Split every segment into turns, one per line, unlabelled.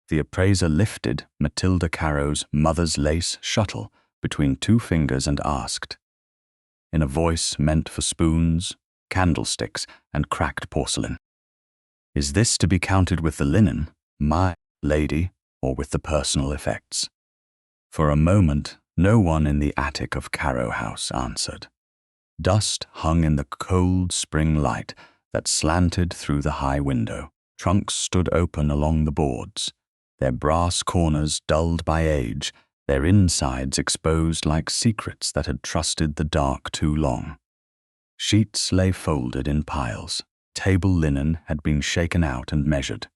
The appraiser lifted Matilda Carrow's mother's lace shuttle between two fingers and asked, in a voice meant for spoons, candlesticks, and cracked porcelain, "Is this to be counted with the linen, my lady, or with the personal effects?" For a moment, no one in the attic of Carrow House answered. Dust hung in the cold spring light that slanted through the high window. Trunks stood open along the boards, their brass corners dulled by age, their insides exposed like secrets that had trusted the dark too long. Sheets lay folded in piles. Table linen had been shaken out and measured.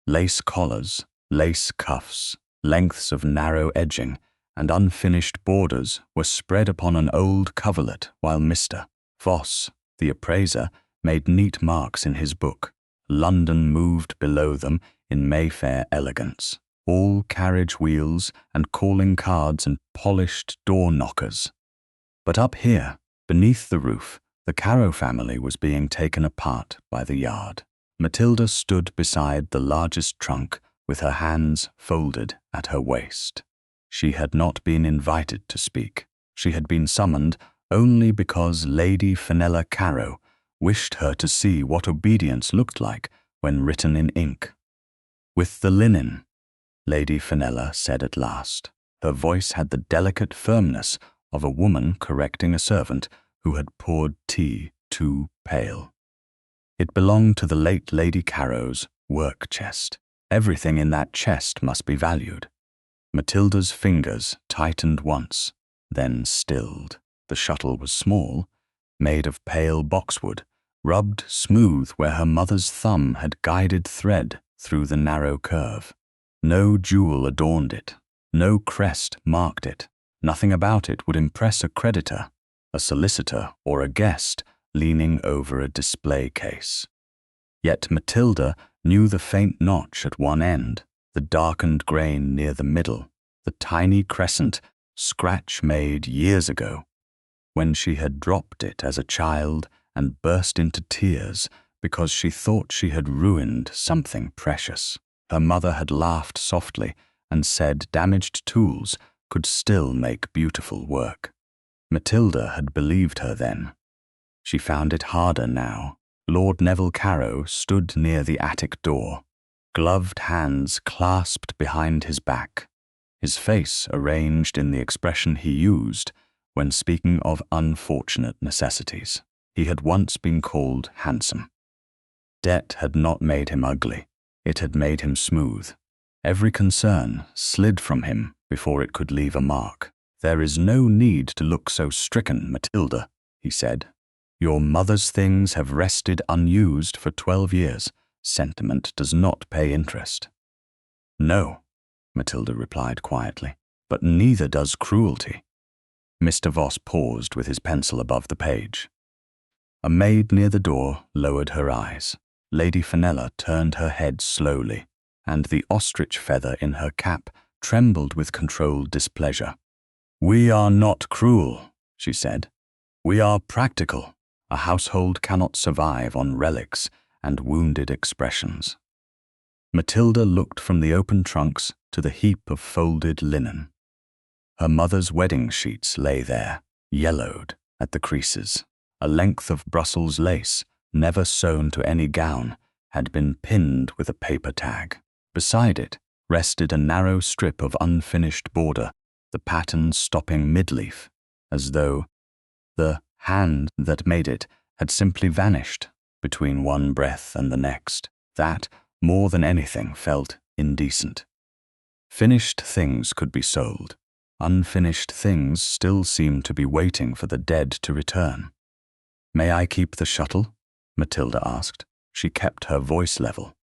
Lace collars, lace cuffs, lengths of narrow edging, and unfinished borders were spread upon an old coverlet while Mr. Voss, the appraiser, made neat marks in his book. London moved below them in Mayfair elegance, all carriage wheels and calling cards and polished door knockers. But up here, beneath the roof, the Carrow family was being taken apart by the yard. Matilda stood beside the largest trunk with her hands folded at her waist. She had not been invited to speak. She had been summoned only because Lady Fenella Carrow wished her to see what obedience looked like when written in ink. "With the linen," Lady Fenella said at last. Her voice had the delicate firmness of a woman correcting a servant who had poured tea too pale. It belonged to the late Lady Carrow's work chest. Everything in that chest must be valued. Matilda's fingers tightened once, then stilled. The shuttle was small, made of pale boxwood, rubbed smooth where her mother's thumb had guided thread through the narrow curve. No jewel adorned it, no crest marked it. Nothing about it would impress a creditor, a solicitor, or a guest leaning over a display case. Yet Matilda knew the faint notch at one end, the darkened grain near the middle, the tiny crescent scratch made years ago, when she had dropped it as a child and burst into tears because she thought she had ruined something precious. Her mother had laughed softly and said damaged tools could still make beautiful work. Matilda had believed her then. She found it harder now. Lord Neville Carrow stood near the attic door, gloved hands clasped behind his back, his face arranged in the expression he used when speaking of unfortunate necessities. He had once been called handsome. Debt had not made him ugly. It had made him smooth. Every concern slid from him before it could leave a mark. "There is no need to look so stricken, Matilda," he said. "Your mother's things have rested unused for 12 years. Sentiment does not pay interest." "No," Matilda replied quietly, "but neither does cruelty." Mr. Voss paused with his pencil above the page. A maid near the door lowered her eyes. Lady Fenella turned her head slowly, and the ostrich feather in her cap trembled with controlled displeasure. "We are not cruel," she said. "We are practical. A household cannot survive on relics and wounded expressions." Matilda looked from the open trunks to the heap of folded linen. Her mother's wedding sheets lay there, yellowed at the creases. A length of Brussels lace, never sewn to any gown, had been pinned with a paper tag. Beside it rested a narrow strip of unfinished border, the pattern stopping mid-leaf, as though the hand that made it had simply vanished between one breath and the next. That, more than anything, felt indecent. Finished things could be sold. Unfinished things still seemed to be waiting for the dead to return. "May I keep the shuttle?" Matilda asked. She kept her voice level.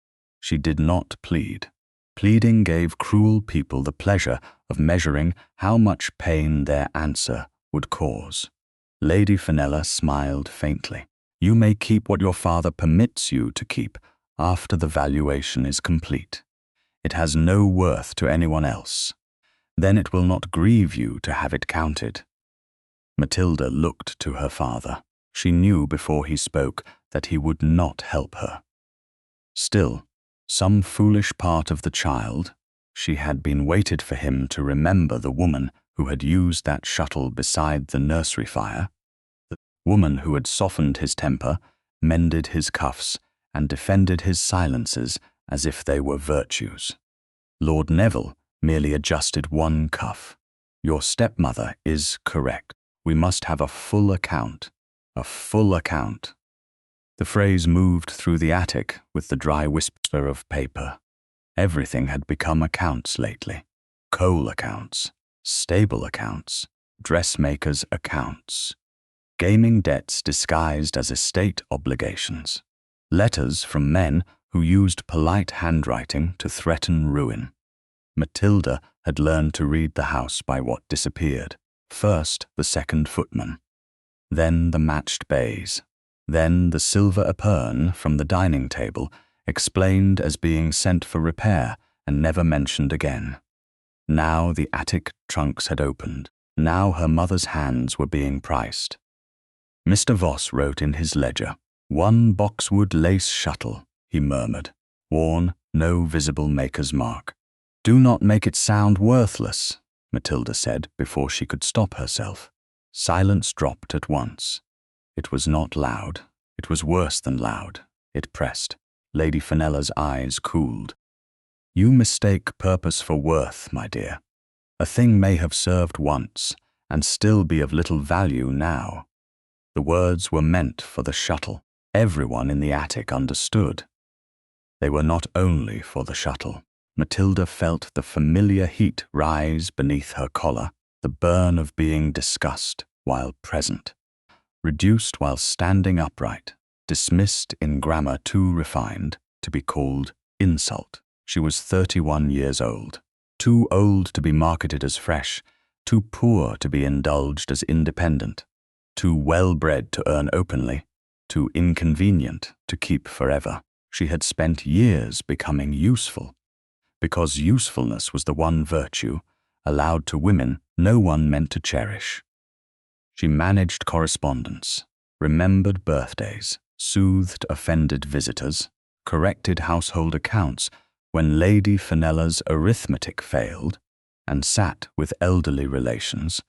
She did not plead. Pleading gave cruel people the pleasure of measuring how much pain their answer would cause. Lady Fenella smiled faintly. "You may keep what your father permits you to keep after the valuation is complete. It has no worth to anyone else. Then it will not grieve you to have it counted." Matilda looked to her father. She knew before he spoke that he would not help her. Still, Some foolish part of the child, she had been waited for him to remember the woman who had used that shuttle beside the nursery fire, the woman who had softened his temper, mended his cuffs, and defended his silences as if they were virtues. Lord Neville merely adjusted one cuff. Your stepmother is correct. We must have a full account. A full account. The phrase moved through the attic with the dry whisper of paper. Everything had become accounts lately. Coal accounts, stable accounts, dressmakers' accounts, gaming debts disguised as estate obligations, letters from men who used polite handwriting to threaten ruin. Matilda had learned to read the house by what disappeared. First the second footman, then the matched bays, then the silver epergne from the dining table, explained as being sent for repair and never mentioned again. Now the attic trunks had opened. Now her mother's hands were being priced. Mr. Voss wrote in his ledger, "1 boxwood lace shuttle," he murmured, "worn, no visible maker's mark." "Do not make it sound worthless," Matilda said before she could stop herself. Silence dropped at once. It was not loud. It was worse than loud. It pressed. Lady Fenella's eyes cooled. "You mistake purpose for worth, my dear. A thing may have served once, and still be of little value now." The words were meant for the shuttle. Everyone in the attic understood. They were not only for the shuttle. Matilda felt the familiar heat rise beneath her collar, the burn of being discussed while present, reduced while standing upright, dismissed in grammar too refined to be called insult. She was 31 years old, too old to be marketed as fresh, too poor to be indulged as independent, too well-bred to earn openly, too inconvenient to keep forever. She had spent years becoming useful, because usefulness was the one virtue, allowed to women no one meant to cherish. She managed correspondence, remembered birthdays, soothed offended visitors, corrected household accounts when Lady Fenella's arithmetic failed, and sat with elderly relations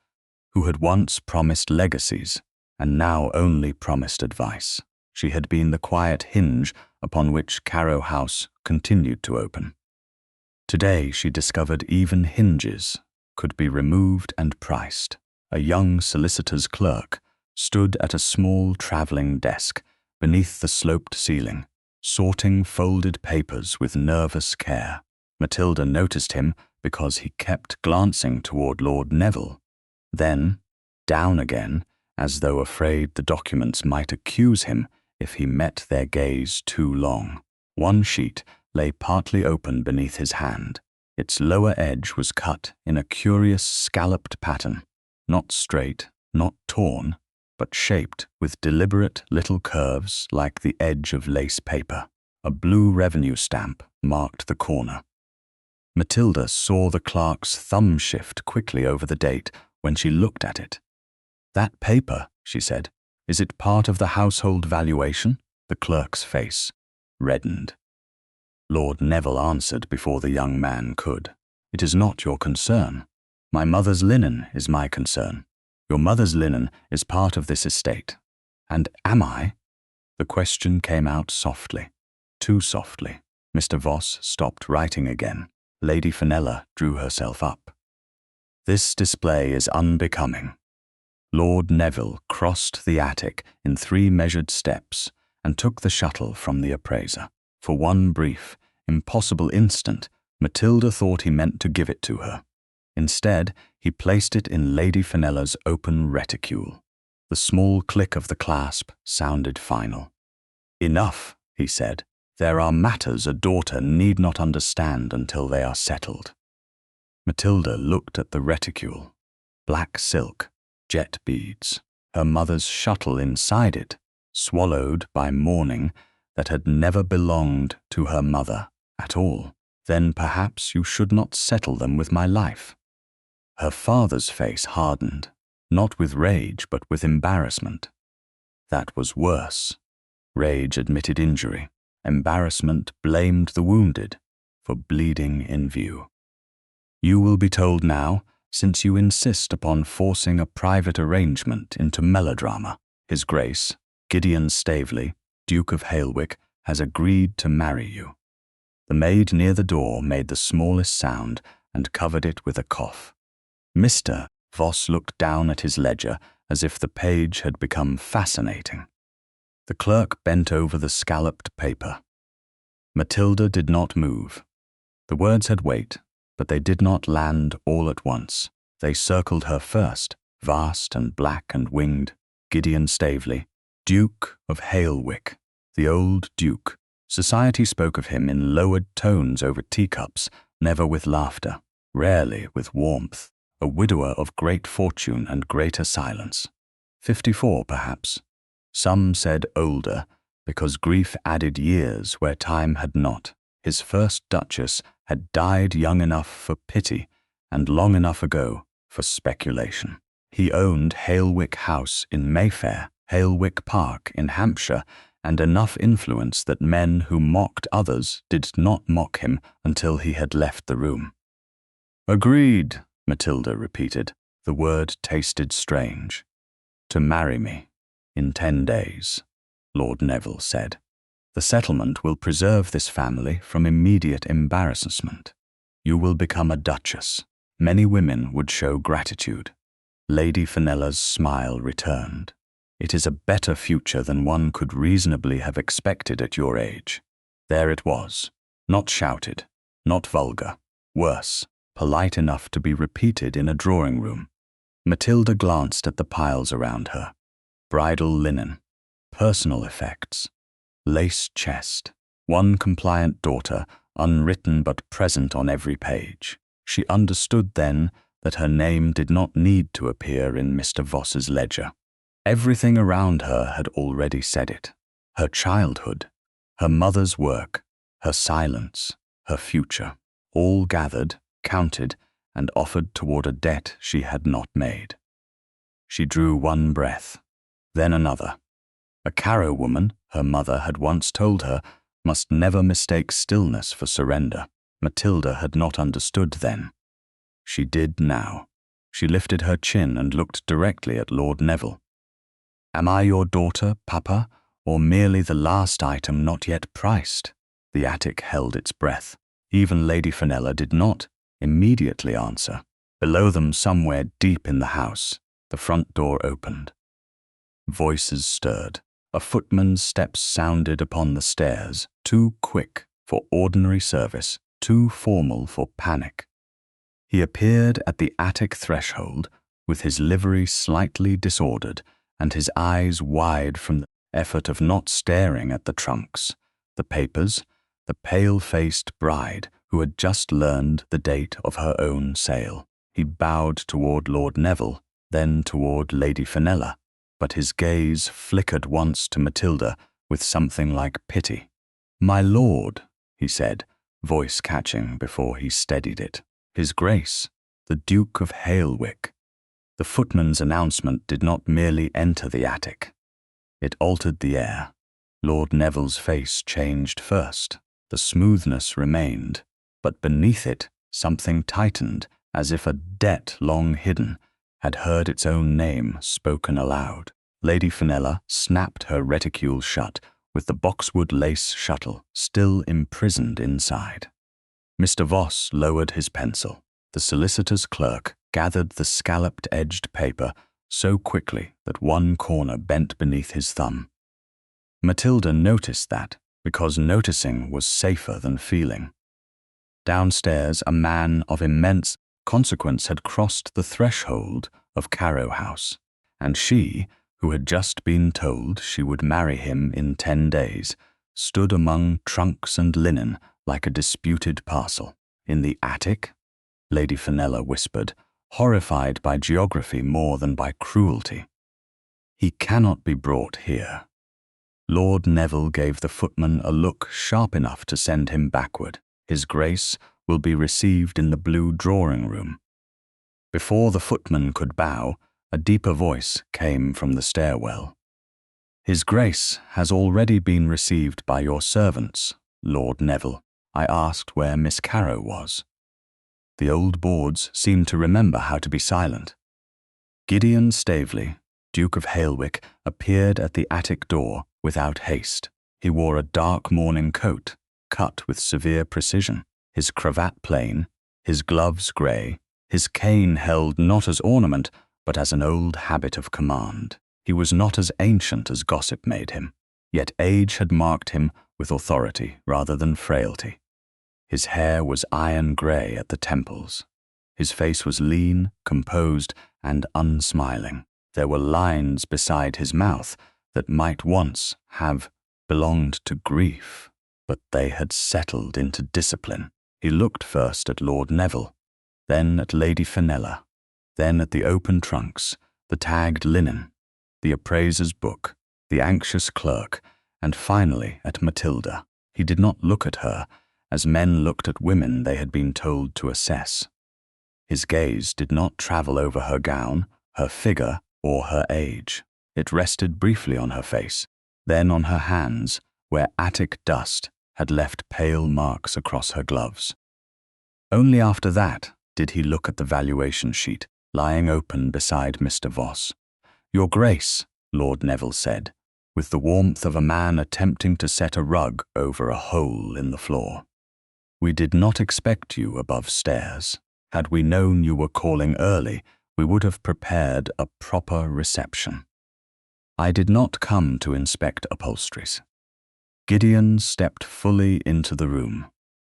who had once promised legacies and now only promised advice. She had been the quiet hinge upon which Carrow House continued to open. Today she discovered even hinges could be removed and priced. A young solicitor's clerk stood at a small travelling desk beneath the sloped ceiling, sorting folded papers with nervous care. Matilda noticed him because he kept glancing toward Lord Neville, then down again, as though afraid the documents might accuse him if he met their gaze too long. One sheet lay partly open beneath his hand. Its lower edge was cut in a curious scalloped pattern, not straight, not torn, but shaped with deliberate little curves like the edge of lace paper. A blue revenue stamp marked the corner. Matilda saw the clerk's thumb shift quickly over the date when she looked at it. "That paper," she said, "is it part of the household valuation?" The clerk's face reddened. Lord Neville answered before the young man could. "It is not your concern. My mother's linen is my concern. Your mother's linen is part of this estate. And am I?" The question came out softly, too softly. Mr. Voss stopped writing again. Lady Fenella drew herself up. "This display is unbecoming." Lord Neville crossed the attic in 3 measured steps and took the shuttle from the appraiser. For one brief, impossible instant, Matilda thought he meant to give it to her. Instead, he placed it in Lady Fenella's open reticule. The small click of the clasp sounded final. "Enough," he said. "There are matters a daughter need not understand until they are settled." Matilda looked at the reticule. Black silk, jet beads, her mother's shuttle inside it, swallowed by mourning that had never belonged to her mother at all. "Then perhaps you should not settle them with my life." Her father's face hardened, not with rage but with embarrassment. That was worse. Rage admitted injury, Embarrassment blamed the wounded for bleeding in view. You will be told now, since you insist upon forcing a private arrangement into melodrama. His Grace, Gideon Staveley, Duke of Hale-wick, has agreed to marry you. The maid near the door made the smallest sound and covered it with a cough. Mr. Voss looked down at his ledger as if the page had become fascinating. The clerk bent over the scalloped paper. Matilda did not move. The words had weight, but they did not land all at once. They circled her first, vast and black and winged. Gideon Staveley, Duke of Hale-wick, the old Duke. Society spoke of him in lowered tones over teacups, never with laughter, rarely with warmth. A widower of great fortune and greater silence. 54, perhaps. Some said older, because grief added years where time had not. His first duchess had died young enough for pity and long enough ago for speculation. He owned Hale-wick House in Mayfair, Hale-wick Park in Hampshire, and enough influence that men who mocked others did not mock him until he had left the room. "Agreed," Matilda repeated. The word tasted strange. "To marry me in 10 days," Lord Neville said. "The settlement will preserve this family from immediate embarrassment. You will become a duchess. Many women would show gratitude." Lady Fenella's smile returned. "It is a better future than one could reasonably have expected at your age." There it was, not shouted, not vulgar, worse, polite enough to be repeated in a drawing room. Matilda glanced at the piles around her. Bridal linen, personal effects, lace chest, one compliant daughter, unwritten but present on every page. She understood then that her name did not need to appear in Mr. Voss's ledger. Everything around her had already said it. Her childhood, her mother's work, her silence, her future, all gathered, counted, and offered toward a debt she had not made. She drew one breath, then another. A Carrow woman, her mother had once told her, must never mistake stillness for surrender. Matilda had not understood then. She did now. She lifted her chin and looked directly at Lord Neville. "Am I your daughter, Papa, or merely the last item not yet priced?" The attic held its breath. Even Lady Fenella did not immediately answer. Below them, somewhere deep in the house, the front door opened. Voices stirred. A footman's steps sounded upon the stairs, too quick for ordinary service, too formal for panic. He appeared at the attic threshold with his livery slightly disordered and his eyes wide from the effort of not staring at the trunks, the papers, the pale-faced bride who had just learned the date of her own sale. He bowed toward Lord Neville, then toward Lady Fenella, but his gaze flickered once to Matilda with something like pity. "My lord," he said, voice catching before he steadied it. "His Grace, the Duke of Hale-wick." The footman's announcement did not merely enter the attic. It altered the air. Lord Neville's face changed first. The smoothness remained, but beneath it something tightened, as if a debt long hidden had heard its own name spoken aloud. Lady Fenella snapped her reticule shut with the boxwood lace shuttle still imprisoned inside. Mr. Voss lowered his pencil. The solicitor's clerk gathered the scalloped-edged paper so quickly that one corner bent beneath his thumb. Matilda noticed that, because noticing was safer than feeling. Downstairs, a man of immense consequence had crossed the threshold of Carrow House, and she, who had just been told she would marry him in 10 days, stood among trunks and linen like a disputed parcel. "In the attic?" Lady Fenella whispered, horrified by geography more than by cruelty. "He cannot be brought here." Lord Neville gave the footman a look sharp enough to send him backward. "His Grace will be received in the blue drawing-room." Before the footman could bow, a deeper voice came from the stairwell. "His Grace has already been received by your servants, Lord Neville." I asked where Miss Carrow was. The old boards seemed to remember how to be silent. Gideon Staveley, Duke of Hale-wick, appeared at the attic door without haste. He wore a dark morning coat, cut with severe precision, his cravat plain, his gloves grey, his cane held not as ornament, but as an old habit of command. He was not as ancient as gossip made him, yet age had marked him with authority rather than frailty. His hair was iron grey at the temples. His face was lean, composed, and unsmiling. There were lines beside his mouth that might once have belonged to grief, but they had settled into discipline. He looked first at Lord Neville, then at Lady Fenella, then at the open trunks, the tagged linen, the appraiser's book, the anxious clerk, and finally at Matilda. He did not look at her as men looked at women they had been told to assess. His gaze did not travel over her gown, her figure, or her age. It rested briefly on her face, then on her hands, where attic dust had left pale marks across her gloves. Only after that did he look at the valuation sheet lying open beside Mr. Voss. "Your Grace," Lord Neville said, with the warmth of a man attempting to set a rug over a hole in the floor. "We did not expect you above stairs. Had we known you were calling early, we would have prepared a proper reception. I did not come to inspect upholsteries." Gideon stepped fully into the room.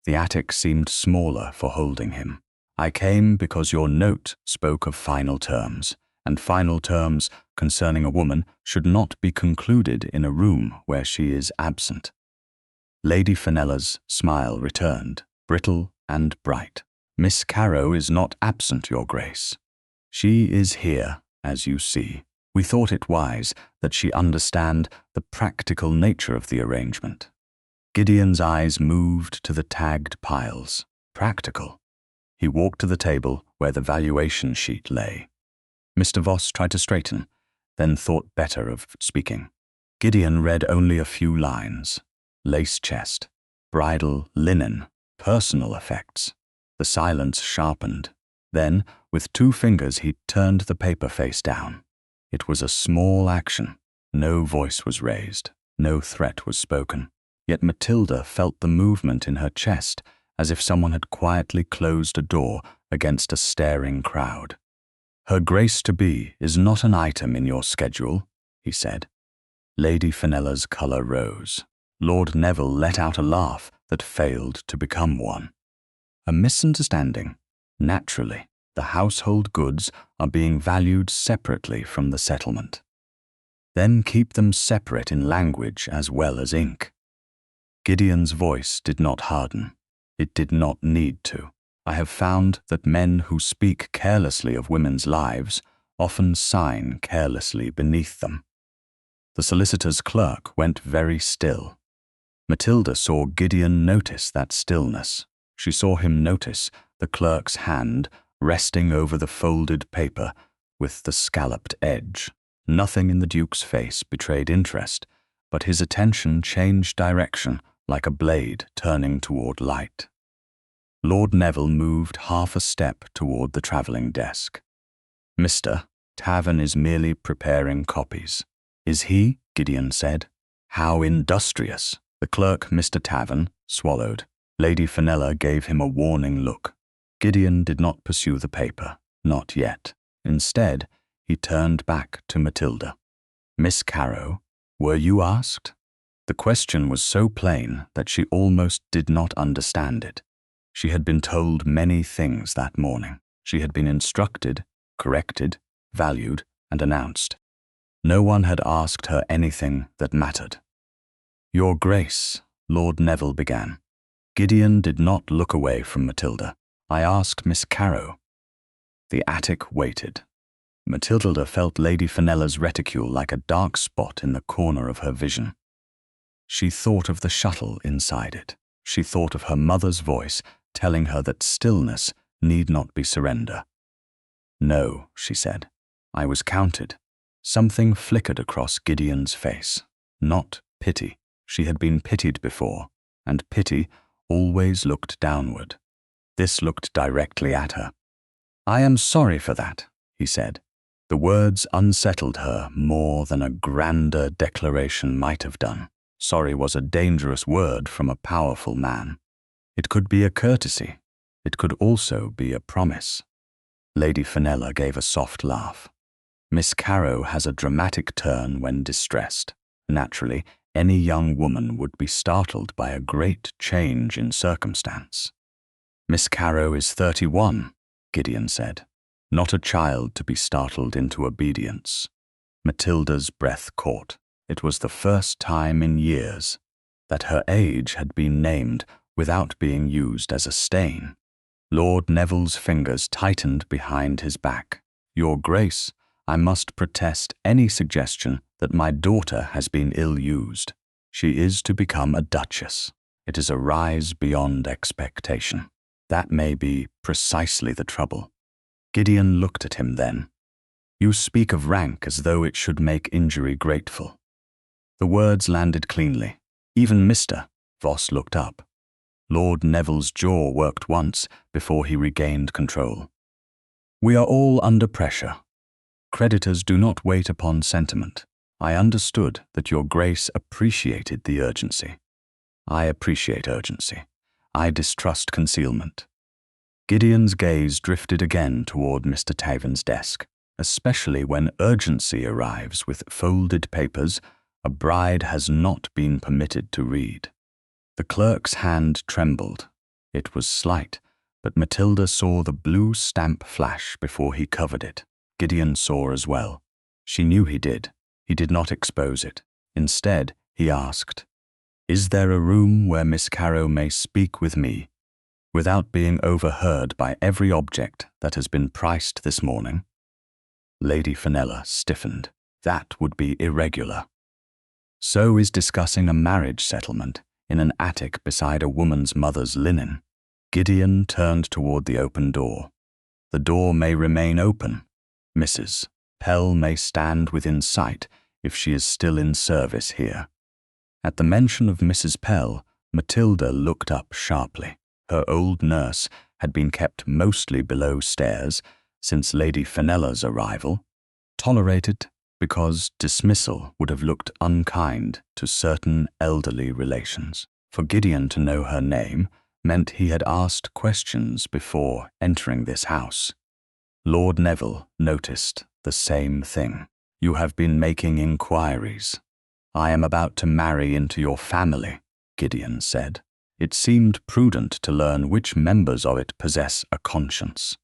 The attic seemed smaller for holding him. "I came because your note spoke of final terms, and final terms concerning a woman should not be concluded in a room where she is absent." Lady Fenella's smile returned, brittle and bright. "Miss Carrow is not absent, Your Grace. She is here, as you see. We thought it wise that she understand the practical nature of the arrangement." Gideon's eyes moved to the tagged piles. Practical. He walked to the table where the valuation sheet lay. Mr. Voss tried to straighten, then thought better of speaking. Gideon read only a few lines. Lace chest, bridal linen, personal effects. The silence sharpened. Then, with 2 fingers, he turned the paper face down. It was a small action. No voice was raised. No threat was spoken. Yet Matilda felt the movement in her chest, as if someone had quietly closed a door against a staring crowd. "Her Grace-to-be is not an item in your schedule," he said. Lady Fenella's colour rose. Lord Neville let out a laugh that failed to become one. "A misunderstanding. Naturally, the household goods are being valued separately from the settlement. Then keep them separate in language as well as ink." Gideon's voice did not harden. It did not need to. I have found that men who speak carelessly of women's lives often sign carelessly beneath them. The solicitor's clerk went very still. Matilda saw Gideon notice that stillness. She saw him notice the clerk's hand resting over the folded paper with the scalloped edge. Nothing in the Duke's face betrayed interest, but his attention changed direction like a blade turning toward light. Lord Neville moved half a step toward the travelling desk. "Mr. Taven is merely preparing copies." "Is he?" Gideon said. "How industrious!" The clerk, Mr. Taven, swallowed. Lady Fenella gave him a warning look. Gideon did not pursue the paper, not yet. Instead, he turned back to Matilda. "Miss Carrow, were you asked?" The question was so plain that she almost did not understand it. She had been told many things that morning. She had been instructed, corrected, valued, and announced. No one had asked her anything that mattered. "Your Grace," Lord Neville began. Gideon did not look away from Matilda. "I asked Miss Carrow." The attic waited. Matilda felt Lady Fenella's reticule like a dark spot in the corner of her vision. She thought of the shuttle inside it. She thought of her mother's voice telling her that stillness need not be surrender. "No," she said. "I was counted. Something flickered across Gideon's face. Not pity. She had been pitied before, and pity always looked downward. This looked directly at her. "I am sorry for that," he said. The words unsettled her more than a grander declaration might have done. Sorry was a dangerous word from a powerful man. It could be a courtesy. It could also be a promise. Lady Fenella gave a soft laugh. Miss Carrow has a dramatic turn when distressed. Naturally, any young woman would be startled by a great change in circumstance. "Miss Carrow is 31, Gideon said. Not a child to be startled into obedience. Matilda's breath caught. It was the first time in years that her age had been named without being used as a stain. Lord Neville's fingers tightened behind his back. "Your Grace, I must protest any suggestion that my daughter has been ill-used. She is to become a duchess. It is a rise beyond expectation. That may be precisely the trouble." Gideon looked at him then. "You speak of rank as though it should make injury grateful." The words landed cleanly. Even Mr. Voss looked up. Lord Neville's jaw worked once before he regained control. "We are all under pressure. Creditors do not wait upon sentiment. I understood that your Grace appreciated the urgency. I appreciate urgency. I distrust concealment." Gideon's gaze drifted again toward Mr. Taven's desk, especially when urgency arrives with folded papers a bride has not been permitted to read. The clerk's hand trembled. It was slight, but Matilda saw the blue stamp flash before he covered it. Gideon saw as well. She knew he did. He did not expose it. Instead, he asked, "Is there a room where Miss Carrow may speak with me, without being overheard by every object that has been priced this morning?" Lady Fenella stiffened. That would be irregular. So is discussing a marriage settlement in an attic beside a woman's mother's linen. Gideon turned toward the open door. "The door may remain open. Mrs. Pell may stand within sight if she is still in service here." At the mention of Mrs. Pell, Matilda looked up sharply. Her old nurse had been kept mostly below stairs since Lady Fenella's arrival, tolerated because dismissal would have looked unkind to certain elderly relations. For Gideon to know her name meant he had asked questions before entering this house. Lord Neville noticed the same thing. "You have been making inquiries. I am about to marry into your family," Gideon said. It seemed prudent to learn which members of it possess a conscience.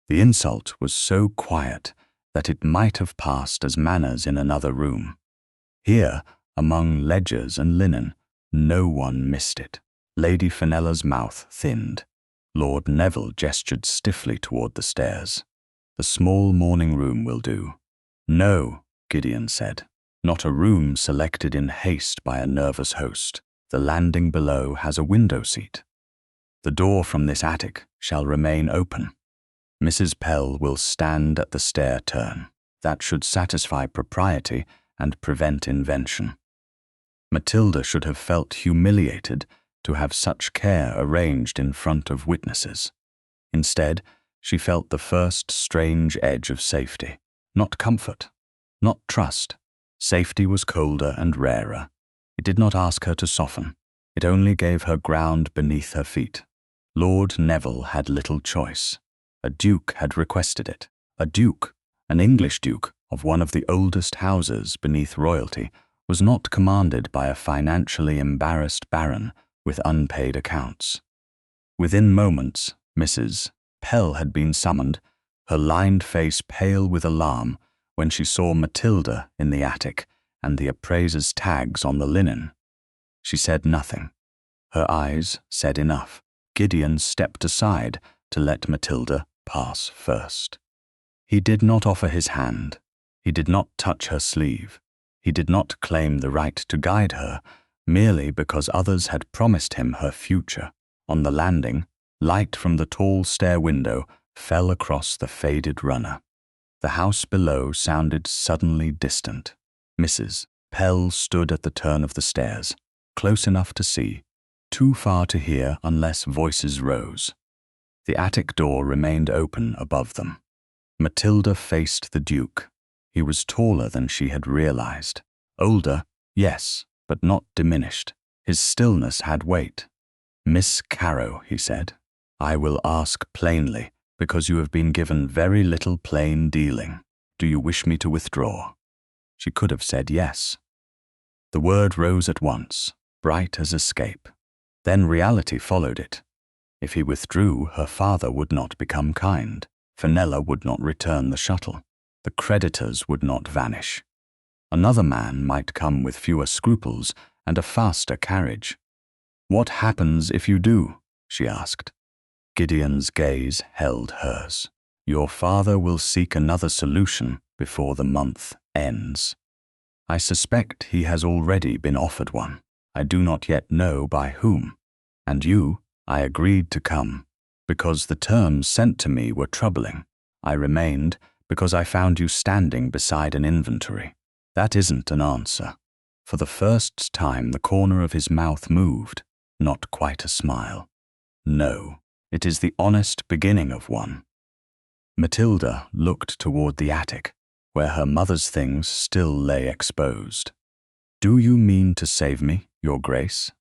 The insult was so quiet that it might have passed as manners in another room. Here, among ledgers and linen, no one missed it. Lady Fenella's mouth thinned. Lord Neville gestured stiffly toward the stairs. "The small morning room will do." "No," Gideon said, "not a room selected in haste by a nervous host. The landing below has a window seat. The door from this attic shall remain open. Mrs. Pell will stand at the stair turn. That should satisfy propriety and prevent invention." Matilda should have felt humiliated to have such care arranged in front of witnesses. Instead, she felt the first strange edge of safety. Not comfort, not trust. Safety was colder and rarer. It did not ask her to soften. It only gave her ground beneath her feet. Lord Neville had little choice. A duke had requested it. A duke, an English duke of one of the oldest houses beneath royalty, was not commanded by a financially embarrassed baron with unpaid accounts. Within moments, Mrs. Pell had been summoned, her lined face pale with alarm when she saw Matilda in the attic and the appraiser's tags on the linen. She said nothing. Her eyes said enough. Gideon stepped aside to let Matilda pass first. He did not offer his hand. He did not touch her sleeve. He did not claim the right to guide her, merely because others had promised him her future. On the landing, light from the tall stair window fell across the faded runner. The house below sounded suddenly distant. Mrs. Pell stood at the turn of the stairs, close enough to see, too far to hear unless voices rose. The attic door remained open above them. Matilda faced the Duke. He was taller than she had realized. Older, yes, but not diminished. His stillness had weight. "Miss Carrow," he said, "I will ask plainly, because you have been given very little plain dealing. Do you wish me to withdraw?" She could have said yes. The word rose at once, bright as escape. Then reality followed it. If he withdrew, her father would not become kind. Fenella would not return the shuttle. The creditors would not vanish. Another man might come with fewer scruples and a faster carriage. "What happens if you do?" she asked. Gideon's gaze held hers. "Your father will seek another solution before the month ends. I suspect he has already been offered one. I do not yet know by whom. And you, I agreed to come, because the terms sent to me were troubling. I remained because I found you standing beside an inventory. That isn't an answer." For the first time the corner of his mouth moved, not quite a smile. "No, it is the honest beginning of one." Matilda looked toward the attic, where her mother's things still lay exposed. "Do you mean to save me, Your Grace?"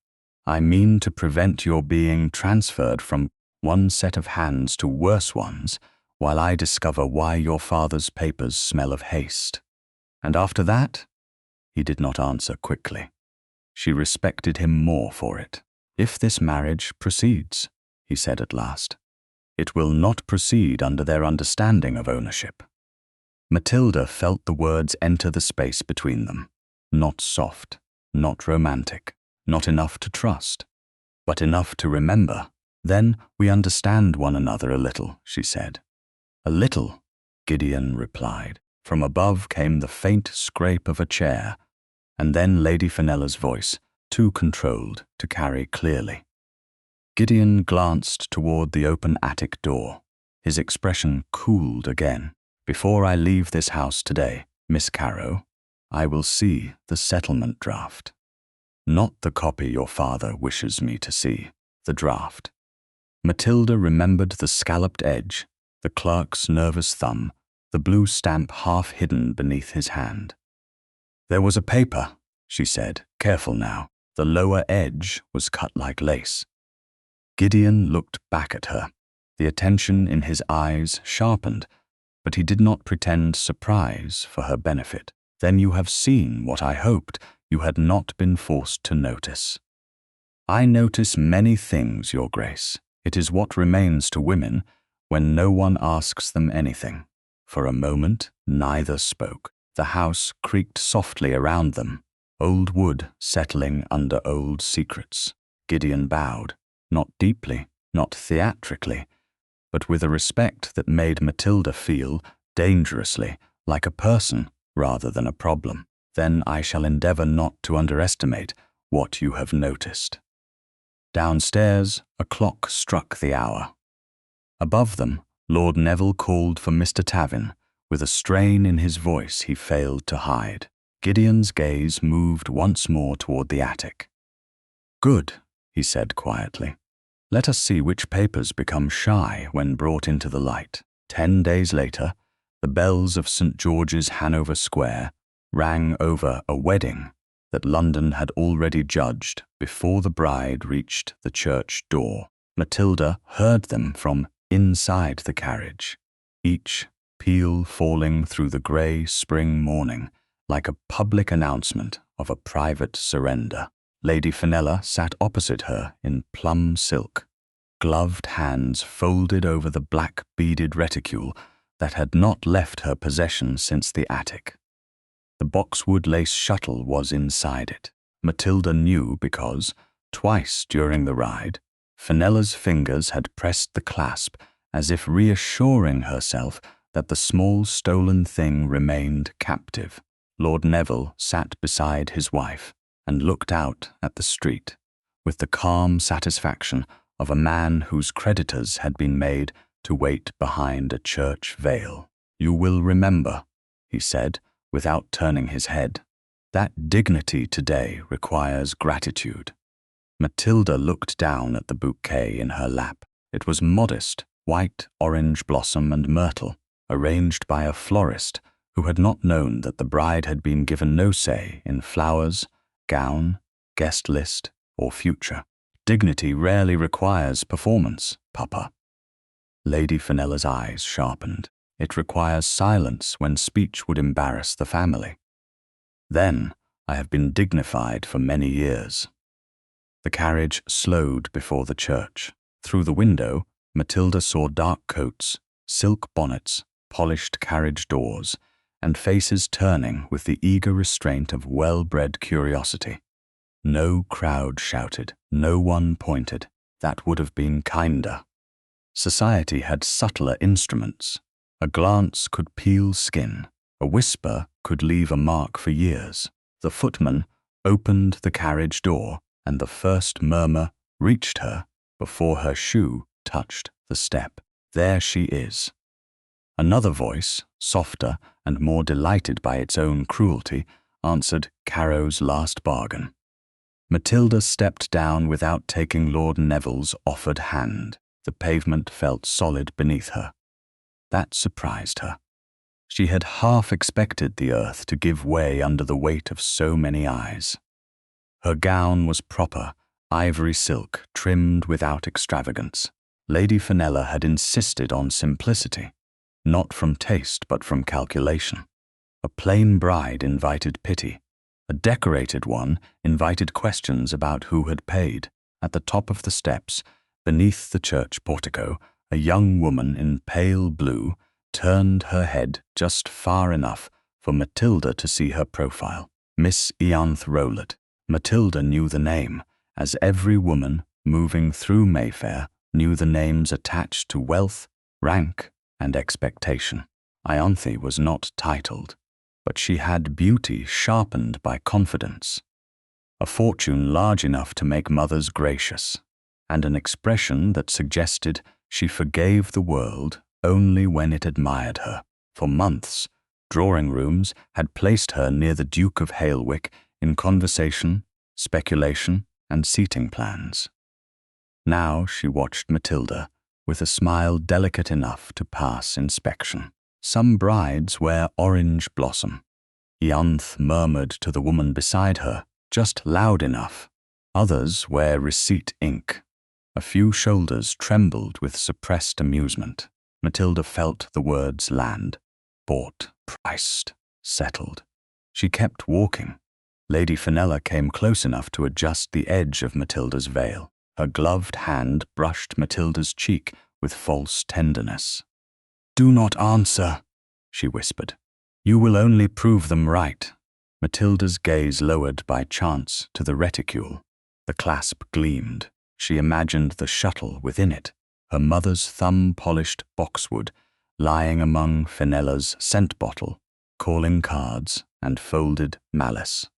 "I mean to prevent your being transferred from one set of hands to worse ones, while I discover why your father's papers smell of haste. And after that?" He did not answer quickly. She respected him more for it. "If this marriage proceeds," he said at last, "it will not proceed under their understanding of ownership." Matilda felt the words enter the space between them. Not soft, not romantic, not enough to trust, but enough to remember. "Then we understand one another a little," she said. "A little," Gideon replied. From above came the faint scrape of a chair, and then Lady Fenella's voice, too controlled to carry clearly. Gideon glanced toward the open attic door. His expression cooled again. "Before I leave this house today, Miss Carrow, I will see the settlement draft. Not the copy your father wishes me to see, the draft." Matilda remembered the scalloped edge, the clerk's nervous thumb, the blue stamp half hidden beneath his hand. "There was a paper," she said, careful now. "The lower edge was cut like lace." Gideon looked back at her. The attention in his eyes sharpened, but he did not pretend surprise for her benefit. "Then you have seen what I hoped you had not been forced to notice." "I notice many things, Your Grace. It is what remains to women when no one asks them anything." For a moment, neither spoke. The house creaked softly around them, old wood settling under old secrets. Gideon bowed, not deeply, not theatrically, but with a respect that made Matilda feel dangerously like a person rather than a problem. "Then I shall endeavor not to underestimate what you have noticed." Downstairs, a clock struck the hour. Above them, Lord Neville called for Mr. Tavin, with a strain in his voice he failed to hide. Gideon's gaze moved once more toward the attic. "Good," he said quietly. "Let us see which papers become shy when brought into the light." 10 days later, the bells of St. George's, Hanover Square, rang over a wedding that London had already judged before the bride reached the church door. Matilda heard them from inside the carriage, each peal falling through the grey spring morning like a public announcement of a private surrender. Lady Fenella sat opposite her in plum silk, gloved hands folded over the black beaded reticule that had not left her possession since the attic. The boxwood lace shuttle was inside it. Matilda knew because, twice during the ride, Fenella's fingers had pressed the clasp as if reassuring herself that the small stolen thing remained captive. Lord Neville sat beside his wife and looked out at the street with the calm satisfaction of a man whose creditors had been made to wait behind a church veil. "You will remember," he said, without turning his head. "That dignity today requires gratitude." Matilda looked down at the bouquet in her lap. It was modest, white, orange blossom and myrtle, arranged by a florist who had not known that the bride had been given no say in flowers, gown, guest list, or future. "Dignity rarely requires performance, Papa." Lady Fenella's eyes sharpened. "It requires silence when speech would embarrass the family." "Then I have been dignified for many years." The carriage slowed before the church. Through the window, Matilda saw dark coats, silk bonnets, polished carriage doors, and faces turning with the eager restraint of well-bred curiosity. No crowd shouted, no one pointed. That would have been kinder. Society had subtler instruments. A glance could peel skin. A whisper could leave a mark for years. The footman opened the carriage door, and the first murmur reached her before her shoe touched the step. "There she is." Another voice, softer and more delighted by its own cruelty, answered Carrow's last bargain. Matilda stepped down without taking Lord Neville's offered hand. The pavement felt solid beneath her. That surprised her. She had half expected the earth to give way under the weight of so many eyes. Her gown was proper, ivory silk, trimmed without extravagance. Lady Fenella had insisted on simplicity, not from taste but from calculation. A plain bride invited pity. A decorated one invited questions about who had paid. At the top of the steps, beneath the church portico, a young woman in pale blue turned her head just far enough for Matilda to see her profile. Miss Ianthe Rowlatt. Matilda knew the name, as every woman moving through Mayfair knew the names attached to wealth, rank, and expectation. Ianthe was not titled, but she had beauty sharpened by confidence, a fortune large enough to make mothers gracious, and an expression that suggested she forgave the world only when it admired her. For months, drawing rooms had placed her near the Duke of Hale-wick in conversation, speculation, and seating plans. Now she watched Matilda with a smile delicate enough to pass inspection. "Some brides wear orange blossom," Ianthe murmured to the woman beside her, just loud enough. "Others wear receipt ink." A few shoulders trembled with suppressed amusement. Matilda felt the words land. Bought, priced, settled. She kept walking. Lady Fenella came close enough to adjust the edge of Matilda's veil. Her gloved hand brushed Matilda's cheek with false tenderness. "Do not answer," she whispered. "You will only prove them right." Matilda's gaze lowered by chance to the reticule. The clasp gleamed. She imagined the shuttle within it, her mother's thumb-polished boxwood lying among Fenella's scent bottle, calling cards, and folded malice.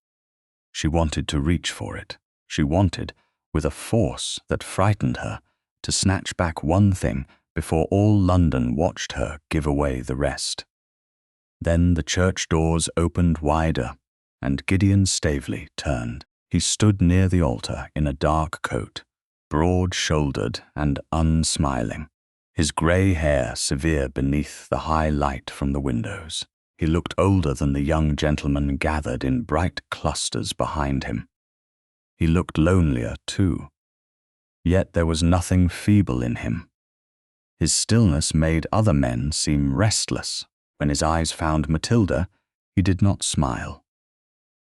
She wanted to reach for it. She wanted, with a force that frightened her, to snatch back one thing before all London watched her give away the rest. Then the church doors opened wider, and Gideon Staveley turned. He stood near the altar in a dark coat, broad-shouldered and unsmiling, his grey hair severe beneath the high light from the windows. He looked older than the young gentlemen gathered in bright clusters behind him. He looked lonelier, too. Yet there was nothing feeble in him. His stillness made other men seem restless. When his eyes found Matilda, he did not smile.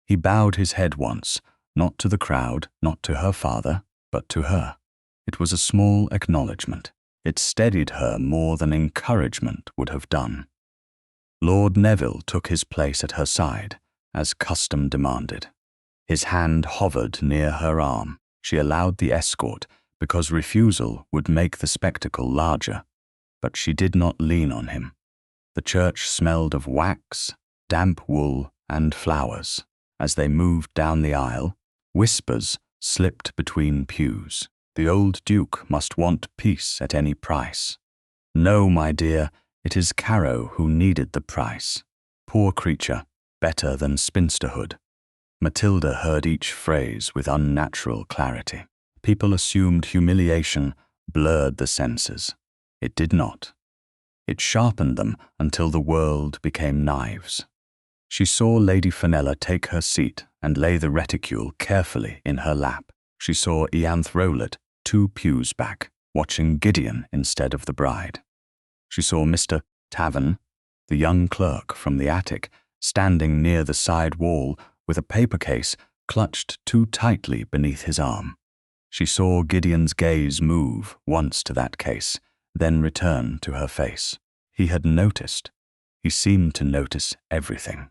He bowed his head once, not to the crowd, not to her father, but to her. It was a small acknowledgement. It steadied her more than encouragement would have done. Lord Neville took his place at her side, as custom demanded. His hand hovered near her arm. She allowed the escort, because refusal would make the spectacle larger, but she did not lean on him. The church smelled of wax, damp wool, and flowers. As they moved down the aisle, whispers slipped between pews. The old Duke must want peace at any price. "No, my dear, It is Carrow who needed the price. Poor creature, better than spinsterhood. Matilda heard each phrase with unnatural clarity. People assumed humiliation blurred the senses. It did not. It sharpened them until the world became knives. She saw Lady Fenella take her seat and lay the reticule carefully in her lap. She saw Ianthe Rowlatt 2 pews back, watching Gideon instead of the bride. She saw Mr. Tavan, the young clerk from the attic, standing near the side wall with a paper case clutched too tightly beneath his arm. She saw Gideon's gaze move once to that case, then return to her face. He had noticed. He seemed to notice everything.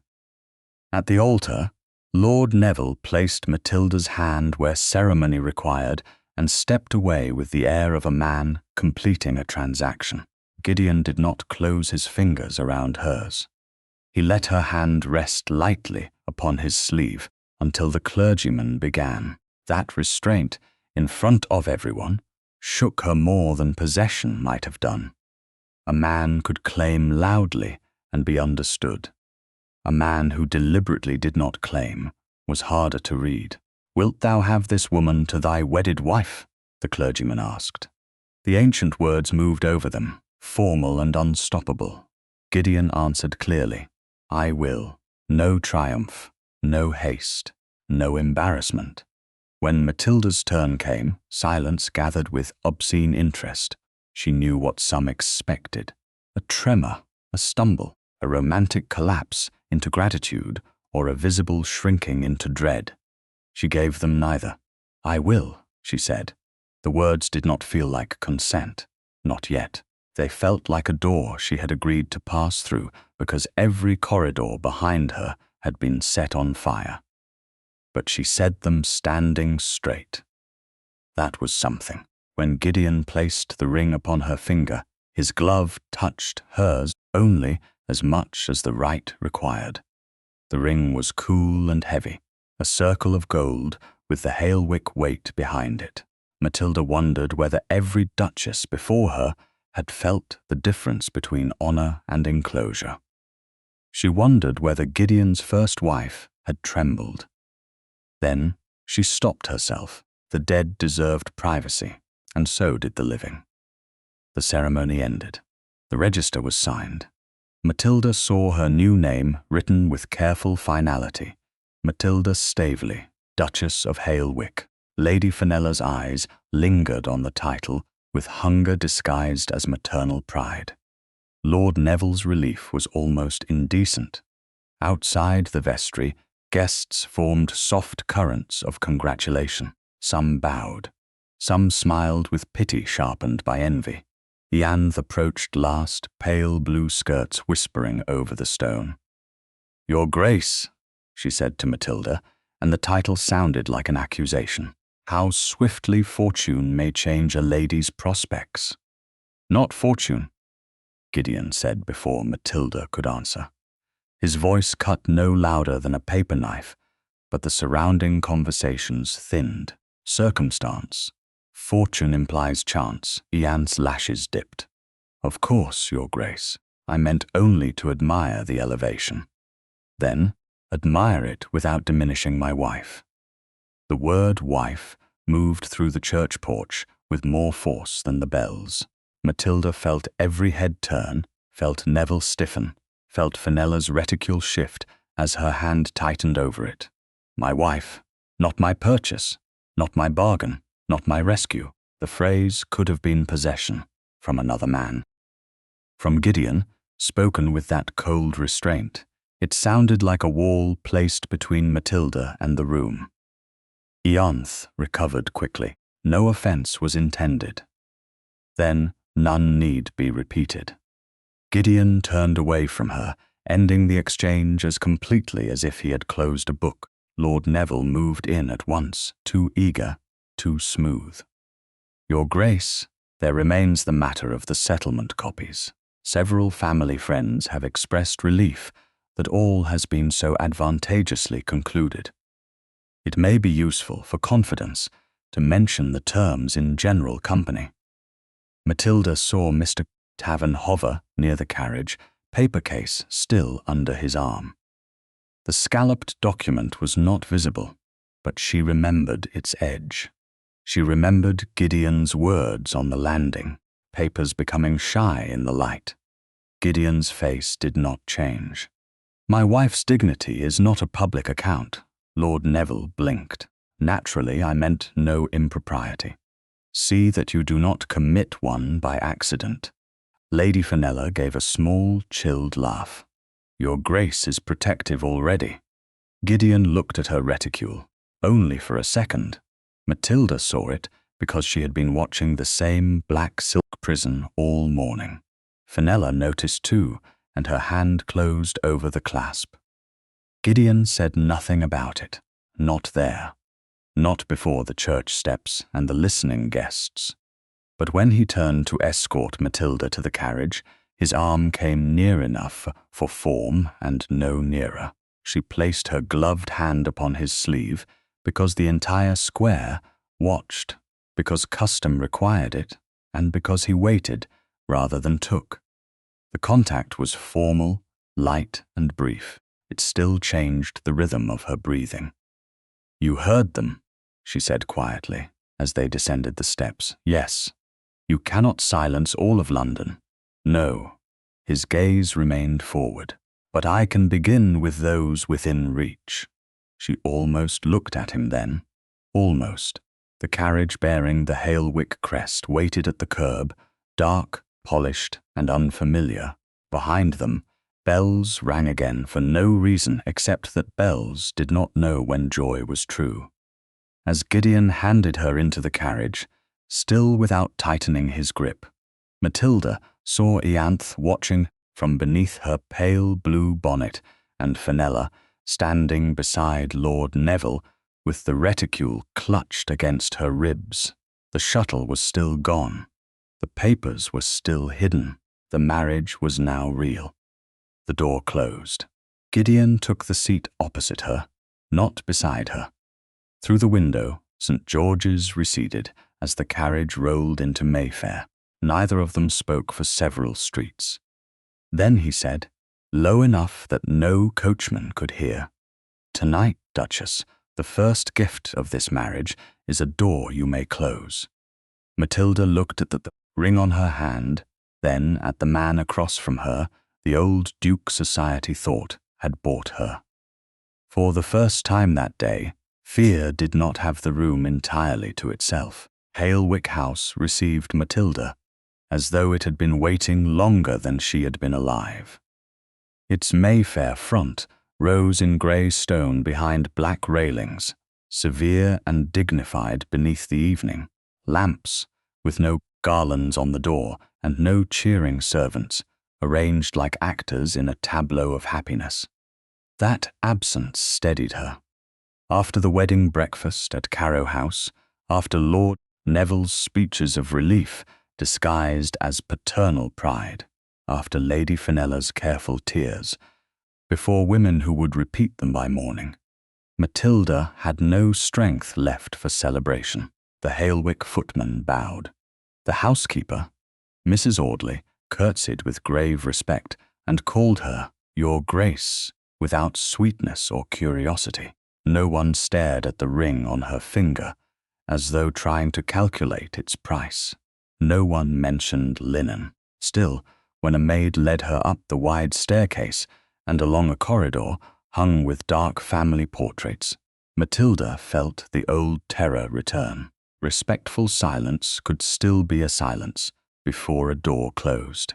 At the altar, Lord Neville placed Matilda's hand where ceremony required and stepped away with the air of a man completing a transaction. Gideon did not close his fingers around hers. He let her hand rest lightly upon his sleeve until the clergyman began. That restraint, in front of everyone, shook her more than possession might have done. A man could claim loudly and be understood. A man who deliberately did not claim was harder to read. "Wilt thou have this woman to thy wedded wife?" the clergyman asked. The ancient words moved over them, formal and unstoppable. Gideon answered clearly, "I will." No triumph, no haste, no embarrassment. When Matilda's turn came, silence gathered with obscene interest. She knew what some expected. A tremor, a stumble, a romantic collapse into gratitude, or a visible shrinking into dread. She gave them neither. "I will," she said. The words did not feel like consent. Not yet. They felt like a door she had agreed to pass through because every corridor behind her had been set on fire. But she said them standing straight. That was something. When Gideon placed the ring upon her finger, his glove touched hers only as much as the rite required. The ring was cool and heavy, a circle of gold with the Hale-wick weight behind it. Matilda wondered whether every duchess before her had felt the difference between honor and enclosure. She wondered whether Gideon's first wife had trembled. Then she stopped herself. The dead deserved privacy, and so did the living. The ceremony ended. The register was signed. Matilda saw her new name written with careful finality. Matilda Staveley, Duchess of Hale-wick. Lady Fenella's eyes lingered on the title with hunger disguised as maternal pride. Lord Neville's relief was almost indecent. Outside the vestry, guests formed soft currents of congratulation. Some bowed. Some smiled with pity sharpened by envy. Ianthe approached last, pale blue skirts whispering over the stone. "Your Grace," she said to Matilda, and the title sounded like an accusation. How swiftly fortune may change a lady's prospects. "Not fortune," Gideon said before Matilda could answer. His voice cut no louder than a paper knife, but the surrounding conversations thinned. "Circumstance. Fortune implies chance." Ianthe's lashes dipped. "Of course, Your Grace. I meant only to admire the elevation. Then, admire it without diminishing my wife." The word wife moved through the church porch with more force than the bells. Matilda felt every head turn, felt Neville stiffen, felt Fenella's reticule shift as her hand tightened over it. "My wife, not my purchase, not my bargain, not my rescue." The phrase could have been possession from another man. From Gideon, spoken with that cold restraint, it sounded like a wall placed between Matilda and the room. Ianthe recovered quickly. No offense was intended. Then none need be repeated. Gideon turned away from her, ending the exchange as completely as if he had closed a book. Lord Neville moved in at once, too eager, too smooth. "Your Grace, there remains the matter of the settlement copies. Several family friends have expressed relief that all has been so advantageously concluded. It may be useful for confidence to mention the terms in general company." Matilda saw Mr. tavern hover near the carriage, paper case still under his arm. The scalloped document was not visible, but she remembered its edge. She remembered Gideon's words on the landing, papers becoming shy in the light. Gideon's face did not change. "My wife's dignity is not a public account." Lord Neville blinked. "Naturally, I meant no impropriety. See that you do not commit one by accident." Lady Fenella gave a small, chilled laugh. "Your Grace is protective already." Gideon looked at her reticule, only for a second. Matilda saw it because she had been watching the same black silk prison all morning. Fenella noticed too, and her hand closed over the clasp. Gideon said nothing about it. Not there. Not before the church steps and the listening guests. But when he turned to escort Matilda to the carriage, his arm came near enough for form and no nearer. She placed her gloved hand upon his sleeve because the entire square watched, because custom required it, and because he waited rather than took. The contact was formal, light, and brief. It still changed the rhythm of her breathing. "You heard them," she said quietly, as they descended the steps. "Yes. You cannot silence all of London." "No." His gaze remained forward. "But I can begin with those within reach." She almost looked at him then. Almost. The carriage bearing the Hale-wick crest waited at the curb, dark, polished, and unfamiliar. Behind them, bells rang again for no reason except that bells did not know when joy was true. As Gideon handed her into the carriage, still without tightening his grip, Matilda saw Ianthe watching from beneath her pale blue bonnet and Fenella standing beside Lord Neville with the reticule clutched against her ribs. The shuttle was still gone. The papers were still hidden. The marriage was now real. The door closed. Gideon took the seat opposite her, not beside her. Through the window, St. George's receded as the carriage rolled into Mayfair. Neither of them spoke for several streets. Then he said, low enough that no coachman could hear, "Tonight, Duchess, the first gift of this marriage is a door you may close." Matilda looked at the ring on her hand, then at the man across from her the old Duke society thought had bought her. For the first time that day, fear did not have the room entirely to itself. Hale-wick House received Matilda, as though it had been waiting longer than she had been alive. Its Mayfair front rose in grey stone behind black railings, severe and dignified beneath the evening, lamps, with no garlands on the door and no cheering servants, arranged like actors in a tableau of happiness. That absence steadied her. After the wedding breakfast at Carrow House, after Lord Neville's speeches of relief disguised as paternal pride, after Lady Fenella's careful tears, before women who would repeat them by morning, Matilda had no strength left for celebration. The Hale-wick footman bowed. The housekeeper, Mrs. Audley, curtsied with grave respect and called her "Your Grace" without sweetness or curiosity. No one stared at the ring on her finger as though trying to calculate its price. No one mentioned linen. Still, when a maid led her up the wide staircase and along a corridor hung with dark family portraits, Matilda felt the old terror return. Respectful silence could still be a silence before a door closed.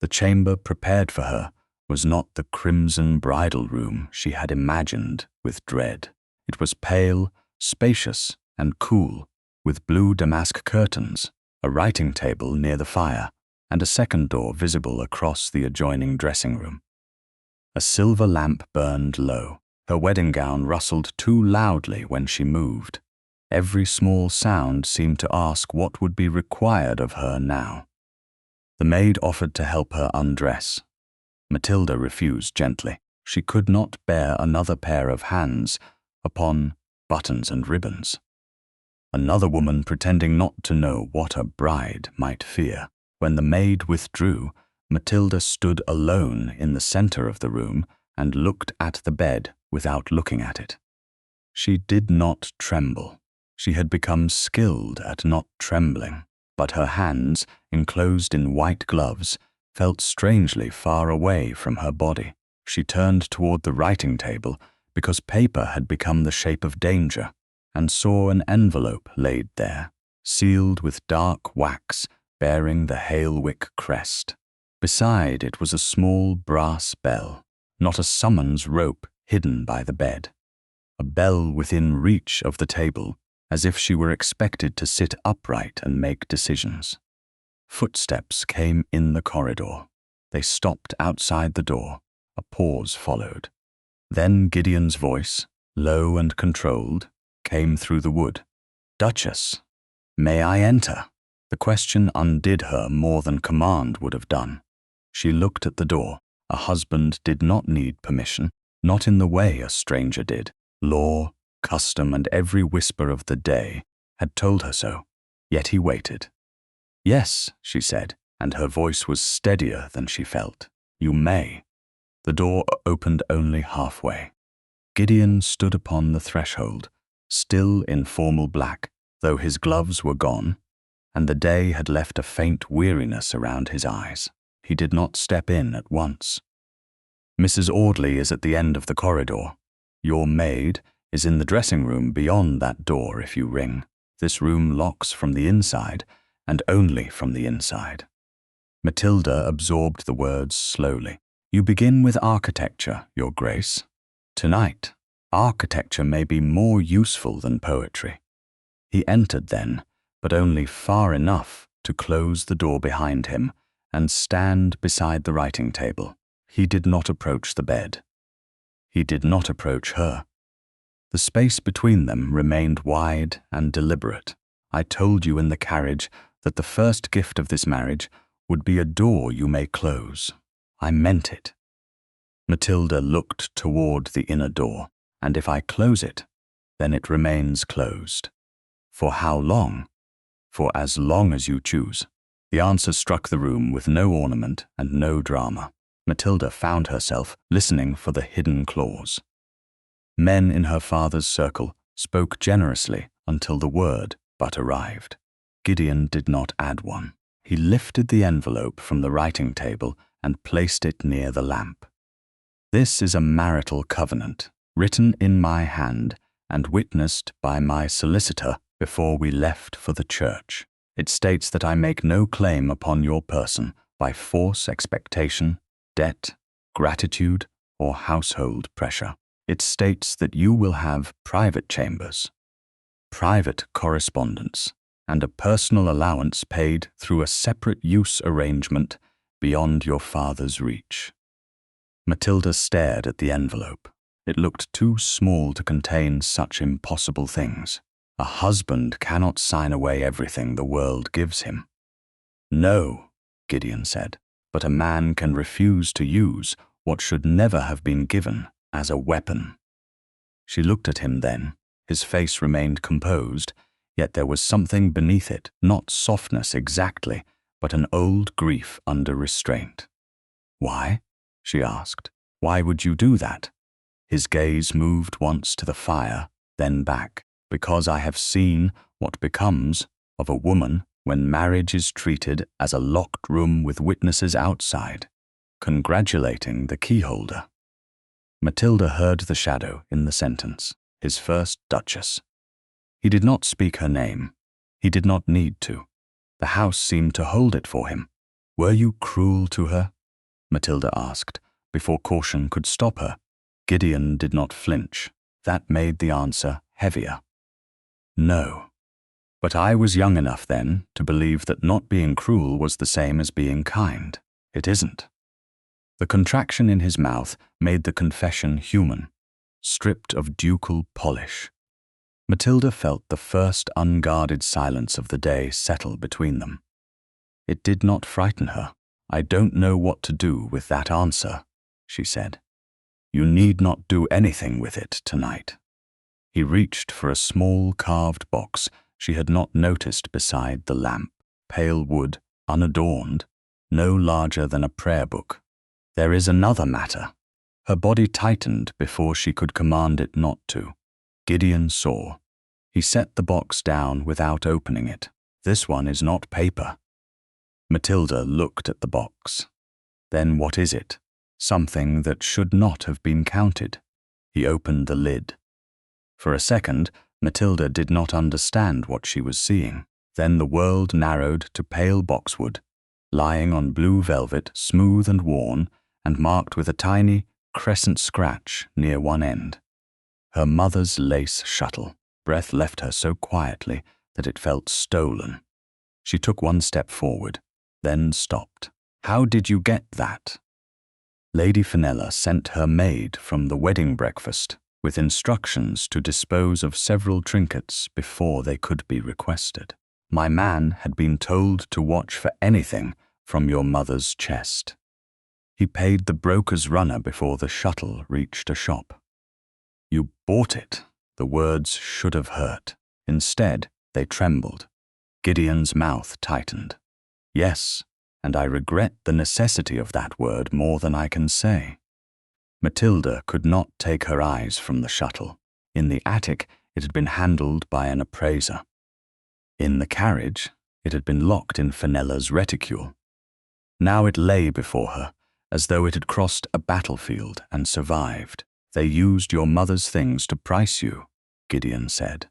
The chamber prepared for her was not the crimson bridal room she had imagined with dread. It was pale, spacious, and cool, with blue damask curtains, a writing table near the fire, and a second door visible across the adjoining dressing room. A silver lamp burned low. Her wedding gown rustled too loudly when she moved. Every small sound seemed to ask what would be required of her now. The maid offered to help her undress. Matilda refused gently. She could not bear another pair of hands upon buttons and ribbons. Another woman pretending not to know what a bride might fear. When the maid withdrew, Matilda stood alone in the center of the room and looked at the bed without looking at it. She did not tremble. She had become skilled at not trembling, but her hands, enclosed in white gloves, felt strangely far away from her body. She turned toward the writing table because paper had become the shape of danger, and saw an envelope laid there, sealed with dark wax bearing the Hale-wick crest. Beside it was a small brass bell, not a summons rope hidden by the bed. A bell within reach of the table, as if she were expected to sit upright and make decisions. Footsteps came in the corridor. They stopped outside the door. A pause followed. Then Gideon's voice, low and controlled, came through the wood. "Duchess, may I enter?" The question undid her more than command would have done. She looked at the door. A husband did not need permission, not in the way a stranger did. Law, custom, and every whisper of the day had told her so, yet he waited. "Yes," she said, and her voice was steadier than she felt. "You may." The door opened only halfway. Gideon stood upon the threshold, still in formal black, though his gloves were gone, and the day had left a faint weariness around his eyes. He did not step in at once. "Mrs. Audley is at the end of the corridor. Your maid is in the dressing room beyond that door if you ring. This room locks from the inside, and only from the inside." Matilda absorbed the words slowly. "You begin with architecture, Your Grace. Tonight, architecture may be more useful than poetry." He entered then, but only far enough to close the door behind him and stand beside the writing table. He did not approach the bed. He did not approach her. The space between them remained wide and deliberate. "I told you in the carriage that the first gift of this marriage would be a door you may close. I meant it." Matilda looked toward the inner door. "And if I close it, then it remains closed." "For how long?" "For as long as you choose." The answer struck the room with no ornament and no drama. Matilda found herself listening for the hidden clause. Men in her father's circle spoke generously until the word but arrived. Gideon did not add one. He lifted the envelope from the writing table and placed it near the lamp. "This is a marital covenant, written in my hand and witnessed by my solicitor before we left for the church. It states that I make no claim upon your person by force, expectation, debt, gratitude, or household pressure. It states that you will have private chambers, private correspondence, and a personal allowance paid through a separate use arrangement beyond your father's reach." Matilda stared at the envelope. It looked too small to contain such impossible things. A husband cannot sign away everything the world gives him. "No," Gideon said, "but a man can refuse to use what should never have been given as a weapon." She looked at him then. His face remained composed, yet there was something beneath it, not softness exactly, but an old grief under restraint. "Why?" she asked. "Why would you do that?" His gaze moved once to the fire, then back. "Because I have seen what becomes of a woman when marriage is treated as a locked room with witnesses outside, congratulating the keyholder." Matilda heard the shadow in the sentence, his first duchess. He did not speak her name. He did not need to. The house seemed to hold it for him. "Were you cruel to her?" Matilda asked, before caution could stop her. Gideon did not flinch. That made the answer heavier. "No. But I was young enough then to believe that not being cruel was the same as being kind. It isn't." The contraction in his mouth made the confession human, stripped of ducal polish. Matilda felt the first unguarded silence of the day settle between them. It did not frighten her. "I don't know what to do with that answer," she said. "You need not do anything with it tonight." He reached for a small carved box she had not noticed beside the lamp, pale wood unadorned, no larger than a prayer book. There is another matter. Her body tightened before she could command it not to. Gideon saw. He set the box down without opening it. This one is not paper. Matilda looked at the box. Then what is it? Something that should not have been counted. He opened the lid. For a second, Matilda did not understand what she was seeing. Then the world narrowed to pale boxwood, lying on blue velvet, smooth and worn, and marked with a tiny crescent scratch near one end. Her mother's lace shuttle. Breath left her so quietly that it felt stolen. She took one step forward, then stopped. How did you get that? Lady Fenella sent her maid from the wedding breakfast with instructions to dispose of several trinkets before they could be requested. My man had been told to watch for anything from your mother's chest. He paid the broker's runner before the shuttle reached a shop. You bought it. The words should have hurt. Instead, they trembled. Gideon's mouth tightened. Yes, and I regret the necessity of that word more than I can say. Matilda could not take her eyes from the shuttle. In the attic, it had been handled by an appraiser. In the carriage, it had been locked in Fenella's reticule. Now it lay before her, as though it had crossed a battlefield and survived. They used your mother's things to price you, Gideon said.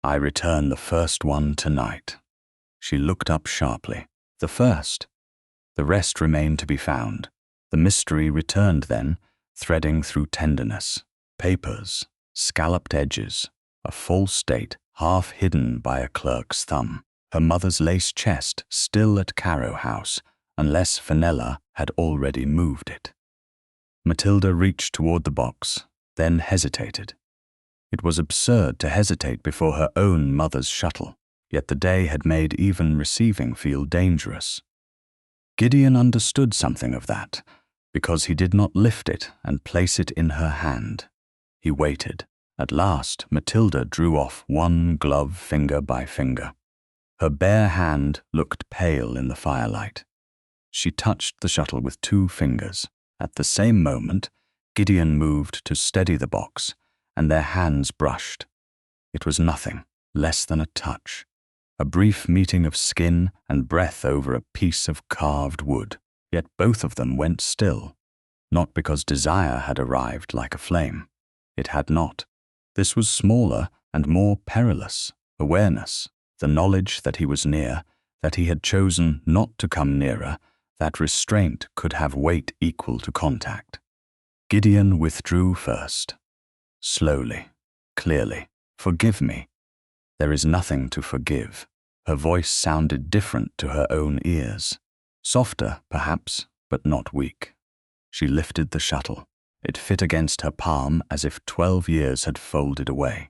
I return the first one tonight. She looked up sharply. The first. The rest remained to be found. The mystery returned then, threading through tenderness. Papers, scalloped edges, a false date half hidden by a clerk's thumb. Her mother's lace chest still at Carrow House, unless Fenella had already moved it. Matilda reached toward the box, then hesitated. It was absurd to hesitate before her own mother's shuttle, yet the day had made even receiving feel dangerous. Gideon understood something of that, because he did not lift it and place it in her hand. He waited. At last, Matilda drew off one glove finger by finger. Her bare hand looked pale in the firelight. She touched the shuttle with 2 fingers. At the same moment, Gideon moved to steady the box, and their hands brushed. It was nothing, less than a touch. A brief meeting of skin and breath over a piece of carved wood. Yet both of them went still, not because desire had arrived like a flame. It had not. This was smaller and more perilous. Awareness, the knowledge that he was near, that he had chosen not to come nearer, that restraint could have weight equal to contact. Gideon withdrew first. Slowly, clearly. Forgive me. There is nothing to forgive. Her voice sounded different to her own ears. Softer, perhaps, but not weak. She lifted the shuttle. It fit against her palm as if 12 years had folded away.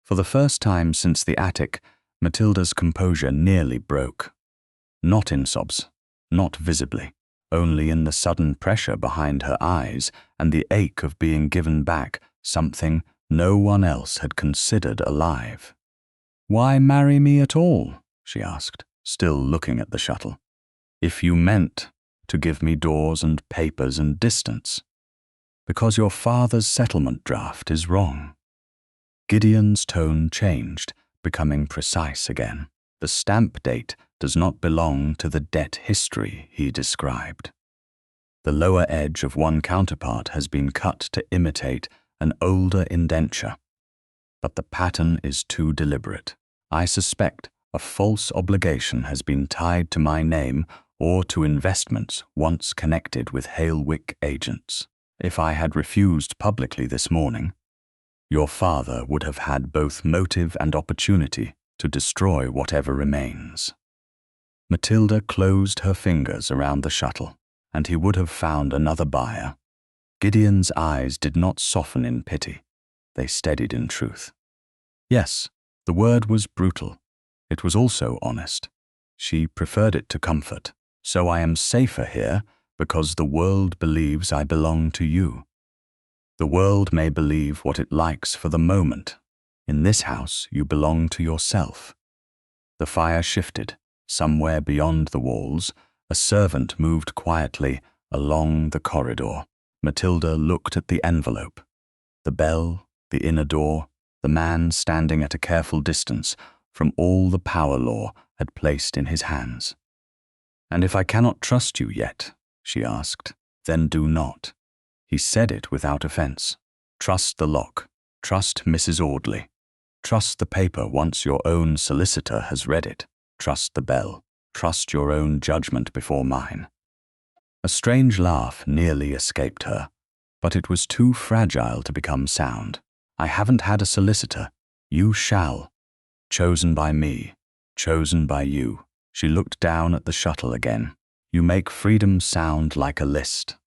For the first time since the attic, Matilda's composure nearly broke. Not in sobs, not visibly, only in the sudden pressure behind her eyes and the ache of being given back something no one else had considered alive. Why marry me at all? She asked, still looking at the shuttle. If you meant to give me doors and papers and distance. Because your father's settlement draft is wrong. Gideon's tone changed, becoming precise again. The stamp date does not belong to the debt history he described. The lower edge of one counterpart has been cut to imitate an older indenture. But the pattern is too deliberate. I suspect a false obligation has been tied to my name or to investments once connected with Hale-wick agents. If I had refused publicly this morning, your father would have had both motive and opportunity to destroy whatever remains. Matilda closed her fingers around the shuttle, and he would have found another buyer. Gideon's eyes did not soften in pity. They steadied in truth. Yes, the word was brutal. It was also honest. She preferred it to comfort. So I am safer here because the world believes I belong to you. The world may believe what it likes for the moment. In this house, you belong to yourself. The fire shifted. Somewhere beyond the walls, a servant moved quietly along the corridor. Matilda looked at the envelope. The bell, the inner door, the man standing at a careful distance from all the power law had placed in his hands. "And if I cannot trust you yet," she asked, "then do not." He said it without offense. Trust the lock. Trust Mrs. Audley. Trust the paper once your own solicitor has read it. Trust the bell. Trust your own judgment before mine. A strange laugh nearly escaped her, but it was too fragile to become sound. "I haven't had a solicitor. You shall. Chosen by me. Chosen by you." She looked down at the shuttle again. "You make freedom sound like a list.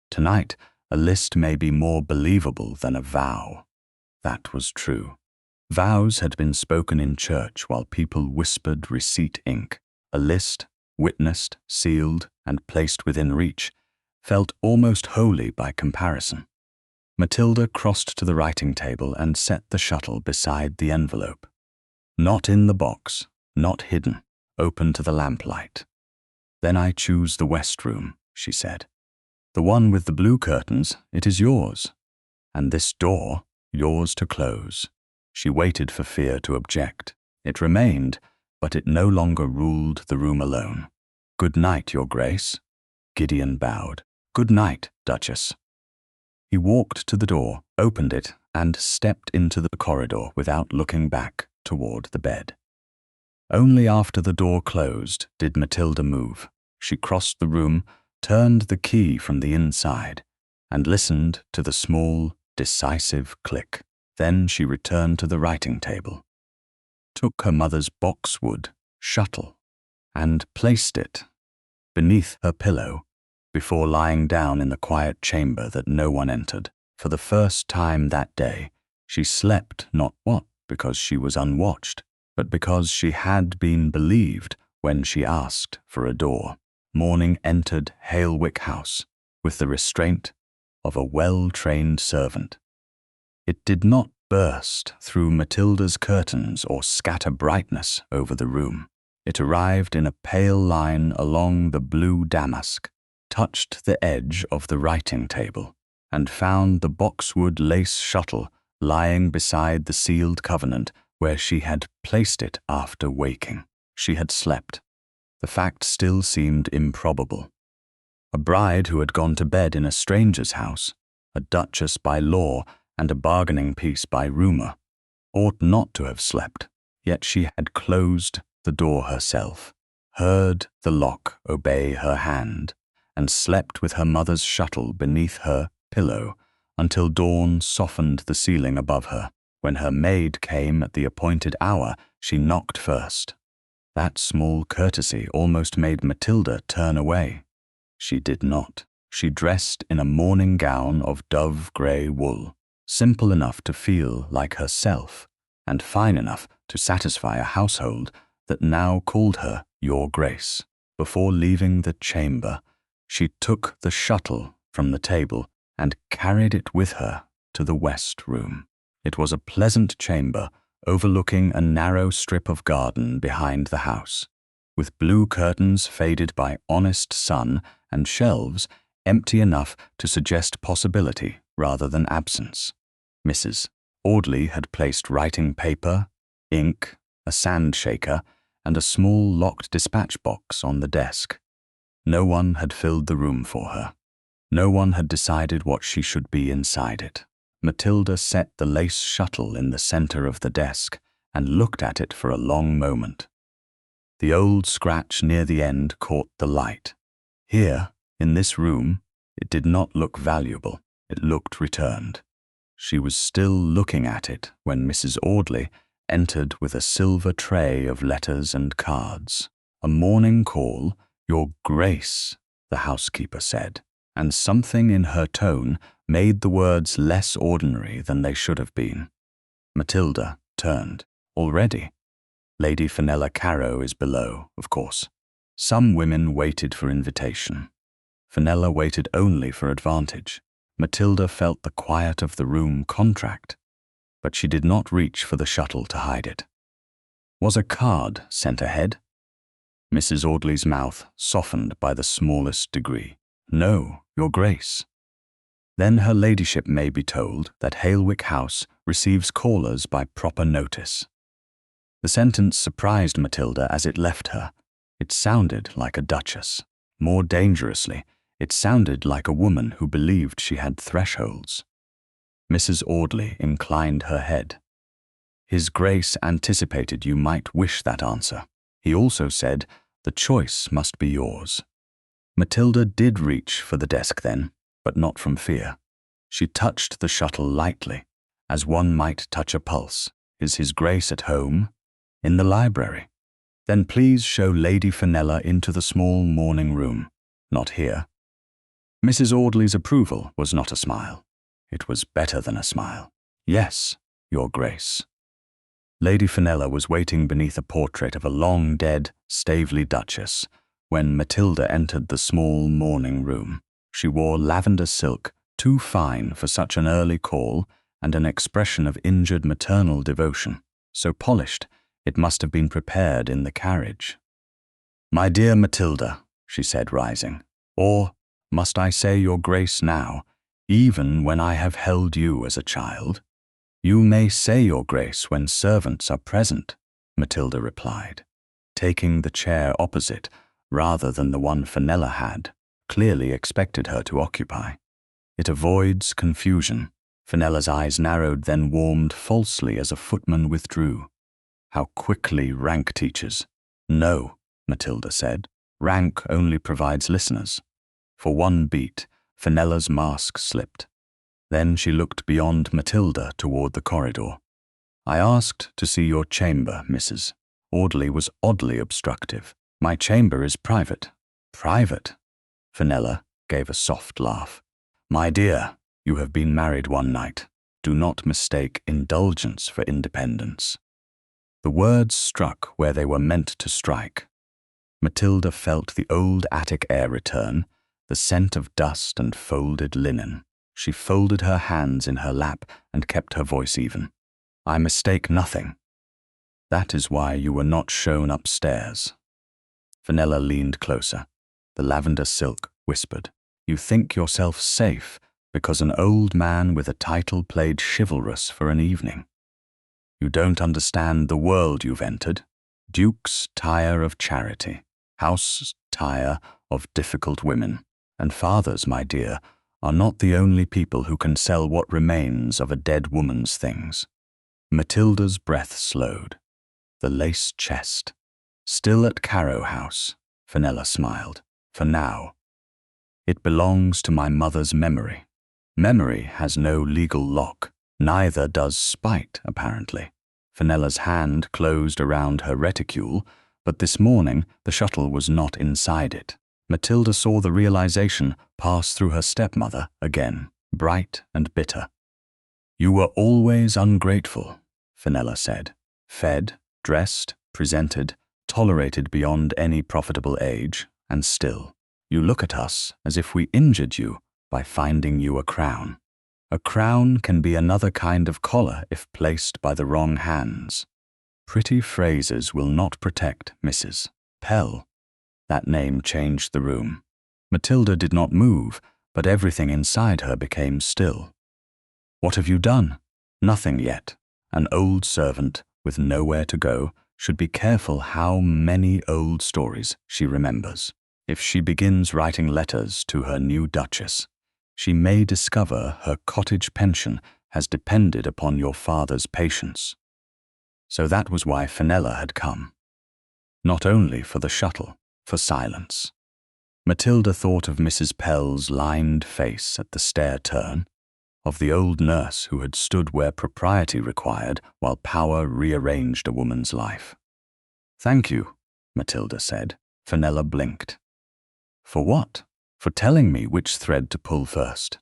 Tonight, a list may be more believable than a vow." That was true. Vows had been spoken in church while people whispered receipt ink. A list, witnessed, sealed, and placed within reach, felt almost holy by comparison. Matilda crossed to the writing table and set the shuttle beside the envelope. Not in the box, not hidden, open to the lamplight. "Then I choose the west room," she said. "The one with the blue curtains, it is yours. And this door, yours to close." She waited for fear to object. It remained, but it no longer ruled the room alone. "Good night, Your Grace." Gideon bowed. "Good night, Duchess." He walked to the door, opened it, and stepped into the corridor without looking back toward the bed. Only after the door closed did Matilda move. She crossed the room, turned the key from the inside, and listened to the small, decisive click. Then she returned to the writing table, took her mother's boxwood shuttle, and placed it beneath her pillow before lying down in the quiet chamber that no one entered. For the first time that day, she slept not because she was unwatched, but because she had been believed when she asked for a door. Morning entered Hale-wick House with the restraint of a well-trained servant. It did not burst through Matilda's curtains or scatter brightness over the room. It arrived in a pale line along the blue damask, touched the edge of the writing table, and found the boxwood lace shuttle lying beside the sealed covenant where she had placed it after waking. She had slept. The fact still seemed improbable. A bride who had gone to bed in a stranger's house, a duchess by law and a bargaining piece by rumor, ought not to have slept, yet she had closed the door herself, heard the lock obey her hand, and slept with her mother's shuttle beneath her pillow until dawn softened the ceiling above her. When her maid came at the appointed hour, she knocked first. That small courtesy almost made Matilda turn away. She did not. She dressed in a morning gown of dove-grey wool, simple enough to feel like herself, and fine enough to satisfy a household that now called her Your Grace. Before leaving the chamber, she took the shuttle from the table and carried it with her to the west room. It was a pleasant chamber overlooking a narrow strip of garden behind the house, with blue curtains faded by honest sun and shelves empty enough to suggest possibility rather than absence. Mrs. Audley had placed writing paper, ink, a sand shaker, and a small locked dispatch box on the desk. No one had filled the room for her. No one had decided what she should be inside it. Matilda set the lace shuttle in the center of the desk and looked at it for a long moment. The old scratch near the end caught the light. Here, in this room, it did not look valuable. It looked returned. She was still looking at it when Mrs. Audley entered with a silver tray of letters and cards. "A morning call, Your Grace," the housekeeper said, and something in her tone made the words less ordinary than they should have been. Matilda turned. "Already? Lady Fenella Carrow is below, of course." Some women waited for invitation. Fenella waited only for advantage. Matilda felt the quiet of the room contract, but she did not reach for the shuttle to hide it. Was a card sent ahead? Mrs. Audley's mouth softened by the smallest degree. "No, your Grace." "Then her ladyship may be told that Hale-wick House receives callers by proper notice." The sentence surprised Matilda as it left her. It sounded like a duchess. More dangerously, it sounded like a woman who believed she had thresholds. Mrs. Audley inclined her head. "His Grace anticipated you might wish that answer. He also said, the choice must be yours." Matilda did reach for the desk then, but not from fear. She touched the shuttle lightly, as one might touch a pulse. "Is His Grace at home?" "In the library." "Then please show Lady Fenella into the small morning room." "Not here." Mrs. Audley's approval was not a smile. It was better than a smile. "Yes, your Grace." Lady Fenella was waiting beneath a portrait of a long-dead Staveley Duchess when Matilda entered the small morning room. She wore lavender silk, too fine for such an early call, and an expression of injured maternal devotion, so polished it must have been prepared in the carriage. "My dear Matilda," she said, rising, "or must I say your Grace now, even when I have held you as a child?" "You may say your Grace when servants are present," Matilda replied, taking the chair opposite rather than the one Fenella had clearly expected her to occupy. "It avoids confusion." Fenella's eyes narrowed, then warmed falsely as a footman withdrew. How quickly rank teaches. "No," Matilda said. "Rank only provides listeners." For one beat, Fenella's mask slipped. Then she looked beyond Matilda toward the corridor. "I asked to see your chamber, Mrs." Audley was oddly obstructive. "My chamber is private." "Private?" Fenella gave a soft laugh. "My dear, you have been married one night. Do not mistake indulgence for independence." The words struck where they were meant to strike. Matilda felt the old attic air return, the scent of dust and folded linen. She folded her hands in her lap and kept her voice even. "I mistake nothing. That is why you were not shown upstairs." Fenella leaned closer. The lavender silk whispered, "You think yourself safe because an old man with a title played chivalrous for an evening. You don't understand the world you've entered. Dukes tire of charity. Houses tire of difficult women. And fathers, my dear, are not the only people who can sell what remains of a dead woman's things." Matilda's breath slowed. The lace chest. "Still at Carrow House," Fenella smiled. "For now. It belongs to my mother's memory. Memory has no legal lock. Neither does spite, apparently." Fenella's hand closed around her reticule, but this morning the shuttle was not inside it. Matilda saw the realization pass through her stepmother again, bright and bitter. "You were always ungrateful," Fenella said. "Fed, dressed, presented, tolerated beyond any profitable age, and still, you look at us as if we injured you by finding you a crown. A crown can be another kind of collar if placed by the wrong hands. Pretty phrases will not protect Mrs. Pell." That name changed the room. Matilda did not move, but everything inside her became still. "What have you done?" "Nothing yet. An old servant with nowhere to go should be careful how many old stories she remembers. If she begins writing letters to her new duchess, she may discover her cottage pension has depended upon your father's patience." So that was why Fenella had come. Not only for the shuttle, for silence. Matilda thought of Mrs. Pell's lined face at the stair turn, of the old nurse who had stood where propriety required while power rearranged a woman's life. "Thank you," Matilda said. Fenella blinked. "For what?" "For telling me which thread to pull first."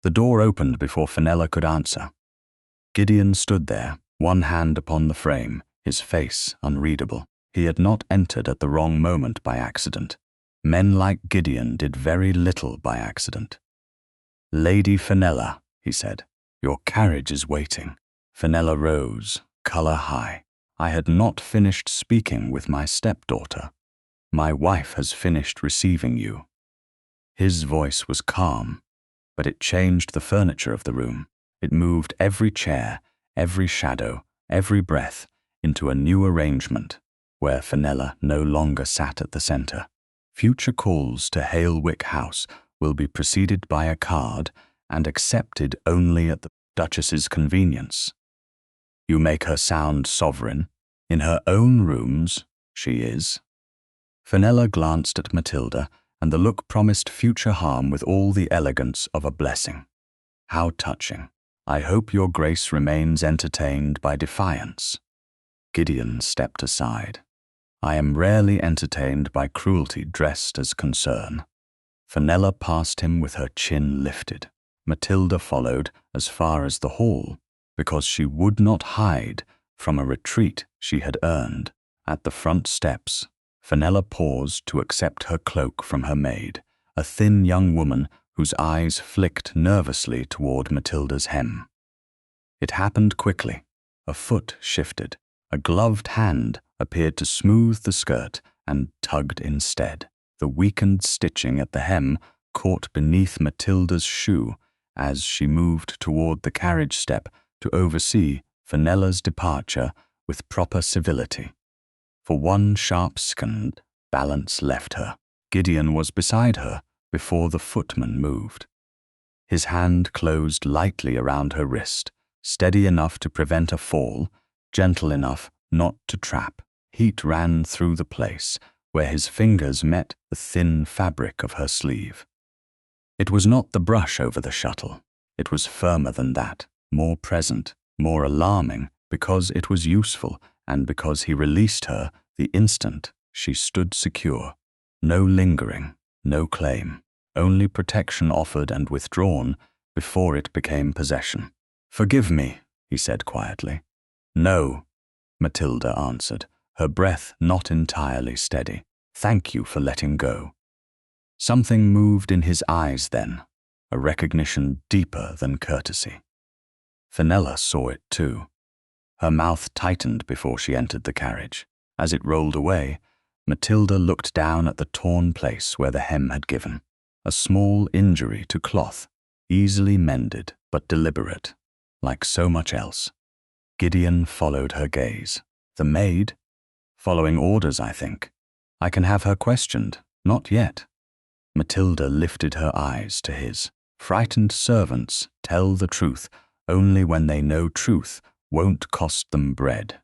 The door opened before Fenella could answer. Gideon stood there, one hand upon the frame, his face unreadable. He had not entered at the wrong moment by accident. Men like Gideon did very little by accident. "Lady Fenella," he said, "your carriage is waiting." Fenella rose, color high. I had not finished speaking with my stepdaughter. My wife has finished receiving you." His voice was calm, but it changed the furniture of the room. It moved every chair, every shadow, every breath into a new arrangement where Fenella no longer sat at the center. Future calls to Hale-wick House will be preceded by a card and accepted only at the Duchess's convenience. You make her sound sovereign. In her own rooms, she is. Fenella glanced at Matilda, and the look promised future harm with all the elegance of a blessing. How touching. I hope your grace remains entertained by defiance. Gideon stepped aside. I am rarely entertained by cruelty dressed as concern. Fenella passed him with her chin lifted. Matilda followed as far as the hall, because she would not hide from a retreat she had earned. At the front steps, Fenella paused to accept her cloak from her maid, a thin young woman whose eyes flicked nervously toward Matilda's hem. It happened quickly. A foot shifted. A gloved hand appeared to smooth the skirt and tugged instead. The weakened stitching at the hem caught beneath Matilda's shoe as she moved toward the carriage step to oversee Fenella's departure with proper civility. For one sharp second, balance left her. Gideon was beside her before the footman moved. His hand closed lightly around her wrist, steady enough to prevent a fall, gentle enough not to trap. Heat ran through the place where his fingers met the thin fabric of her sleeve. It was not the brush over the shuttle. It was firmer than that, more present, more alarming, because it was useful and because he released her the instant she stood secure. No lingering, no claim, only protection offered and withdrawn before it became possession. "Forgive me," he said quietly. "No," Matilda answered, her breath not entirely steady. "Thank you for letting go." Something moved in his eyes then, a recognition deeper than courtesy. Fenella saw it too. Her mouth tightened before she entered the carriage. As it rolled away, Matilda looked down at the torn place where the hem had given. A small injury to cloth, easily mended but deliberate, like so much else. Gideon followed her gaze. "The maid? Following orders, I think. I can have her questioned. Not yet." Matilda lifted her eyes to his. Frightened servants tell the truth only when they know truth won't cost them bread.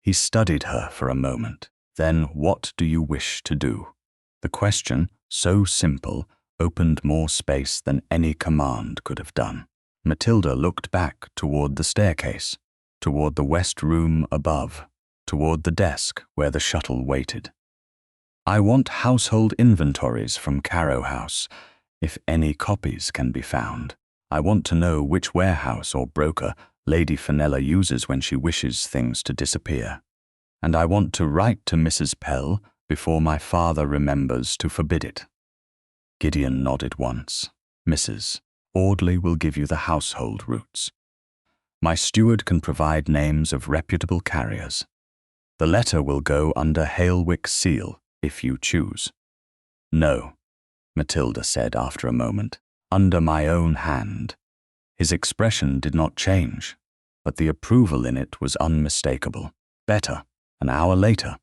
He studied her for a moment. "Then what do you wish to do?" The question, so simple, opened more space than any command could have done. Matilda looked back toward the staircase, toward the west room above, toward the desk where the shuttle waited. "I want household inventories from Carrow House, if any copies can be found. I want to know which warehouse or broker Lady Fenella uses when she wishes things to disappear. And I want to write to Mrs. Pell before my father remembers to forbid it." Gideon nodded once. "Mrs. Audley will give you the household routes. My steward can provide names of reputable carriers. The letter will go under Hale-wick's seal, if you choose." "No," Matilda said after a moment, "under my own hand." His expression did not change, but the approval in it was unmistakable. Better, an hour later.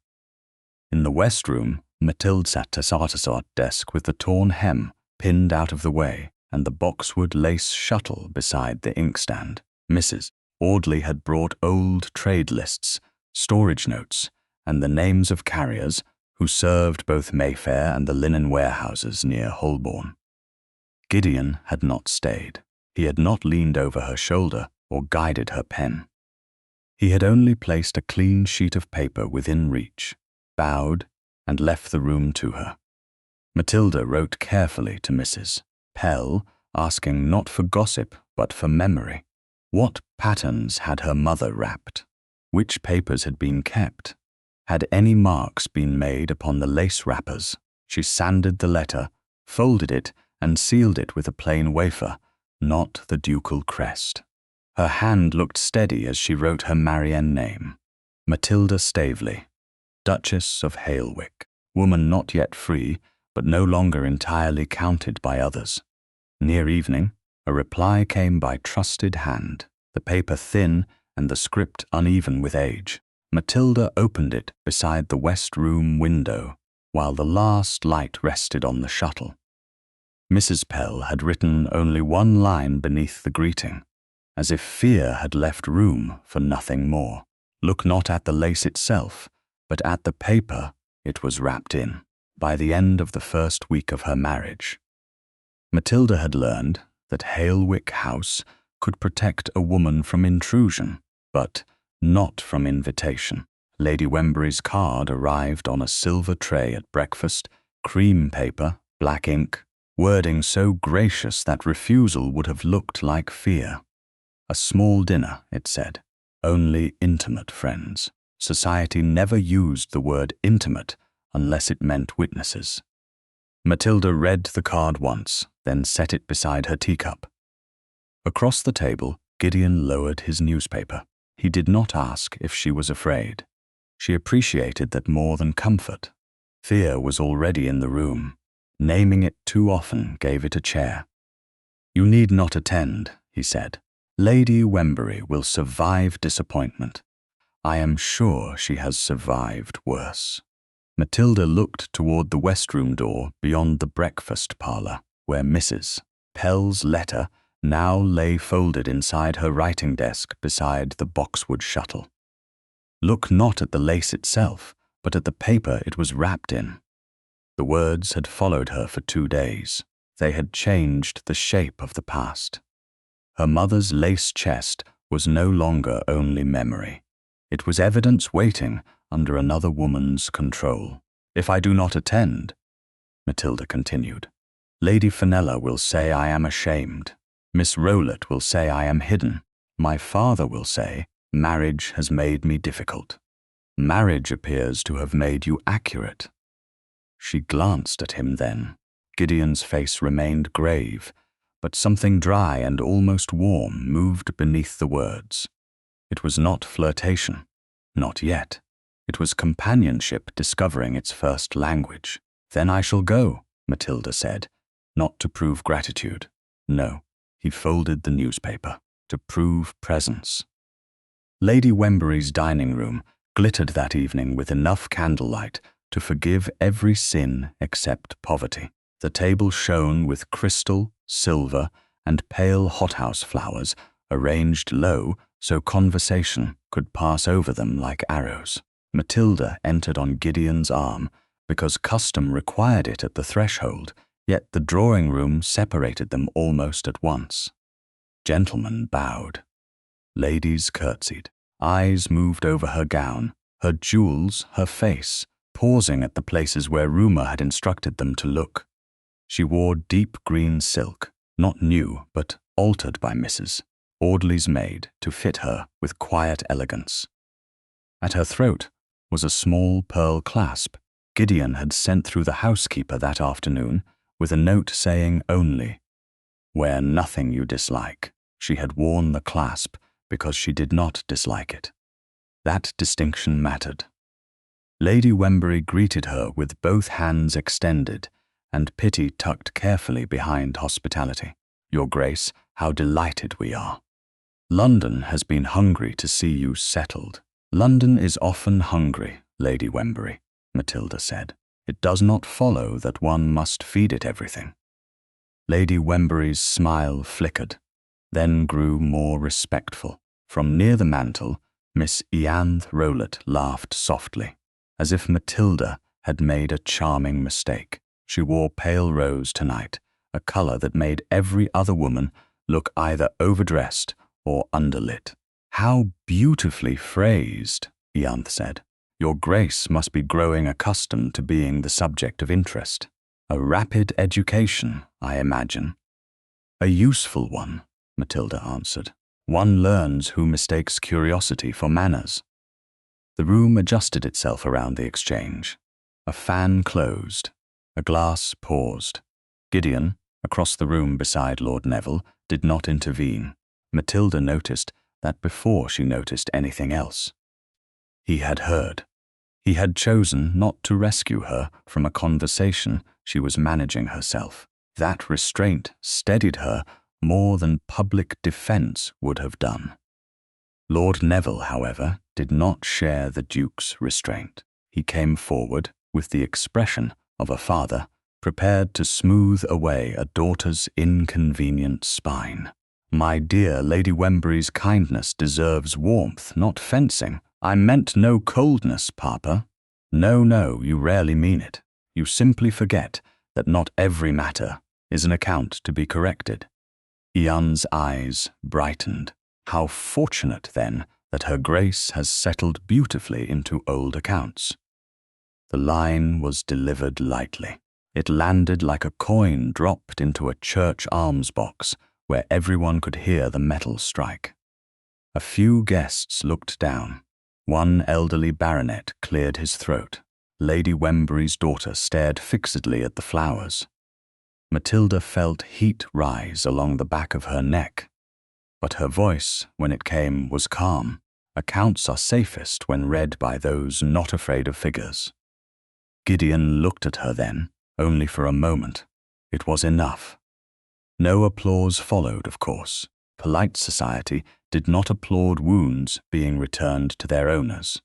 In the west room, Matilda sat at a desk with the torn hem pinned out of the way and the boxwood lace shuttle beside the inkstand. Mrs. Audley had brought old trade lists, storage notes, and the names of carriers who served both Mayfair and the linen warehouses near Holborn. Gideon had not stayed. He had not leaned over her shoulder or guided her pen. He had only placed a clean sheet of paper within reach, bowed, and left the room to her. Matilda wrote carefully to Mrs. Pell, asking not for gossip but for memory. What patterns had her mother wrapped? Which papers had been kept? Had any marks been made upon the lace wrappers? She sanded the letter, folded it, and sealed it with a plain wafer, not the ducal crest. Her hand looked steady as she wrote her Marianne name. Matilda Staveley, Duchess of Hale-wick. woman not yet free, but no longer entirely counted by others. Near evening, a reply came by trusted hand, the paper thin and the script uneven with age. Matilda opened it beside the west room window, while the last light rested on the shuttle. Mrs. Pell had written only one line beneath the greeting, as if fear had left room for nothing more. Look not at the lace itself, but at the paper it was wrapped in, by the end of the first week of her marriage. Matilda had learned that Hale-wick House could protect a woman from intrusion, but not from invitation. Lady Wembury's card arrived on a silver tray at breakfast, cream paper, black ink, wording so gracious that refusal would have looked like fear. A small dinner, it said, only intimate friends. Society never used the word intimate unless it meant witnesses. Matilda read the card once, then set it beside her teacup. Across the table, Gideon lowered his newspaper. He did not ask if she was afraid. She appreciated that more than comfort. Fear was already in the room. Naming it too often gave it a chair. "You need not attend," he said. "Lady Wembury will survive disappointment. I am sure she has survived worse." Matilda looked toward the west room door beyond the breakfast parlour, where Mrs. Pell's letter now lay folded inside her writing desk beside the boxwood shuttle. Look not at the lace itself, but at the paper it was wrapped in. The words had followed her for 2 days. They had changed the shape of the past. Her mother's lace chest was no longer only memory. It was evidence waiting under another woman's control. "If I do not attend," Matilda continued, "Lady Fenella will say I am ashamed. Miss Rowlatt will say I am hidden. My father will say, marriage has made me difficult. Marriage appears to have made you accurate." She glanced at him then. Gideon's face remained grave, but something dry and almost warm moved beneath the words. It was not flirtation, not yet. It was companionship discovering its first language. "Then I shall go," Matilda said, not to prove gratitude. No, he folded the newspaper, to prove presence. Lady Wembury's dining room glittered that evening with enough candlelight to forgive every sin except poverty. The table shone with crystal, silver, and pale hothouse flowers arranged low so conversation could pass over them like arrows. Matilda entered on Gideon's arm because custom required it at the threshold, yet the drawing-room separated them almost at once. Gentlemen bowed. Ladies curtsied. Eyes moved over her gown, her jewels, her face, pausing at the places where rumour had instructed them to look. She wore deep green silk, not new, but altered by Mrs. Audley's maid to fit her with quiet elegance. At her throat was a small pearl clasp Gideon had sent through the housekeeper that afternoon with a note saying only, "Wear nothing you dislike." She had worn the clasp because she did not dislike it. That distinction mattered. Lady Wembury greeted her with both hands extended and pity tucked carefully behind hospitality. "Your Grace, how delighted we are. London has been hungry to see you settled." "London is often hungry, Lady Wembury," Matilda said. "It does not follow that one must feed it everything." Lady Wembury's smile flickered, then grew more respectful. From near the mantel, Miss Ianthe Rowlatt laughed softly, as if Matilda had made a charming mistake. She wore pale rose tonight, a colour that made every other woman look either overdressed or underlit. "How beautifully phrased," Ianthe said. "Your Grace must be growing accustomed to being the subject of interest. A rapid education, I imagine." "A useful one," Matilda answered. "One learns who mistakes curiosity for manners." The room adjusted itself around the exchange. A fan closed. A glass paused. Gideon, across the room beside Lord Neville, did not intervene. Matilda noticed that before she noticed anything else. He had heard. He had chosen not to rescue her from a conversation she was managing herself. That restraint steadied her more than public defence would have done. Lord Neville, however, did not share the Duke's restraint. He came forward with the expression of a father prepared to smooth away a daughter's inconvenient spine. "My dear Lady Wembury's kindness deserves warmth, not fencing. I meant no coldness, Papa." No, you rarely mean it. You simply forget that not every matter is an account to be corrected." Ian's eyes brightened. How fortunate, then, that her Grace has settled beautifully into old accounts. The line was delivered lightly. It landed like a coin dropped into a church alms box where everyone could hear the metal strike. A few guests looked down. One elderly baronet cleared his throat. Lady Wembury's daughter stared fixedly at the flowers. Matilda felt heat rise along the back of her neck. But her voice, when it came, was calm. Accounts are safest when read by those not afraid of figures. Gideon looked at her then, only for a moment. It was enough. No applause followed, of course. Polite society did not applaud wounds being returned to their owners.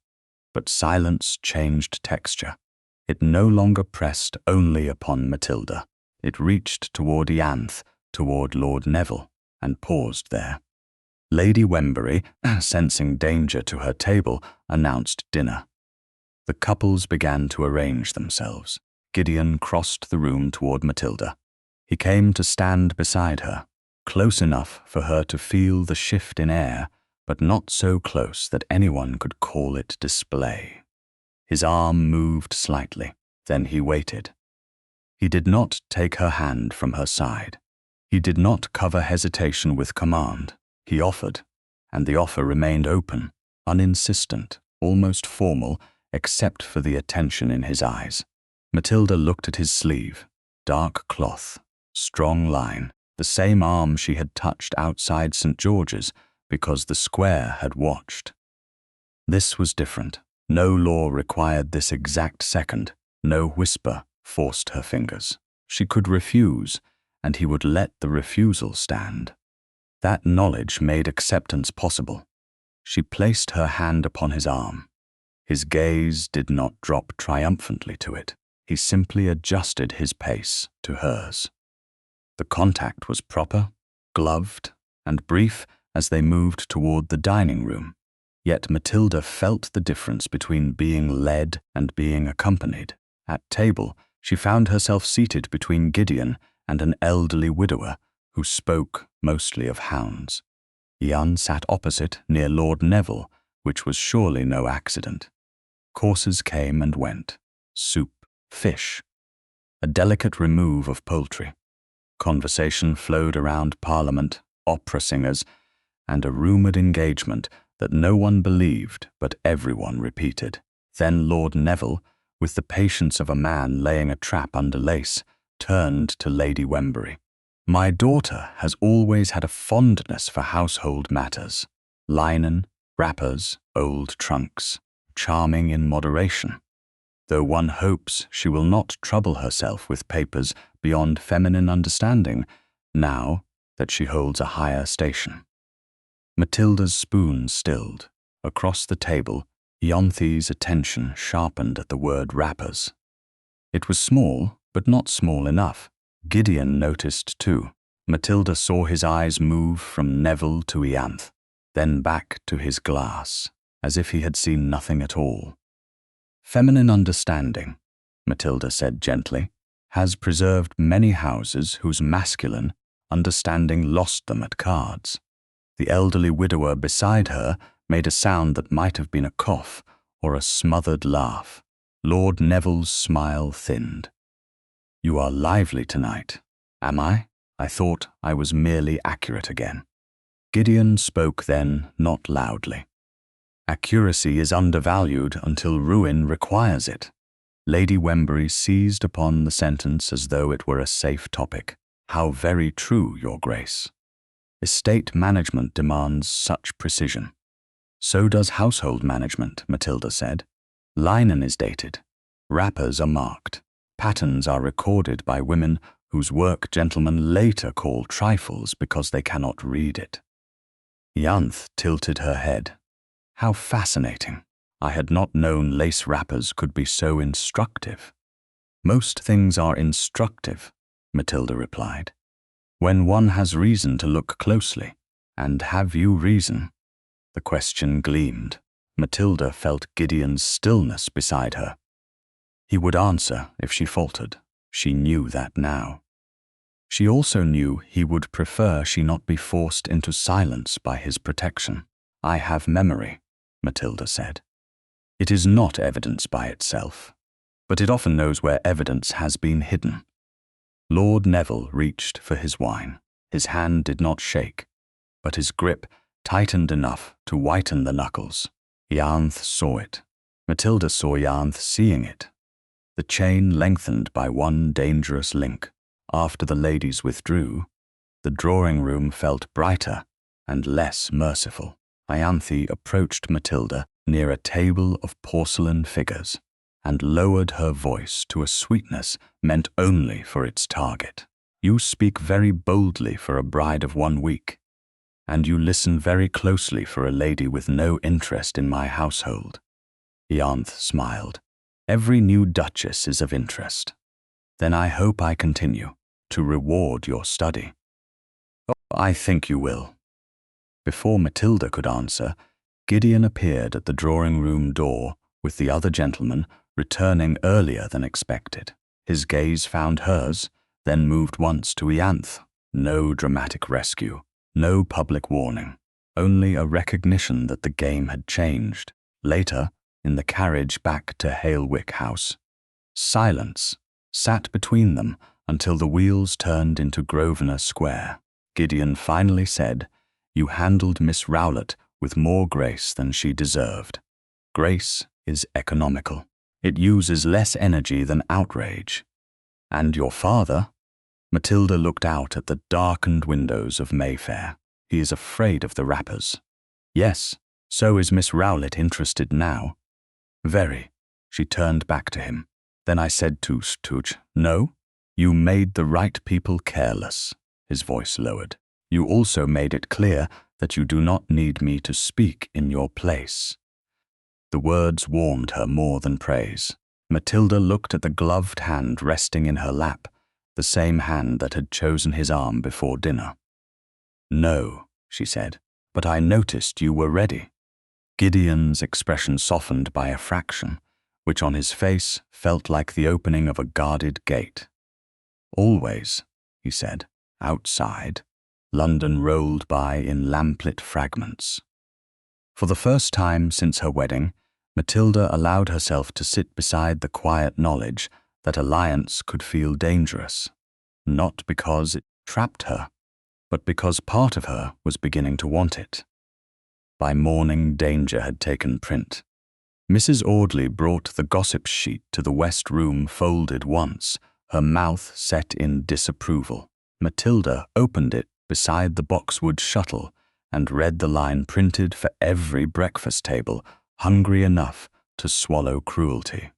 But silence changed texture. It no longer pressed only upon Matilda. It reached toward Ianthe, toward Lord Neville, and paused there. Lady Wembury, sensing danger to her table, announced dinner. The couples began to arrange themselves. Gideon crossed the room toward Matilda. He came to stand beside her, close enough for her to feel the shift in air, but not so close that anyone could call it display. His arm moved slightly, then he waited. He did not take her hand from her side. He did not cover hesitation with command. He offered, and the offer remained open, uninsistent, almost formal, except for the attention in his eyes. Matilda looked at his sleeve. Dark cloth, strong line, the same arm she had touched outside St. George's because the square had watched. This was different. No law required this exact second. No whisper forced her fingers. She could refuse, and he would let the refusal stand. That knowledge made acceptance possible. She placed her hand upon his arm. His gaze did not drop triumphantly to it. He simply adjusted his pace to hers. The contact was proper, gloved, and brief as they moved toward the dining room. Yet Matilda felt the difference between being led and being accompanied. At table, she found herself seated between Gideon and an elderly widower who spoke mostly of hounds. Ian sat opposite near Lord Neville, which was surely no accident. Courses came and went. Soup, fish, a delicate remove of poultry. Conversation flowed around Parliament, opera singers, and a rumoured engagement that no one believed but everyone repeated. Then Lord Neville, with the patience of a man laying a trap under lace, turned to Lady Wembury. "My daughter has always had a fondness for household matters. Linen, wrappers, old trunks, charming in moderation. Though one hopes she will not trouble herself with papers beyond feminine understanding, now that she holds a higher station." Matilda's spoon stilled. Across the table, Ianthe's attention sharpened at the word wrappers. It was small, but not small enough. Gideon noticed too. Matilda saw his eyes move from Neville to Ianthe, then back to his glass, as if he had seen nothing at all. "Feminine understanding," Matilda said gently, "has preserved many houses whose masculine understanding lost them at cards." The elderly widower beside her made a sound that might have been a cough or a smothered laugh. Lord Neville's smile thinned. "You are lively tonight." "Am I? I thought I was merely accurate again." Gideon spoke then, not loudly. "Accuracy is undervalued until ruin requires it." Lady Wembury seized upon the sentence as though it were a safe topic. "How very true, Your Grace. Estate management demands such precision." "So does household management," Matilda said. Linen is dated. Wrappers are marked. Patterns are recorded by women whose work gentlemen later call trifles because they cannot read it. Ianthe tilted her head. How fascinating. I had not known lace wrappers could be so instructive. Most things are instructive, Matilda replied, when one has reason to look closely. And have you reason? The question gleamed. Matilda felt Gideon's stillness beside her. He would answer if she faltered. She knew that now. She also knew he would prefer she not be forced into silence by his protection. I have memory, Matilda said. It is not evidence by itself, but it often knows where evidence has been hidden. Lord Neville reached for his wine. His hand did not shake, but his grip tightened enough to whiten the knuckles. Ianthe saw it. Matilda saw Ianthe seeing it. The chain lengthened by one dangerous link. After the ladies withdrew, the drawing-room felt brighter and less merciful. Ianthe approached Matilda near a table of porcelain figures and lowered her voice to a sweetness meant only for its target. You speak very boldly for a bride of 1 week, and you listen very closely for a lady with no interest in my household. Ianthe smiled. Every new duchess is of interest. Then I hope I continue to reward your study. Oh, I think you will. Before Matilda could answer, Gideon appeared at the drawing-room door with the other gentleman, returning earlier than expected. His gaze found hers, then moved once to Ianthe. No dramatic rescue, no public warning, only a recognition that the game had changed. Later, in the carriage back to Hale-wick House, silence sat between them until the wheels turned into Grosvenor Square. Gideon finally said, "You handled Miss Rowlatt with more grace than she deserved. Grace is economical. It uses less energy than outrage. And your father?" Matilda looked out at the darkened windows of Mayfair. "He is afraid of the wrappers." "Yes, so is Miss Rowlatt interested now." "Very." She turned back to him. "Then I said to Stooge, no? You made the right people careless." His voice lowered. "You also made it clear that you do not need me to speak in your place." The words warmed her more than praise. Matilda looked at the gloved hand resting in her lap, the same hand that had chosen his arm before dinner. "No," she said, "but I noticed you were ready." Gideon's expression softened by a fraction, which on his face felt like the opening of a guarded gate. "Always," he said. Outside, London rolled by in lamplit fragments. For the first time since her wedding, Matilda allowed herself to sit beside the quiet knowledge that alliance could feel dangerous, not because it trapped her, but because part of her was beginning to want it. By morning, danger had taken print. Mrs. Audley brought the gossip sheet to the west room folded once, her mouth set in disapproval. Matilda opened it beside the boxwood shuttle and read the line printed for every breakfast table, hungry enough to swallow cruelty.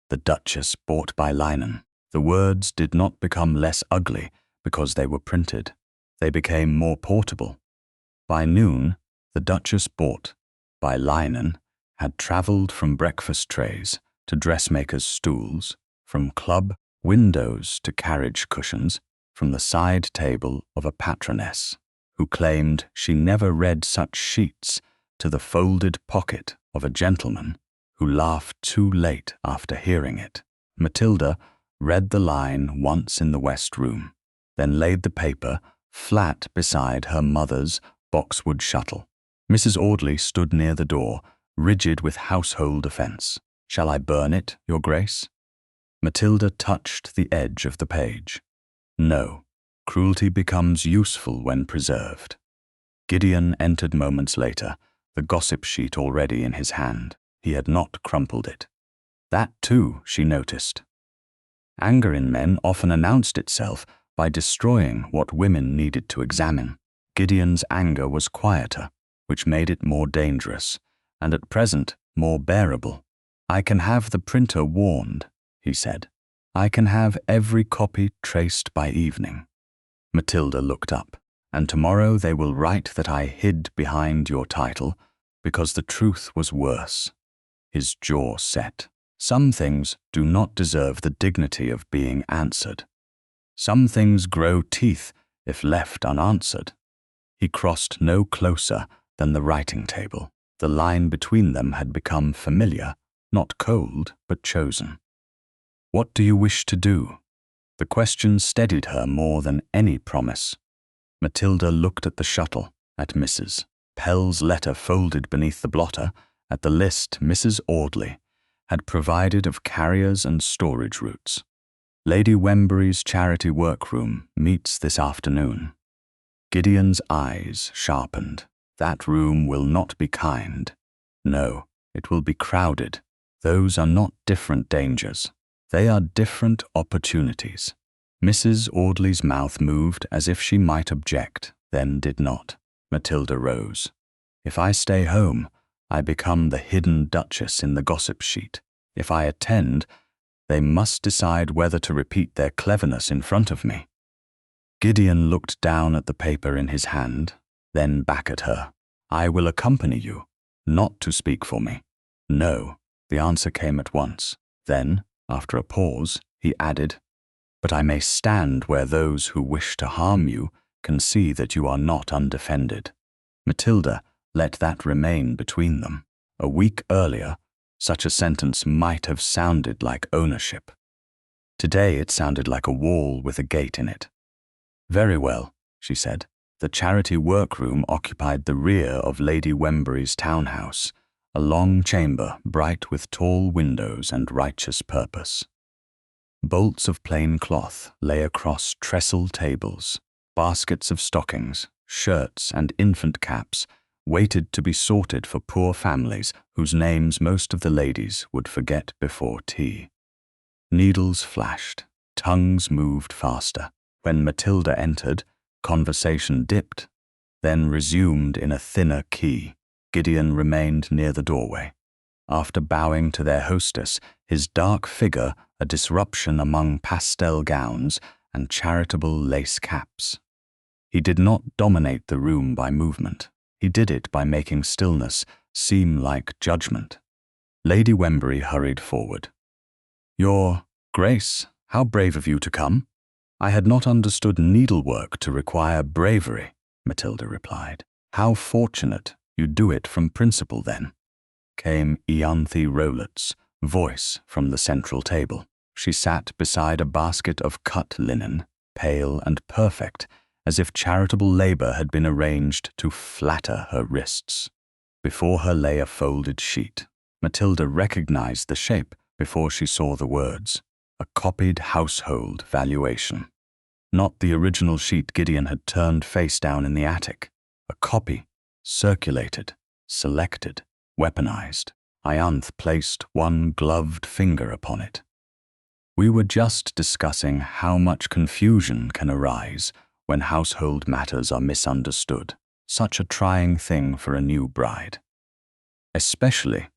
The Duchess bought by Linen. The words did not become less ugly because they were printed. They became more portable. By noon, the Duchess bought by Linen had travelled from breakfast trays to dressmakers' stools, from club windows to carriage cushions, from the side table of a patroness who claimed she never read such sheets, to the folded pocket of a gentleman who laughed too late after hearing it. Matilda read the line once in the west room, then laid the paper flat beside her mother's boxwood shuttle. Mrs. Audley stood near the door, rigid with household offence. "Shall I burn it, Your Grace?" Matilda touched the edge of the page. "No, cruelty becomes useful when preserved." Gideon entered moments later, the gossip sheet already in his hand. He had not crumpled it. That, too, she noticed. Anger in men often announced itself by destroying what women needed to examine. Gideon's anger was quieter, which made it more dangerous, and at present more bearable. I can have the printer warned, he said. I can have every copy traced by evening. Matilda looked up. And tomorrow they will write that I hid behind your title because the truth was worse. His jaw set. Some things do not deserve the dignity of being answered. Some things grow teeth if left unanswered. He crossed no closer than the writing table. The line between them had become familiar, not cold, but chosen. What do you wish to do? The question steadied her more than any promise. Matilda looked at the shuttle, at Mrs. Pell's letter folded beneath the blotter, at the list Mrs. Audley had provided of carriers and storage routes. Lady Wembury's charity workroom meets this afternoon. Gideon's eyes sharpened. That room will not be kind. No, it will be crowded. Those are not different dangers. They are different opportunities. Mrs. Audley's mouth moved as if she might object, then did not. Matilda rose. If I stay home, I become the hidden duchess in the gossip sheet. If I attend, they must decide whether to repeat their cleverness in front of me. Gideon looked down at the paper in his hand, then back at her. I will accompany you, not to speak for me. No, the answer came at once. Then, after a pause, he added, but I may stand where those who wish to harm you can see that you are not undefended. Matilda let that remain between them. A week earlier, such a sentence might have sounded like ownership. Today it sounded like a wall with a gate in it. Very well, she said. The charity workroom occupied the rear of Lady Wembury's townhouse, a long chamber bright with tall windows and righteous purpose. Bolts of plain cloth lay across trestle tables. Baskets of stockings, shirts, and infant caps waited to be sorted for poor families whose names most of the ladies would forget before tea. Needles flashed, tongues moved faster. When Matilda entered, conversation dipped, then resumed in a thinner key. Gideon remained near the doorway. After bowing to their hostess, his dark figure a disruption among pastel gowns and charitable lace caps. He did not dominate the room by movement. He did it by making stillness seem like judgment. Lady Wembury hurried forward. Your Grace, how brave of you to come. I had not understood needlework to require bravery, Matilda replied. How fortunate you do it from principle then, came Ianthe Rowlatt's voice from the central table. She sat beside a basket of cut linen, pale and perfect, as if charitable labor had been arranged to flatter her wrists. Before her lay a folded sheet. Matilda recognized the shape before she saw the words. A copied household valuation. Not the original sheet Gideon had turned face down in the attic. A copy, circulated, selected, weaponized. Ianthe placed one gloved finger upon it. We were just discussing how much confusion can arise when household matters are misunderstood. Such a trying thing for a new bride. Especially,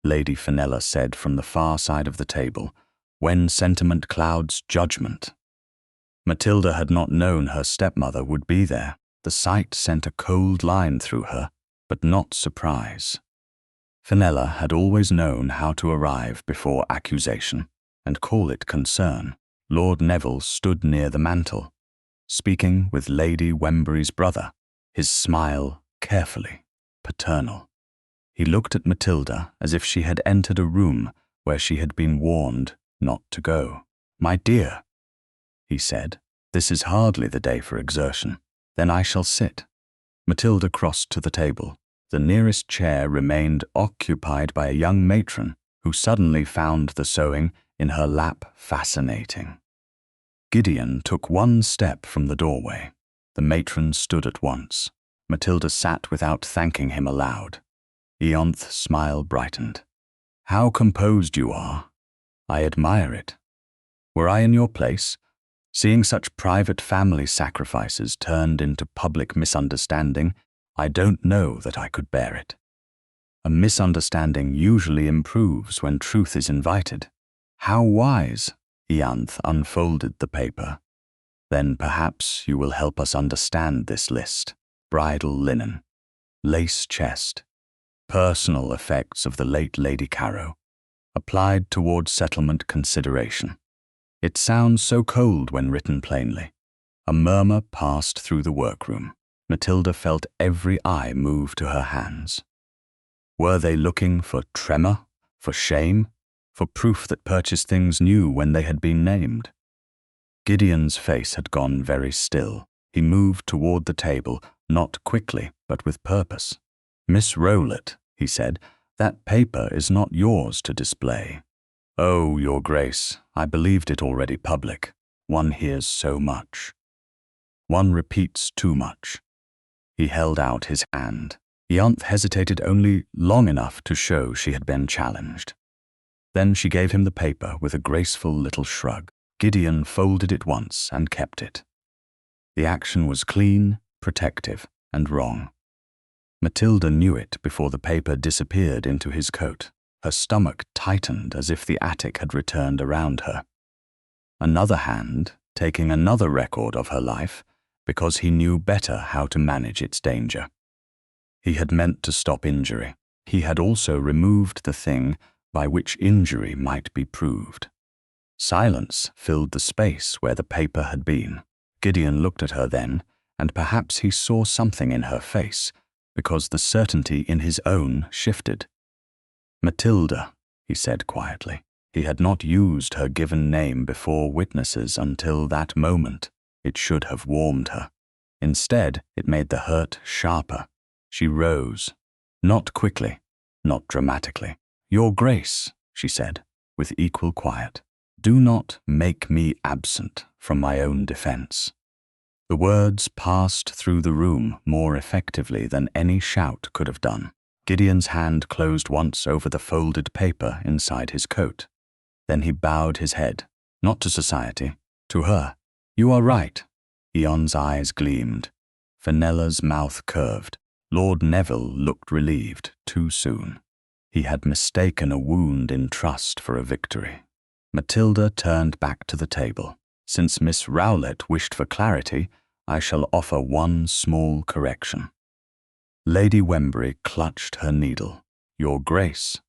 Lady Fenella said from the far side of the table, when sentiment clouds judgment. Matilda had not known her stepmother would be there. The sight sent a cold line through her, but not surprise. Fenella had always known how to arrive before accusation and call it concern. Lord Neville stood near the mantel, speaking with Lady Wembury's brother, his smile carefully, paternal. He looked at Matilda as if she had entered a room where she had been warned not to go. My dear, he said, this is hardly the day for exertion. Then I shall sit. Matilda crossed to the table. The nearest chair remained occupied by a young matron who suddenly found the sewing in her lap fascinating. Gideon took one step from the doorway. The matron stood at once. Matilda sat without thanking him aloud. Ianthe's smile brightened. How composed you are. I admire it. Were I in your place, seeing such private family sacrifices turned into public misunderstanding, I don't know that I could bear it. A misunderstanding usually improves when truth is invited. How wise! Ianthe unfolded the paper. Then perhaps you will help us understand this list. Bridal linen, lace chest, personal effects of the late Lady Carrow, applied toward settlement consideration. It sounds so cold when written plainly. A murmur passed through the workroom. Matilda felt every eye move to her hands. Were they looking for tremor, for shame, for proof that purchased things knew when they had been named? Gideon's face had gone very still. He moved toward the table, not quickly, but with purpose. "Miss Rowlatt," he said, "that paper is not yours to display." "Oh, Your Grace, I believed it already public. One hears so much. One repeats too much." He held out his hand. Ianthe hesitated only long enough to show she had been challenged. Then she gave him the paper with a graceful little shrug. Gideon folded it once and kept it. The action was clean, protective, and wrong. Matilda knew it before the paper disappeared into his coat. Her stomach tightened as if the attic had returned around her. Another hand, taking another record of her life, because he knew better how to manage its danger. He had meant to stop injury. He had also removed the thing by which injury might be proved. Silence filled the space where the paper had been. Gideon looked at her then, and perhaps he saw something in her face, because the certainty in his own shifted. "Matilda," he said quietly. He had not used her given name before witnesses until that moment. It should have warmed her. Instead, it made the hurt sharper. She rose, not quickly, not dramatically. "Your Grace," she said, with equal quiet, "do not make me absent from my own defense." The words passed through the room more effectively than any shout could have done. Gideon's hand closed once over the folded paper inside his coat. Then he bowed his head, not to society, to her. "You are right." Ianthe's eyes gleamed. Fenella's mouth curved. Lord Neville looked relieved too soon. He had mistaken a wound in trust for a victory. Matilda turned back to the table. "Since Miss Rowlatt wished for clarity, I shall offer one small correction." Lady Wembury clutched her needle. "Your Grace,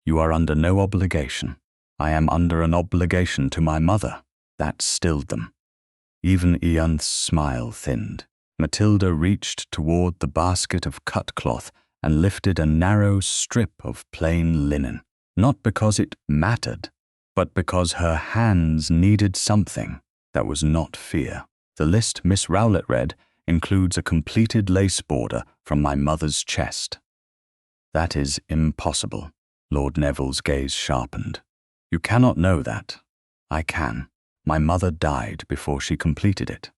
you are under no obligation. I am under an obligation to my mother." That stilled them. Even Ianthe's smile thinned. Matilda reached toward the basket of cut cloth and lifted a narrow strip of plain linen, not because it mattered, but because her hands needed something that was not fear. "The list Miss Rowlatt read includes a completed lace border from my mother's chest." "That is impossible." Lord Neville's gaze sharpened. "You cannot know that. I can. My mother died before she completed it."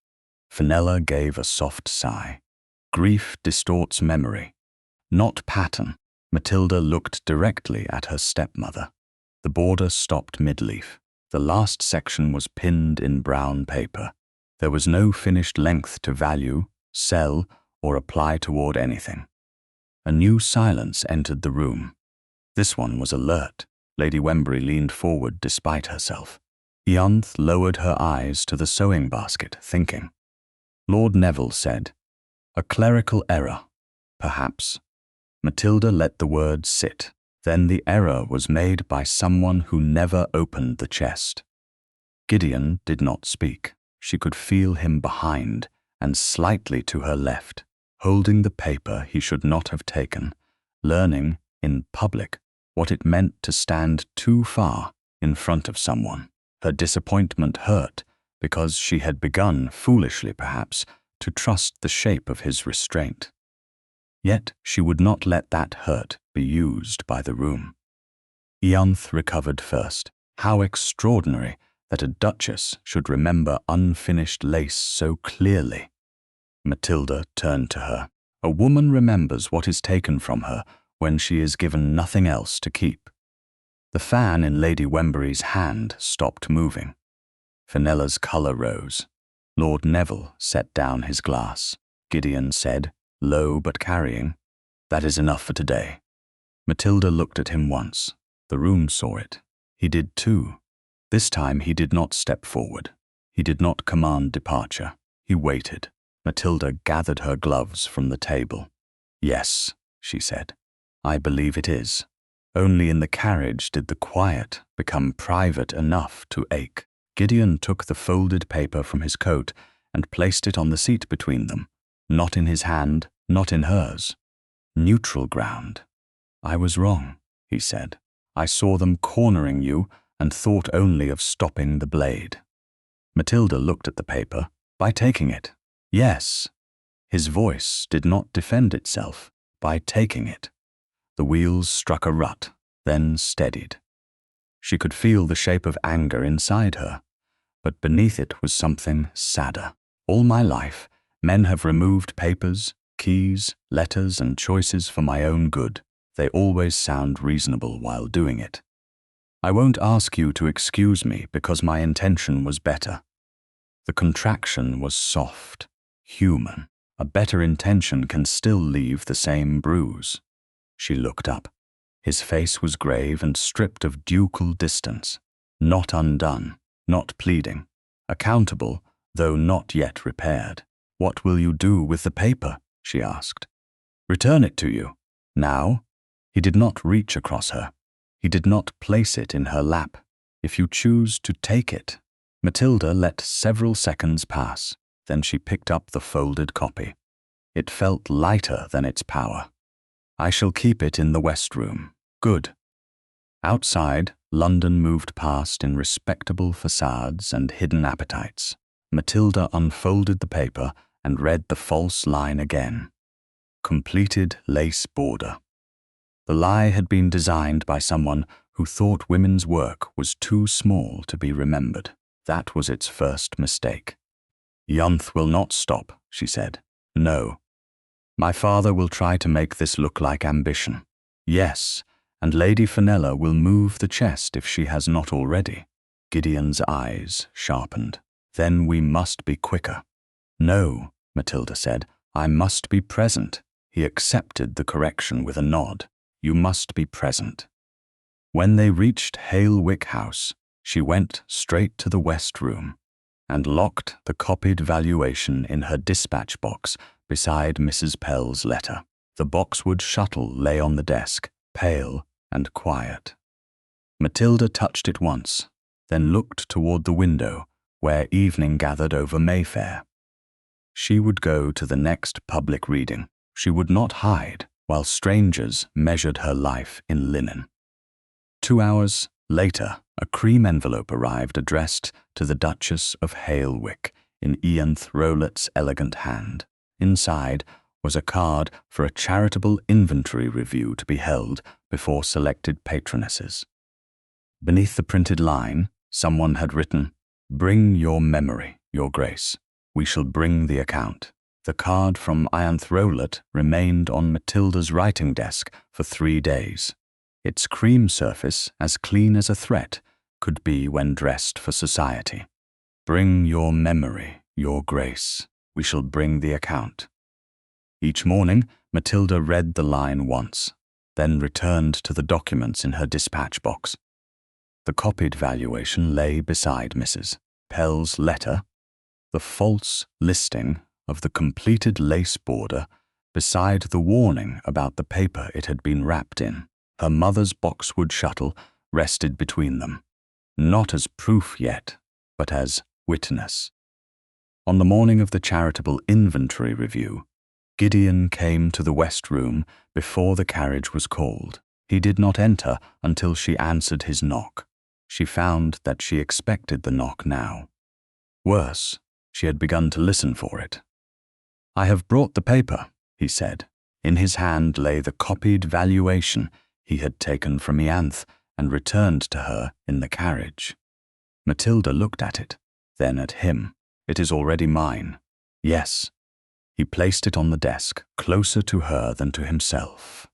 Fenella gave a soft sigh. Grief distorts memory, not pattern. Matilda looked directly at her stepmother. The border stopped mid-leaf. The last section was pinned in brown paper. There was no finished length to value, sell, or apply toward anything. A new silence entered the room. This one was alert. Lady Wembury leaned forward despite herself. Ianthe lowered her eyes to the sewing basket, thinking. Lord Neville said, "A clerical error, perhaps." Matilda let the word sit. Then the error was made by someone who never opened the chest. Gideon did not speak. She could feel him behind and slightly to her left, holding the paper he should not have taken, learning, in public, what it meant to stand too far in front of someone. Her disappointment hurt because she had begun, foolishly perhaps, to trust the shape of his restraint. Yet she would not let that hurt be used by the room. Ianthe recovered first. How extraordinary that a duchess should remember unfinished lace so clearly. Matilda turned to her. A woman remembers what is taken from her when she is given nothing else to keep. The fan in Lady Wembury's hand stopped moving. Fenella's colour rose. Lord Neville set down his glass. Gideon said, low but carrying, "That is enough for today." Matilda looked at him once. The room saw it. He did too. This time he did not step forward. He did not command departure. He waited. Matilda gathered her gloves from the table. "Yes," she said, "I believe it is." Only in the carriage did the quiet become private enough to ache. Gideon took the folded paper from his coat and placed it on the seat between them, not in his hand, not in hers. Neutral ground. "I was wrong," he said. "I saw them cornering you and thought only of stopping the blade." Matilda looked at the paper. "By taking it." "Yes." His voice did not defend itself. "By taking it." The wheels struck a rut, then steadied. She could feel the shape of anger inside her, but beneath it was something sadder. "All my life, men have removed papers, keys, letters, and choices for my own good. They always sound reasonable while doing it. I won't ask you to excuse me because my intention was better." The contraction was soft, human. A better intention can still leave the same bruise. She looked up. His face was grave and stripped of ducal distance, not undone, not pleading, accountable, though not yet repaired. "What will you do with the paper?" she asked. "Return it to you." "Now?" He did not reach across her. He did not place it in her lap. "If you choose to take it." Matilda let several seconds pass. Then she picked up the folded copy. It felt lighter than its power. "I shall keep it in the West Room." "Good." Outside, London moved past in respectable facades and hidden appetites. Matilda unfolded the paper and read the false line again. Completed lace border. The lie had been designed by someone who thought women's work was too small to be remembered. That was its first mistake. "Youth will not stop," she said. "No. My father will try to make this look like ambition. Yes, and Lady Fenella will move the chest if she has not already." Gideon's eyes sharpened. "Then we must be quicker." "No," Matilda said. "I must be present." He accepted the correction with a nod. "You must be present." When they reached Hale-wick House, she went straight to the West Room and locked the copied valuation in her dispatch box beside Mrs. Pell's letter. The boxwood shuttle lay on the desk, pale and quiet. Matilda touched it once, then looked toward the window where evening gathered over Mayfair. She would go to the next public reading. She would not hide while strangers measured her life in linen. 2 hours later, a cream envelope arrived addressed to the Duchess of Hale-wick in Ian Rowlatt's elegant hand. Inside was a card for a charitable inventory review to be held before selected patronesses. Beneath the printed line, someone had written, "Bring your memory, your grace. We shall bring the account." The card from Ian Rowlatt remained on Matilda's writing desk for 3 days. Its cream surface, as clean as a threat, could be when dressed for society. "Bring your memory, your grace. We shall bring the account." Each morning, Matilda read the line once, then returned to the documents in her dispatch box. The copied valuation lay beside Mrs. Pell's letter, the false listing of the completed lace border beside the warning about the paper it had been wrapped in. Her mother's boxwood shuttle rested between them, not as proof yet, but as witness. On the morning of the charitable inventory review, Gideon came to the West Room before the carriage was called. He did not enter until she answered his knock. She found that she expected the knock now. Worse, she had begun to listen for it. "I have brought the paper," he said. In his hand lay the copied valuation he had taken from Ianthe and returned to her in the carriage. Matilda looked at it, then at him. "It is already mine." "Yes." He placed it on the desk, closer to her than to himself.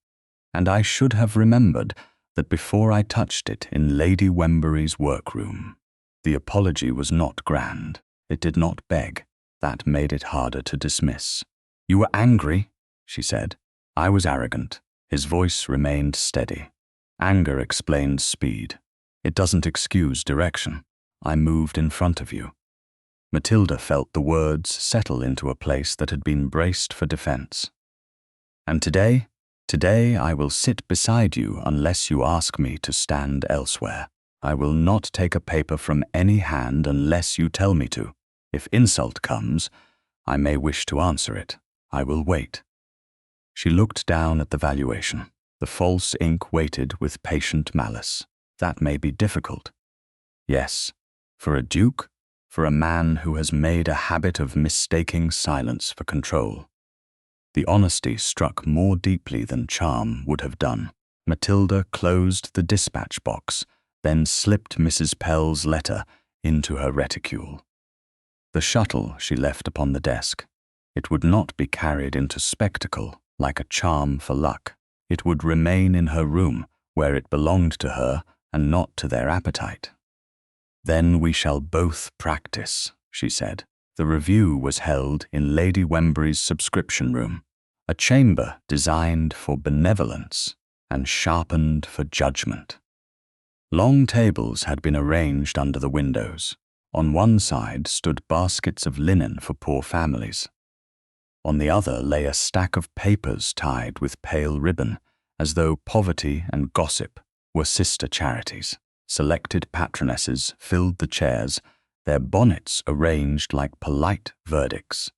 "And I should have remembered that before I touched it in Lady Wembury's workroom." The apology was not grand. It did not beg. That made it harder to dismiss. "You were angry," she said. "I was arrogant. His voice remained steady. Anger explained speed. It doesn't excuse direction. I moved in front of you. Matilda felt the words settle into a place that had been braced for defense. And today I will sit beside you unless you ask me to stand elsewhere. I will not take a paper from any hand unless you tell me to. If insult comes, I may wish to answer it. I will wait. She looked down at the valuation. The false ink waited with patient malice. That may be difficult. Yes, for a duke, for a man who has made a habit of mistaking silence for control. The honesty struck more deeply than charm would have done. Matilda closed the dispatch box, then slipped Mrs. Pell's letter into her reticule. The shuttle she left upon the desk. It would not be carried into spectacle like a charm for luck. It would remain in her room, where it belonged to her and not to their appetite. Then we shall both practice, she said. The review was held in Lady Wembury's subscription room, a chamber designed for benevolence and sharpened for judgment. Long tables had been arranged under the windows. On one side stood baskets of linen for poor families. On the other lay a stack of papers tied with pale ribbon, as though poverty and gossip were sister charities. Selected patronesses filled the chairs, their bonnets arranged like polite verdicts.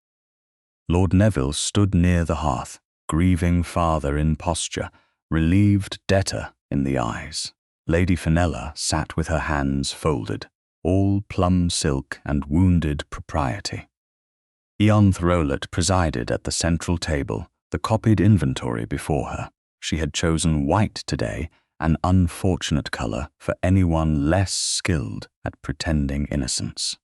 Lord Neville stood near the hearth, grieving father in posture, relieved debtor in the eyes. Lady Fenella sat with her hands folded, all plum silk and wounded propriety. Ianthe Rowlatt presided at the central table, the copied inventory before her. She had chosen white today, an unfortunate colour for anyone less skilled at pretending innocence.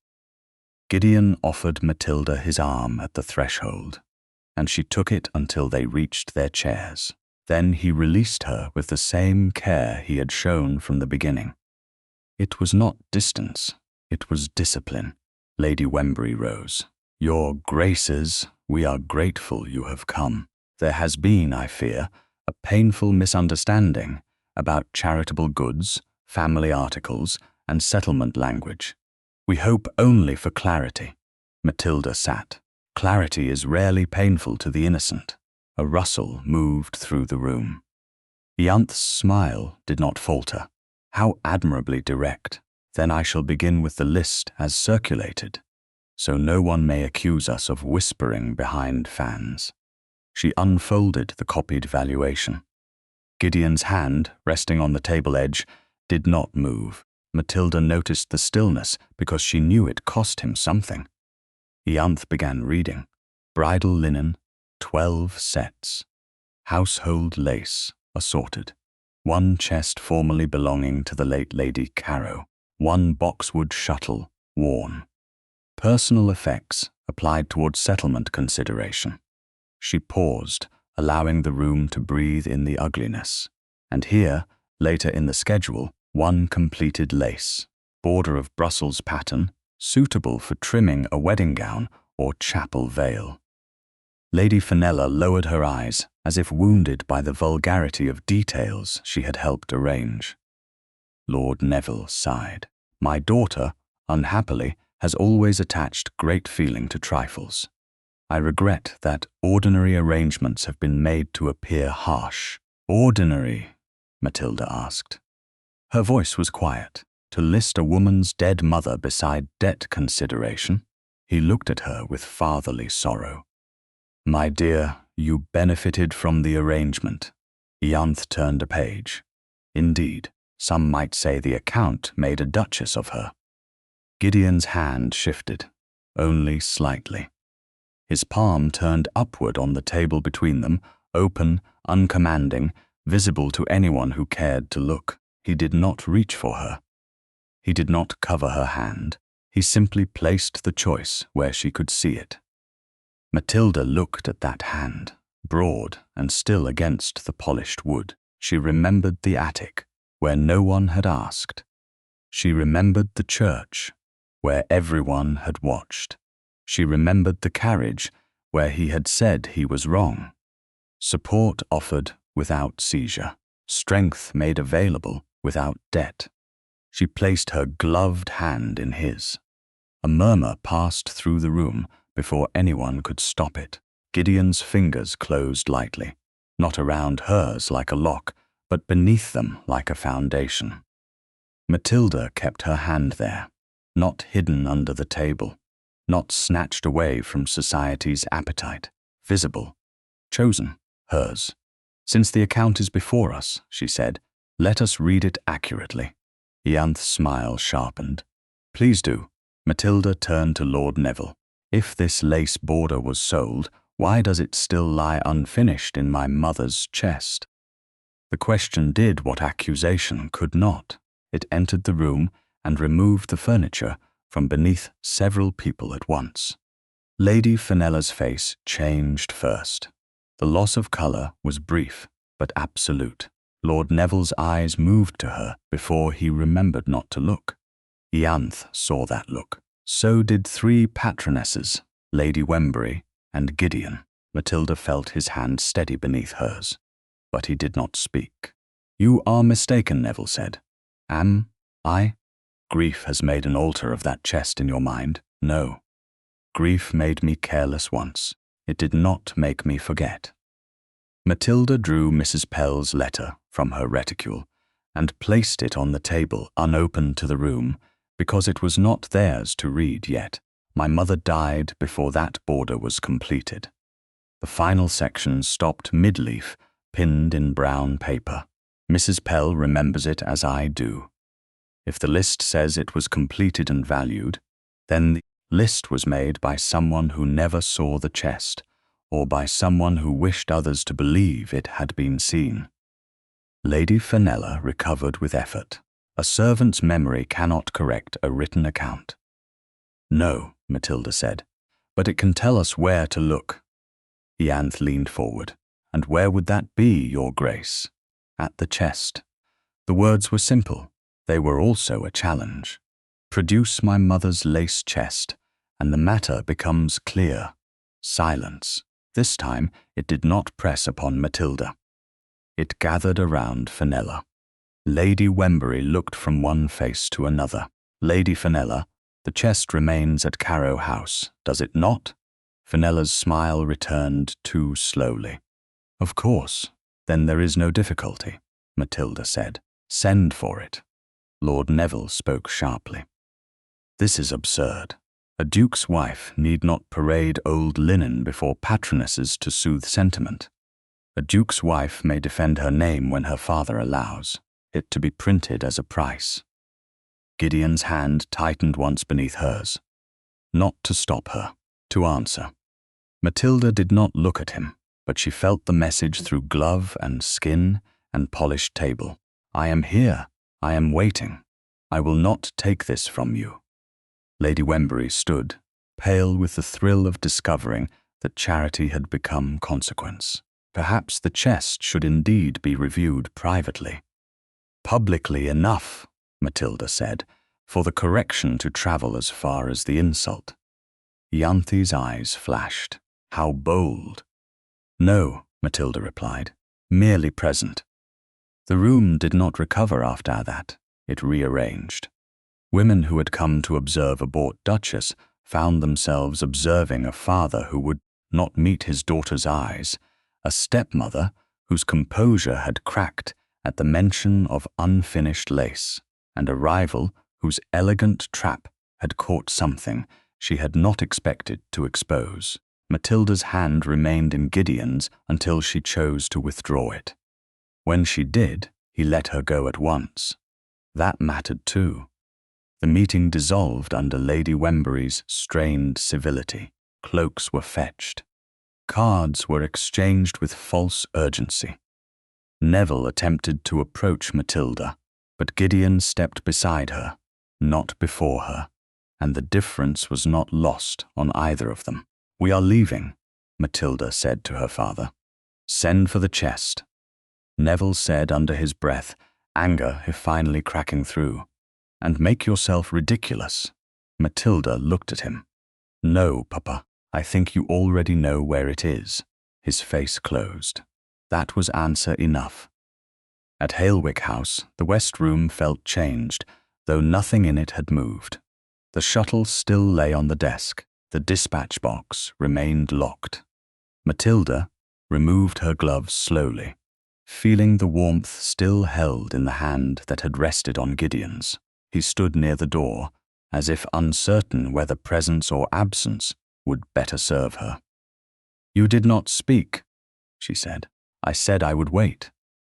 Gideon offered Matilda his arm at the threshold, and she took it until they reached their chairs. Then he released her with the same care he had shown from the beginning. It was not distance, it was discipline. Lady Wembury rose. Your Graces, we are grateful you have come. There has been, I fear, a painful misunderstanding about charitable goods, family articles, and settlement language. We hope only for clarity. Matilda sat. Clarity is rarely painful to the innocent. A rustle moved through the room. Ianthe's smile did not falter. How admirably direct. Then I shall begin with the list as circulated, so no one may accuse us of whispering behind fans. She unfolded the copied valuation. Gideon's hand, resting on the table edge, did not move. Matilda noticed the stillness because she knew it cost him something. Ianthe began reading. Bridal linen, 12 sets. Household lace, assorted. 1 chest formerly belonging to the late Lady Carrow. 1 boxwood shuttle, worn. Personal effects applied towards settlement consideration. She paused, allowing the room to breathe in the ugliness. And here, later in the schedule, 1 completed lace, border of Brussels pattern, suitable for trimming a wedding gown or chapel veil. Lady Fenella lowered her eyes, as if wounded by the vulgarity of details she had helped arrange. Lord Neville sighed. My daughter, unhappily, has always attached great feeling to trifles. I regret that ordinary arrangements have been made to appear harsh. Ordinary? Matilda asked. Her voice was quiet. To list a woman's dead mother beside debt consideration? He looked at her with fatherly sorrow. My dear, you benefited from the arrangement. Ianthe turned a page. Indeed, some might say the account made a duchess of her. Gideon's hand shifted, only slightly. His palm turned upward on the table between them, open, uncommanding, visible to anyone who cared to look. He did not reach for her. He did not cover her hand. He simply placed the choice where she could see it. Matilda looked at that hand, broad and still against the polished wood. She remembered the attic, where no one had asked. She remembered the church, where everyone had watched. She remembered the carriage, where he had said he was wrong. Support offered without seizure, strength made available without debt. She placed her gloved hand in his. A murmur passed through the room before anyone could stop it. Gideon's fingers closed lightly, not around hers like a lock, but beneath them like a foundation. Matilda kept her hand there, not hidden under the table, not snatched away from society's appetite, visible, chosen, hers. Since the account is before us, she said, let us read it accurately. Ianth's smile sharpened. Please do. Matilda turned to Lord Neville. If this lace border was sold, why does it still lie unfinished in my mother's chest? The question did what accusation could not. It entered the room and removed the furniture from beneath several people at once. Lady Fenella's face changed first. The loss of colour was brief, but absolute. Lord Neville's eyes moved to her before he remembered not to look. Ianth saw that look. So did three patronesses, Lady Wembury and Gideon. Matilda felt his hand steady beneath hers, but he did not speak. You are mistaken, Neville said. Am I? Grief has made an altar of that chest in your mind. No. Grief made me careless once. It did not make me forget. Matilda drew Mrs. Pell's letter from her reticule and placed it on the table unopened to the room because it was not theirs to read yet. My mother died before that border was completed. The final section stopped mid-leaf, pinned in brown paper. Mrs. Pell remembers it as I do. If the list says it was completed and valued, then the list was made by someone who never saw the chest, or by someone who wished others to believe it had been seen. Lady Fenella recovered with effort. A servant's memory cannot correct a written account. No, Matilda said, but it can tell us where to look. Ianth leaned forward. And where would that be, Your Grace? At the chest. The words were simple. They were also a challenge. Produce my mother's lace chest, and the matter becomes clear. Silence. This time it did not press upon Matilda. It gathered around Fenella. Lady Wembury looked from one face to another. Lady Fenella, the chest remains at Carrow House, does it not? Fenella's smile returned too slowly. Of course, then there is no difficulty, Matilda said. Send for it. Lord Neville spoke sharply. This is absurd. A duke's wife need not parade old linen before patronesses to soothe sentiment. A duke's wife may defend her name when her father allows it to be printed as a price. Gideon's hand tightened once beneath hers. Not to stop her, to answer. Matilda did not look at him, but she felt the message through glove and skin and polished table. I am here. I am waiting. I will not take this from you. Lady Wembury stood, pale with the thrill of discovering that charity had become consequence. Perhaps the chest should indeed be reviewed privately. Publicly enough, Matilda said, for the correction to travel as far as the insult. Ianthe's eyes flashed. How bold! No, Matilda replied, merely present. The room did not recover after that. It rearranged. Women who had come to observe a bought duchess found themselves observing a father who would not meet his daughter's eyes, a stepmother whose composure had cracked at the mention of unfinished lace, and a rival whose elegant trap had caught something she had not expected to expose. Matilda's hand remained in Gideon's until she chose to withdraw it. When she did, he let her go at once. That mattered too. The meeting dissolved under Lady Wembury's strained civility. Cloaks were fetched. Cards were exchanged with false urgency. Neville attempted to approach Matilda, but Gideon stepped beside her, not before her, and the difference was not lost on either of them. We are leaving, Matilda said to her father. Send for the chest. Neville said under his breath, anger finally cracking through. And make yourself ridiculous. Matilda looked at him. No, Papa, I think you already know where it is. His face closed. That was answer enough. At Hale-wick House, the West Room felt changed, though nothing in it had moved. The shuttle still lay on the desk. The dispatch box remained locked. Matilda removed her gloves slowly, feeling the warmth still held in the hand that had rested on Gideon's. He stood near the door, as if uncertain whether presence or absence would better serve her. "You did not speak," she said. "I said I would wait.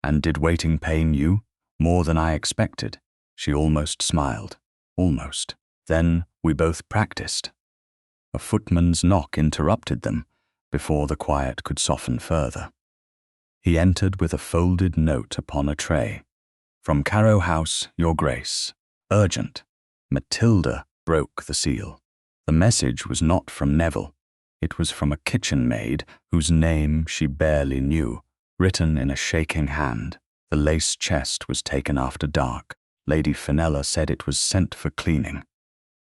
And did waiting pain you? More than I expected." She almost smiled. Almost. Then we both practiced. A footman's knock interrupted them before the quiet could soften further. He entered with a folded note upon a tray. "From Carrow House, Your Grace. Urgent." Matilda broke the seal. The message was not from Neville. It was from a kitchen maid whose name she barely knew, written in a shaking hand. The lace chest was taken after dark. Lady Fenella said it was sent for cleaning.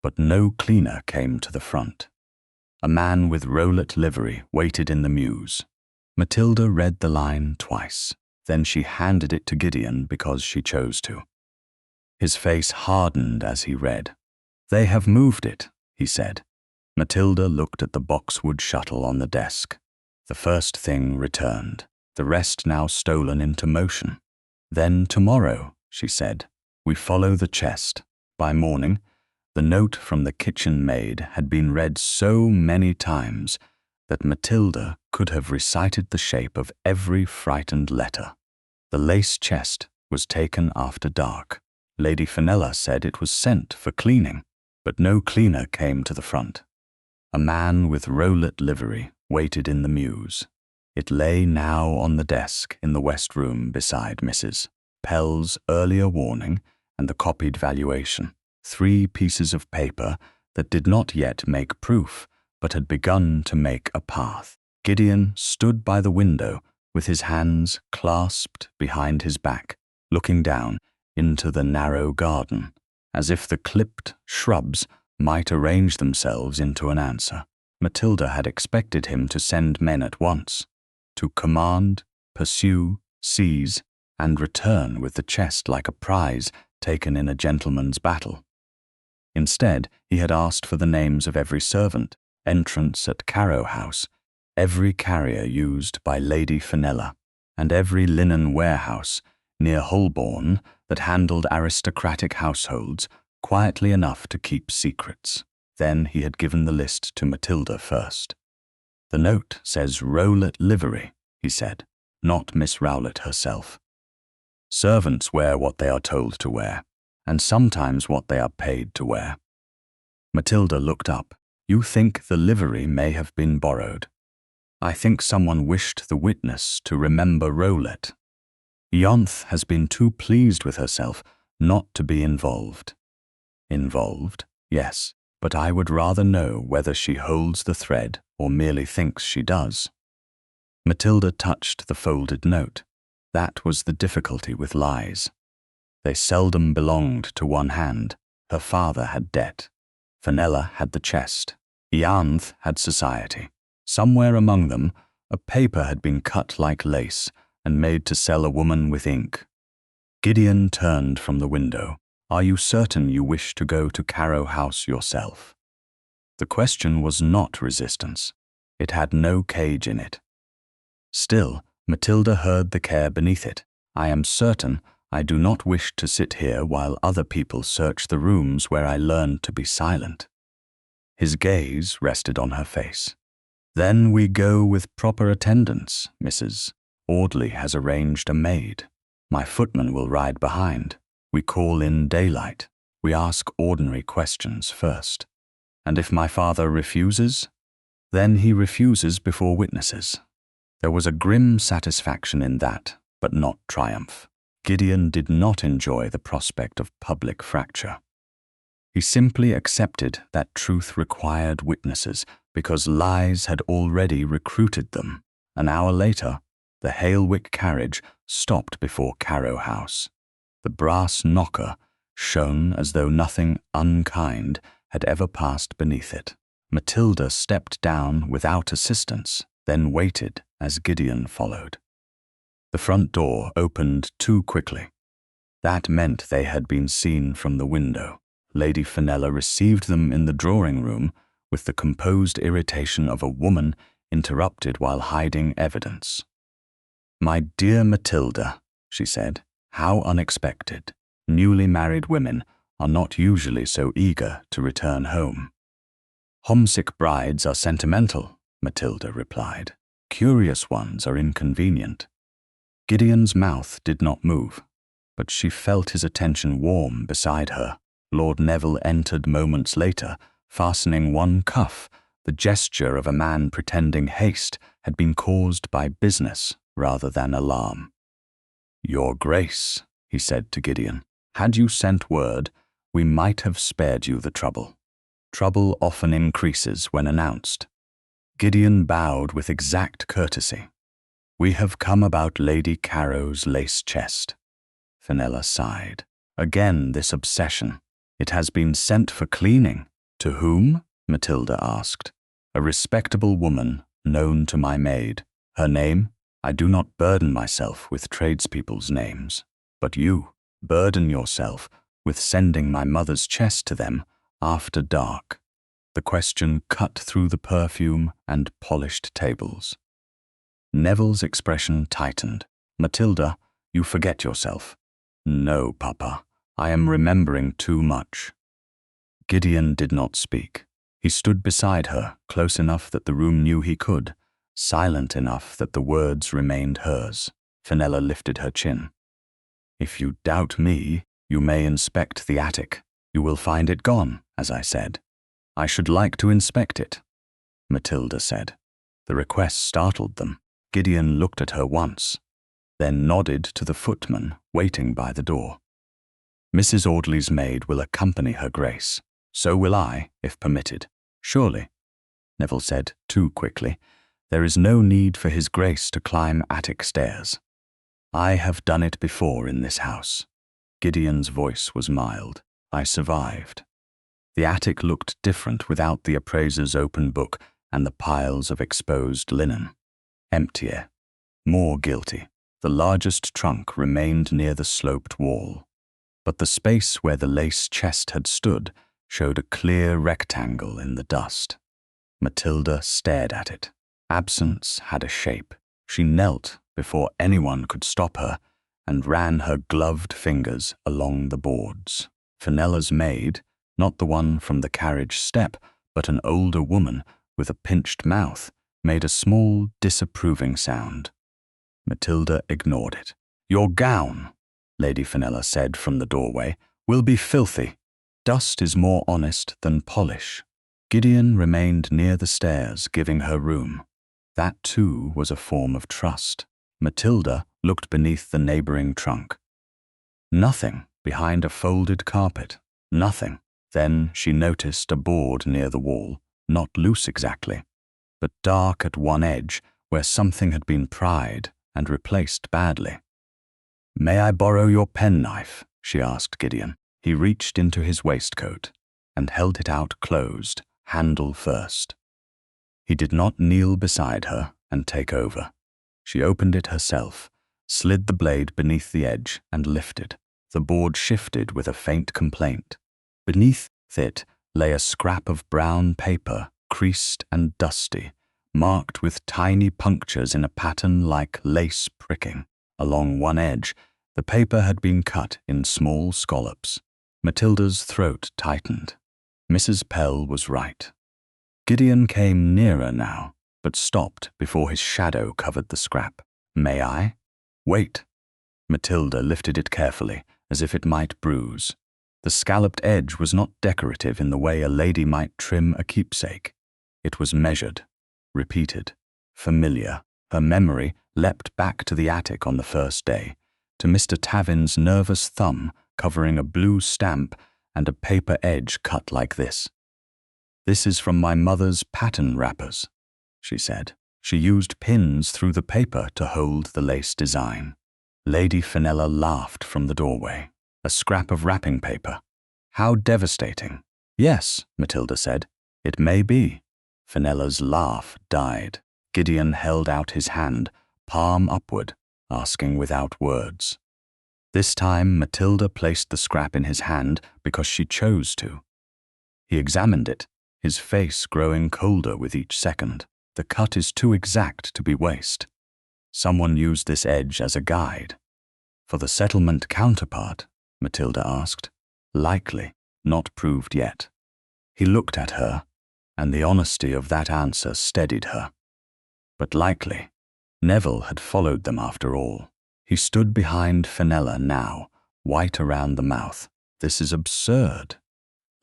But no cleaner came to the front. A man with Rowlatt livery waited in the mews. Matilda read the line twice. Then she handed it to Gideon because she chose to. His face hardened as he read. "They have moved it," he said. Matilda looked at the boxwood shuttle on the desk. The first thing returned, the rest now stolen into motion. "Then tomorrow," she said, "we follow the chest." By morning, the note from the kitchen maid had been read so many times that Matilda could have recited the shape of every frightened letter. The lace chest was taken after dark. Lady Fenella said it was sent for cleaning, but no cleaner came to the front. A man with Rowlatt livery waited in the mews. It lay now on the desk in the West Room beside Mrs. Pell's earlier warning and the copied valuation. 3 pieces of paper that did not yet make proof, but had begun to make a path. Gideon stood by the window with his hands clasped behind his back, looking down into the narrow garden, as if the clipped shrubs might arrange themselves into an answer. Matilda had expected him to send men at once, to command, pursue, seize, and return with the chest like a prize taken in a gentleman's battle. Instead, he had asked for the names of every servant, entrance at Carrow House, every carrier used by Lady Fenella, and every linen warehouse near Holborn that handled aristocratic households quietly enough to keep secrets. Then he had given the list to Matilda first. "The note says Rowlatt livery," he said, "not Miss Rowlatt herself. Servants wear what they are told to wear, and sometimes what they are paid to wear." Matilda looked up. "You think the livery may have been borrowed?" "I think someone wished the witness to remember Rowlatt. Yonth has been too pleased with herself not to be involved." "Involved? Yes, but I would rather know whether she holds the thread or merely thinks she does." Matilda touched the folded note. That was the difficulty with lies. They seldom belonged to one hand. Her father had debt. Fenella had the chest. Ianth had society. Somewhere among them, a paper had been cut like lace and made to sell a woman with ink. Gideon turned from the window. "Are you certain you wish to go to Carrow House yourself?" The question was not resistance. It had no cage in it. Still, Matilda heard the care beneath it. "I am certain I do not wish to sit here while other people search the rooms where I learned to be silent." His gaze rested on her face. "Then we go with proper attendance, Mrs. Audley has arranged a maid. My footman will ride behind. We call in daylight. We ask ordinary questions first. And if my father refuses, then he refuses before witnesses." There was a grim satisfaction in that, but not triumph. Gideon did not enjoy the prospect of public fracture. He simply accepted that truth required witnesses because lies had already recruited them. An hour later, the Hale-wick carriage stopped before Carrow House. The brass knocker shone as though nothing unkind had ever passed beneath it. Matilda stepped down without assistance, then waited as Gideon followed. The front door opened too quickly. That meant they had been seen from the window. Lady Fenella received them in the drawing room with the composed irritation of a woman interrupted while hiding evidence. "My dear Matilda," she said, "how unexpected. Newly married women are not usually so eager to return home." "Homesick brides are sentimental," Matilda replied. "Curious ones are inconvenient." Gideon's mouth did not move, but she felt his attention warm beside her. Lord Neville entered moments later, fastening one cuff. The gesture of a man pretending haste had been caused by business rather than alarm. "Your Grace," he said to Gideon, "had you sent word, we might have spared you the trouble. Trouble often increases when announced." Gideon bowed with exact courtesy. "We have come about Lady Carrow's lace chest." Fenella sighed. "Again this obsession. It has been sent for cleaning." "To whom?" Matilda asked. "A respectable woman known to my maid. Her name? I do not burden myself with tradespeople's names. But you burden yourself with sending my mother's chest to them after dark." The question cut through the perfume and polished tables. Neville's expression tightened. "Matilda, you forget yourself." "No, Papa, I am remembering too much." Gideon did not speak. He stood beside her, close enough that the room knew he could, silent enough that the words remained hers. Fenella lifted her chin. "If you doubt me, you may inspect the attic. You will find it gone, as I said." "I should like to inspect it," Matilda said. The request startled them. Gideon looked at her once, then nodded to the footman waiting by the door. "Mrs. Audley's maid will accompany her Grace. So will I, if permitted." "Surely," Neville said too quickly. "There is no need for His Grace to climb attic stairs. I have done it before in this house." Gideon's voice was mild. "I survived." The attic looked different without the appraiser's open book and the piles of exposed linen. Emptier. More guilty. The largest trunk remained near the sloped wall, but the space where the lace chest had stood showed a clear rectangle in the dust. Matilda stared at it. Absence had a shape. She knelt before anyone could stop her and ran her gloved fingers along the boards. Fenella's maid, not the one from the carriage step, but an older woman with a pinched mouth, made a small, disapproving sound. Matilda ignored it. "Your gown," Lady Fenella said from the doorway, "will be filthy. Dust is more honest than polish." Gideon remained near the stairs, giving her room. That, too, was a form of trust. Matilda looked beneath the neighboring trunk. Nothing behind a folded carpet. Nothing. Then she noticed a board near the wall, not loose exactly, but dark at one edge where something had been pried and replaced badly. "May I borrow your penknife?" she asked Gideon. He reached into his waistcoat and held it out closed, handle first. He did not kneel beside her and take over. She opened it herself, slid the blade beneath the edge and lifted. The board shifted with a faint complaint. Beneath it lay a scrap of brown paper, creased and dusty, marked with tiny punctures in a pattern like lace pricking. Along one edge, the paper had been cut in small scallops. Matilda's throat tightened. Mrs. Pell was right. Gideon came nearer now, but stopped before his shadow covered the scrap. "May I?" "Wait." Matilda lifted it carefully, as if it might bruise. The scalloped edge was not decorative in the way a lady might trim a keepsake. It was measured, repeated, familiar. Her memory leapt back to the attic on the first day, to Mr. Tavin's nervous thumb covering a blue stamp and a paper edge cut like this. "This is from my mother's pattern wrappers," she said. She used pins through the paper to hold the lace design. Lady Fenella laughed from the doorway. "A scrap of wrapping paper. How devastating." "Yes," Matilda said. "It may be." Fenella's laugh died. Gideon held out his hand, palm upward. asking without words. This time Matilda placed the scrap in his hand because she chose to. He examined it, his face growing colder with each second. The cut is too exact to be waste. Someone used this edge as a guide. For the settlement counterpart, Matilda asked. Likely, not proved yet. He looked at her, and the honesty of that answer steadied her. But likely, Neville had followed them after all. He stood behind Fenella now, white around the mouth. This is absurd.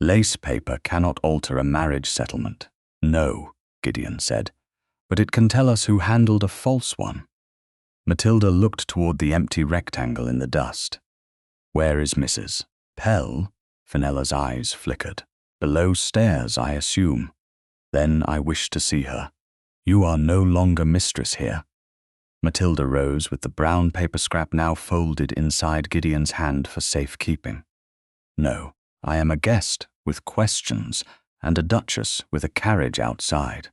Lace paper cannot alter a marriage settlement. No, Gideon said, but it can tell us who handled a false one. Matilda looked toward the empty rectangle in the dust. Where is Mrs. Pell? Fenella's eyes flickered. Below stairs, I assume. Then I wish to see her. You are no longer mistress here. Matilda rose with the brown paper scrap now folded inside Gideon's hand for safekeeping. No, I am a guest with questions and a duchess with a carriage outside.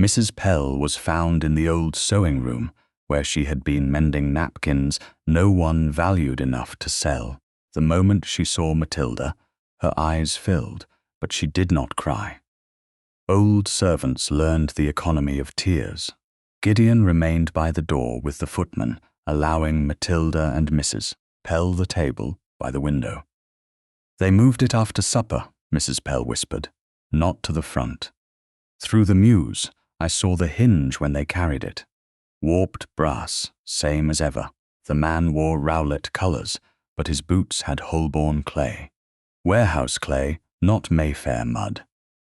Mrs. Pell was found in the old sewing room where she had been mending napkins no one valued enough to sell. The moment she saw Matilda, her eyes filled, but she did not cry. Old servants learned the economy of tears. Gideon remained by the door with the footman, allowing Matilda and Mrs. Pell the table by the window. They moved it after supper, Mrs. Pell whispered, not to the front. Through the mews, I saw the hinge when they carried it. Warped brass, same as ever. The man wore Rowlett colours, but his boots had Holborn clay. Warehouse clay, not Mayfair mud.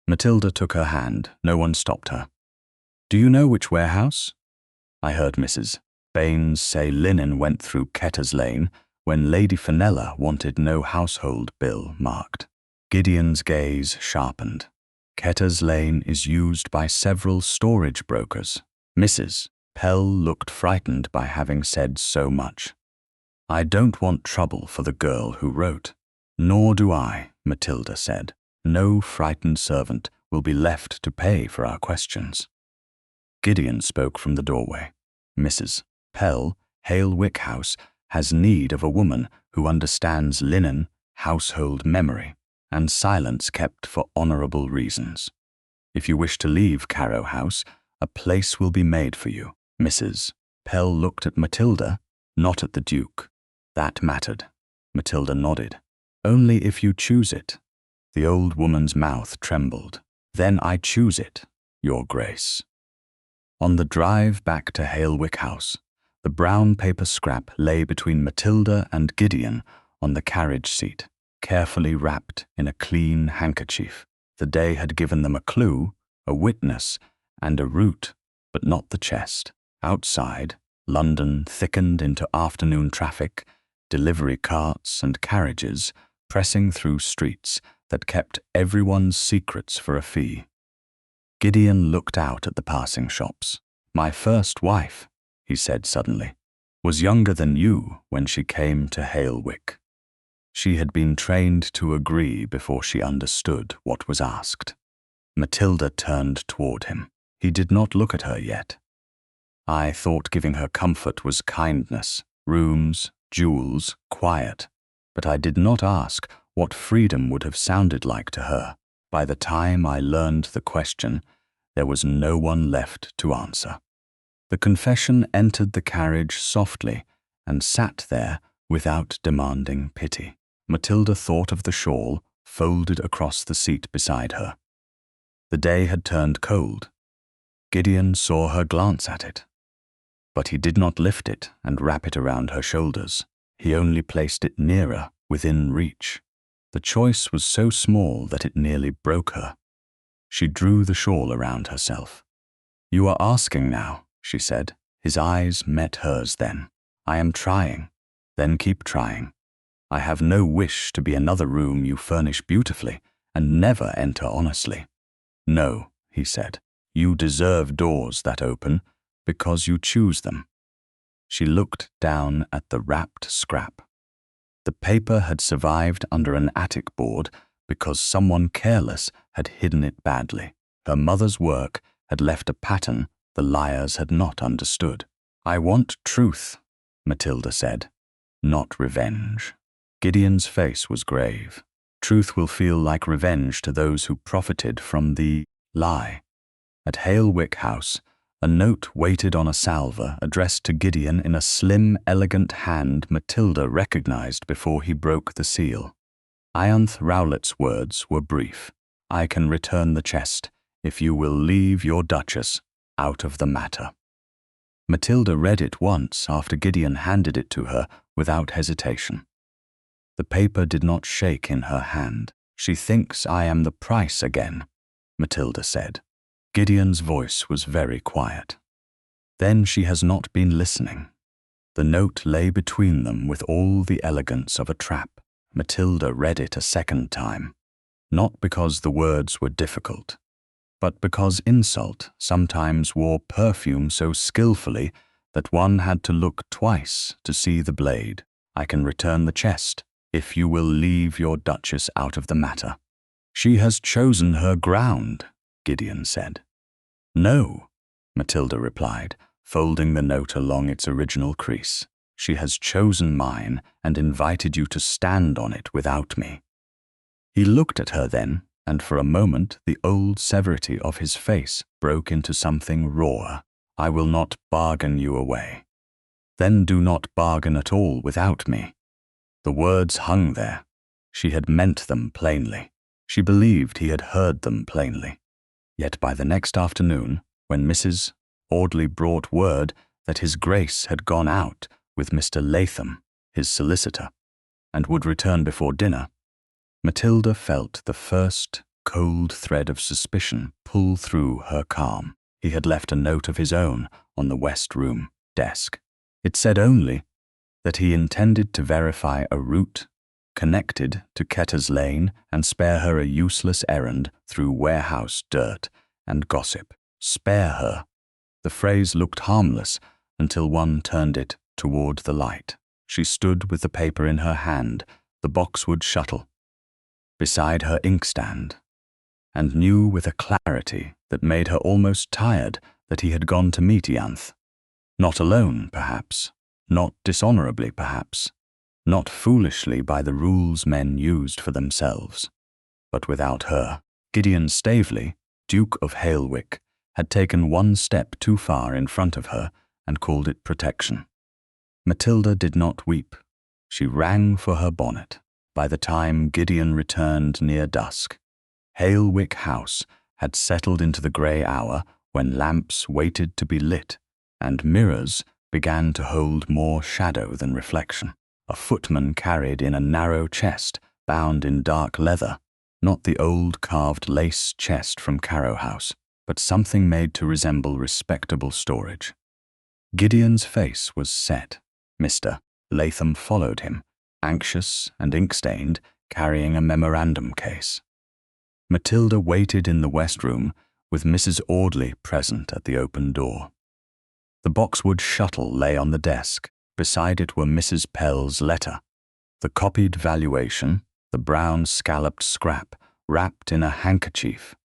Matilda took her hand. No one stopped her. Do you know which warehouse? I heard Mrs. Baines say linen went through Ketter's Lane when Lady Fenella wanted no household bill marked. Gideon's gaze sharpened. Ketter's Lane is used by several storage brokers. Mrs. Pell looked frightened by having said so much. I don't want trouble for the girl who wrote. Nor do I, Matilda said. No frightened servant will be left to pay for our questions. Gideon spoke from the doorway. Mrs. Pell, Hale-wick House, has need of a woman who understands linen, household memory, and silence kept for honourable reasons. If you wish to leave Carrow House, a place will be made for you. Mrs. Pell looked at Matilda, not at the Duke. That mattered. Matilda nodded. Only if you choose it. The old woman's mouth trembled. Then I choose it, Your Grace. On the drive back to Hale-wick House, the brown paper scrap lay between Matilda and Gideon on the carriage seat, carefully wrapped in a clean handkerchief. The day had given them a clue, a witness, and a route, but not the chest. Outside, London thickened into afternoon traffic, delivery carts and carriages pressing through streets that kept everyone's secrets for a fee. Gideon looked out at the passing shops. My first wife, he said suddenly, was younger than you when she came to Hale-wick. She had been trained to agree before she understood what was asked. Matilda turned toward him. He did not look at her yet. I thought giving her comfort was kindness, rooms, jewels, quiet, but I did not ask what freedom would have sounded like to her. By the time I learned the question, there was no one left to answer. The confession entered the carriage softly and sat there without demanding pity. Matilda thought of the shawl folded across the seat beside her. The day had turned cold. Gideon saw her glance at it. But he did not lift it and wrap it around her shoulders. He only placed it nearer, within reach. The choice was so small that it nearly broke her. She drew the shawl around herself. You are asking now, she said. His eyes met hers then. I am trying. Then keep trying. I have no wish to be another room you furnish beautifully and never enter honestly. No, he said. You deserve doors that open because you choose them. She looked down at the wrapped scrap. The paper had survived under an attic board because someone careless had hidden it badly. Her mother's work had left a pattern the liars had not understood. I want truth, Matilda said. Not revenge. Gideon's face was grave. Truth will feel like revenge to those who profited from the lie. At Hale-wick House, a note waited on a salver addressed to Gideon in a slim, elegant hand Matilda recognized before he broke the seal. Ianthe Rowlett's words were brief. I can return the chest if you will leave your Duchess out of the matter. Matilda read it once after Gideon handed it to her without hesitation. The paper did not shake in her hand. She thinks I am the price again, Matilda said. Gideon's voice was very quiet. Then she has not been listening. The note lay between them with all the elegance of a trap. Matilda read it a second time, not because the words were difficult, but because insult sometimes wore perfume so skillfully that one had to look twice to see the blade. I can return the chest if you will leave your Duchess out of the matter. She has chosen her ground, Gideon said. No, Matilda replied, folding the note along its original crease. She has chosen mine and invited you to stand on it without me. He looked at her then, and for a moment the old severity of his face broke into something rawer. I will not bargain you away. Then do not bargain at all without me. The words hung there. She had meant them plainly. She believed he had heard them plainly. Yet by the next afternoon, when Mrs. Audley brought word that His Grace had gone out with Mr. Latham, his solicitor, and would return before dinner, Matilda felt the first cold thread of suspicion pull through her calm. He had left a note of his own on the West Room desk. It said only that he intended to verify a route connected to Ketter's Lane and spare her a useless errand through warehouse dirt and gossip. Spare her. The phrase looked harmless until one turned it toward the light. She stood with the paper in her hand, the boxwood shuttle, beside her inkstand, and knew with a clarity that made her almost tired that he had gone to meet Ianthe. Not alone, perhaps, not dishonorably, perhaps, not foolishly by the rules men used for themselves, but without her. Gideon Staveley, Duke of Hale-wick, had taken one step too far in front of her and called it protection. Matilda did not weep. She rang for her bonnet. By the time Gideon returned near dusk, Hale-wick House had settled into the grey hour when lamps waited to be lit and mirrors began to hold more shadow than reflection. A footman carried in a narrow chest bound in dark leather, not the old carved lace chest from Carrow House, but something made to resemble respectable storage. Gideon's face was set. Mr. Latham followed him, anxious and ink-stained, carrying a memorandum case. Matilda waited in the West Room with Mrs. Audley present at the open door. The boxwood shuttle lay on the desk. Beside it were Mrs. Pell's letter, the copied valuation, the brown scalloped scrap wrapped in a handkerchief,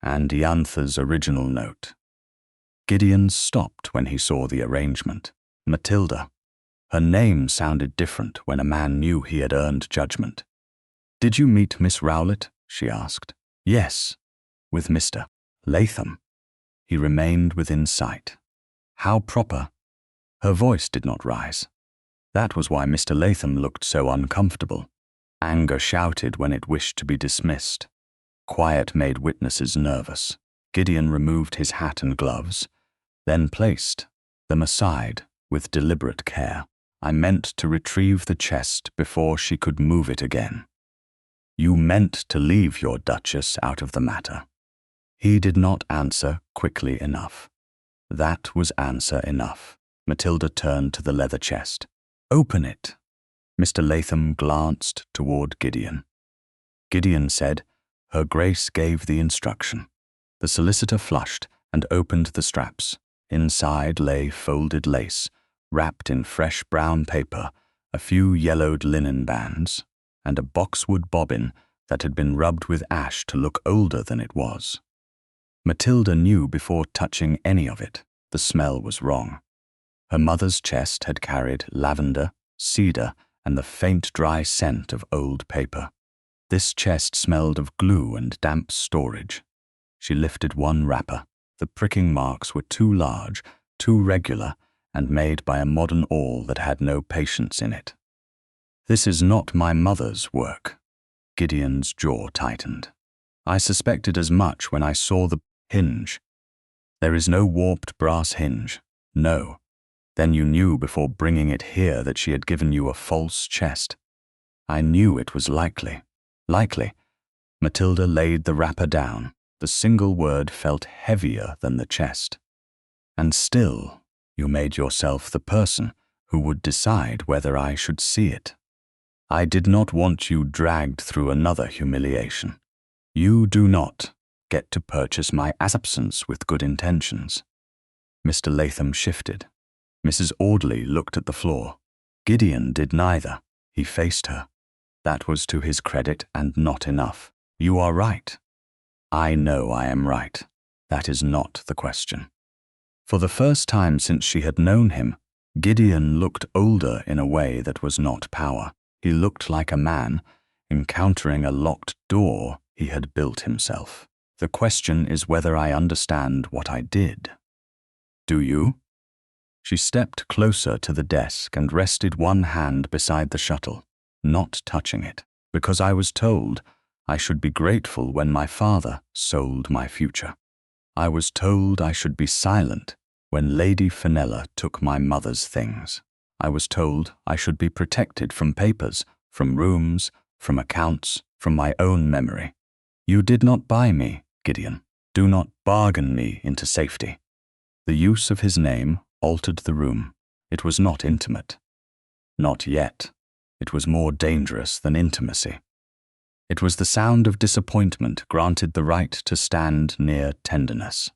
and Ianthe's original note. Gideon stopped when he saw the arrangement. Matilda. Her name sounded different when a man knew he had earned judgment. Did you meet Miss Rowlett? She asked. Yes, with Mr. Latham. He remained within sight. How proper. Her voice did not rise. That was why Mr. Latham looked so uncomfortable. Anger shouted when it wished to be dismissed. Quiet made witnesses nervous. Gideon removed his hat and gloves, then placed them aside with deliberate care. I meant to retrieve the chest before she could move it again. You meant to leave your Duchess out of the matter. He did not answer quickly enough. That was answer enough. Matilda turned to the leather chest. Open it. Mr. Latham glanced toward Gideon. Gideon said, Her Grace gave the instruction. The solicitor flushed and opened the straps. Inside lay folded lace, wrapped in fresh brown paper, a few yellowed linen bands, and a boxwood bobbin that had been rubbed with ash to look older than it was. Matilda knew before touching any of it. The smell was wrong. Her mother's chest had carried lavender, cedar, and the faint dry scent of old paper. This chest smelled of glue and damp storage. She lifted one wrapper. The pricking marks were too large, too regular, and made by a modern awl that had no patience in it. "This is not my mother's work." Gideon's jaw tightened. "I suspected as much when I saw the hinge. There is no warped brass hinge. No. Then you knew before bringing it here that she had given you a false chest." "I knew it was likely." "Likely." Matilda laid the wrapper down. The single word felt heavier than the chest. "And still, you made yourself the person who would decide whether I should see it. I did not want you dragged through another humiliation. You do not get to purchase my absence with good intentions." Mr. Latham shifted. Mrs. Audley looked at the floor. Gideon did neither. He faced her. That was to his credit and not enough. "You are right." "I know I am right. That is not the question." For the first time since she had known him, Gideon looked older in a way that was not power. He looked like a man encountering a locked door he had built himself. "The question is whether I understand what I did." "Do you?" She stepped closer to the desk and rested one hand beside the shuttle, not touching it, "because I was told I should be grateful when my father sold my future. I was told I should be silent when Lady Fenella took my mother's things. I was told I should be protected from papers, from rooms, from accounts, from my own memory. You did not buy me, Gideon. Do not bargain me into safety." The use of his name altered the room. It was not intimate. Not yet. It was more dangerous than intimacy. It was the sound of disappointment granted the right to stand near tenderness.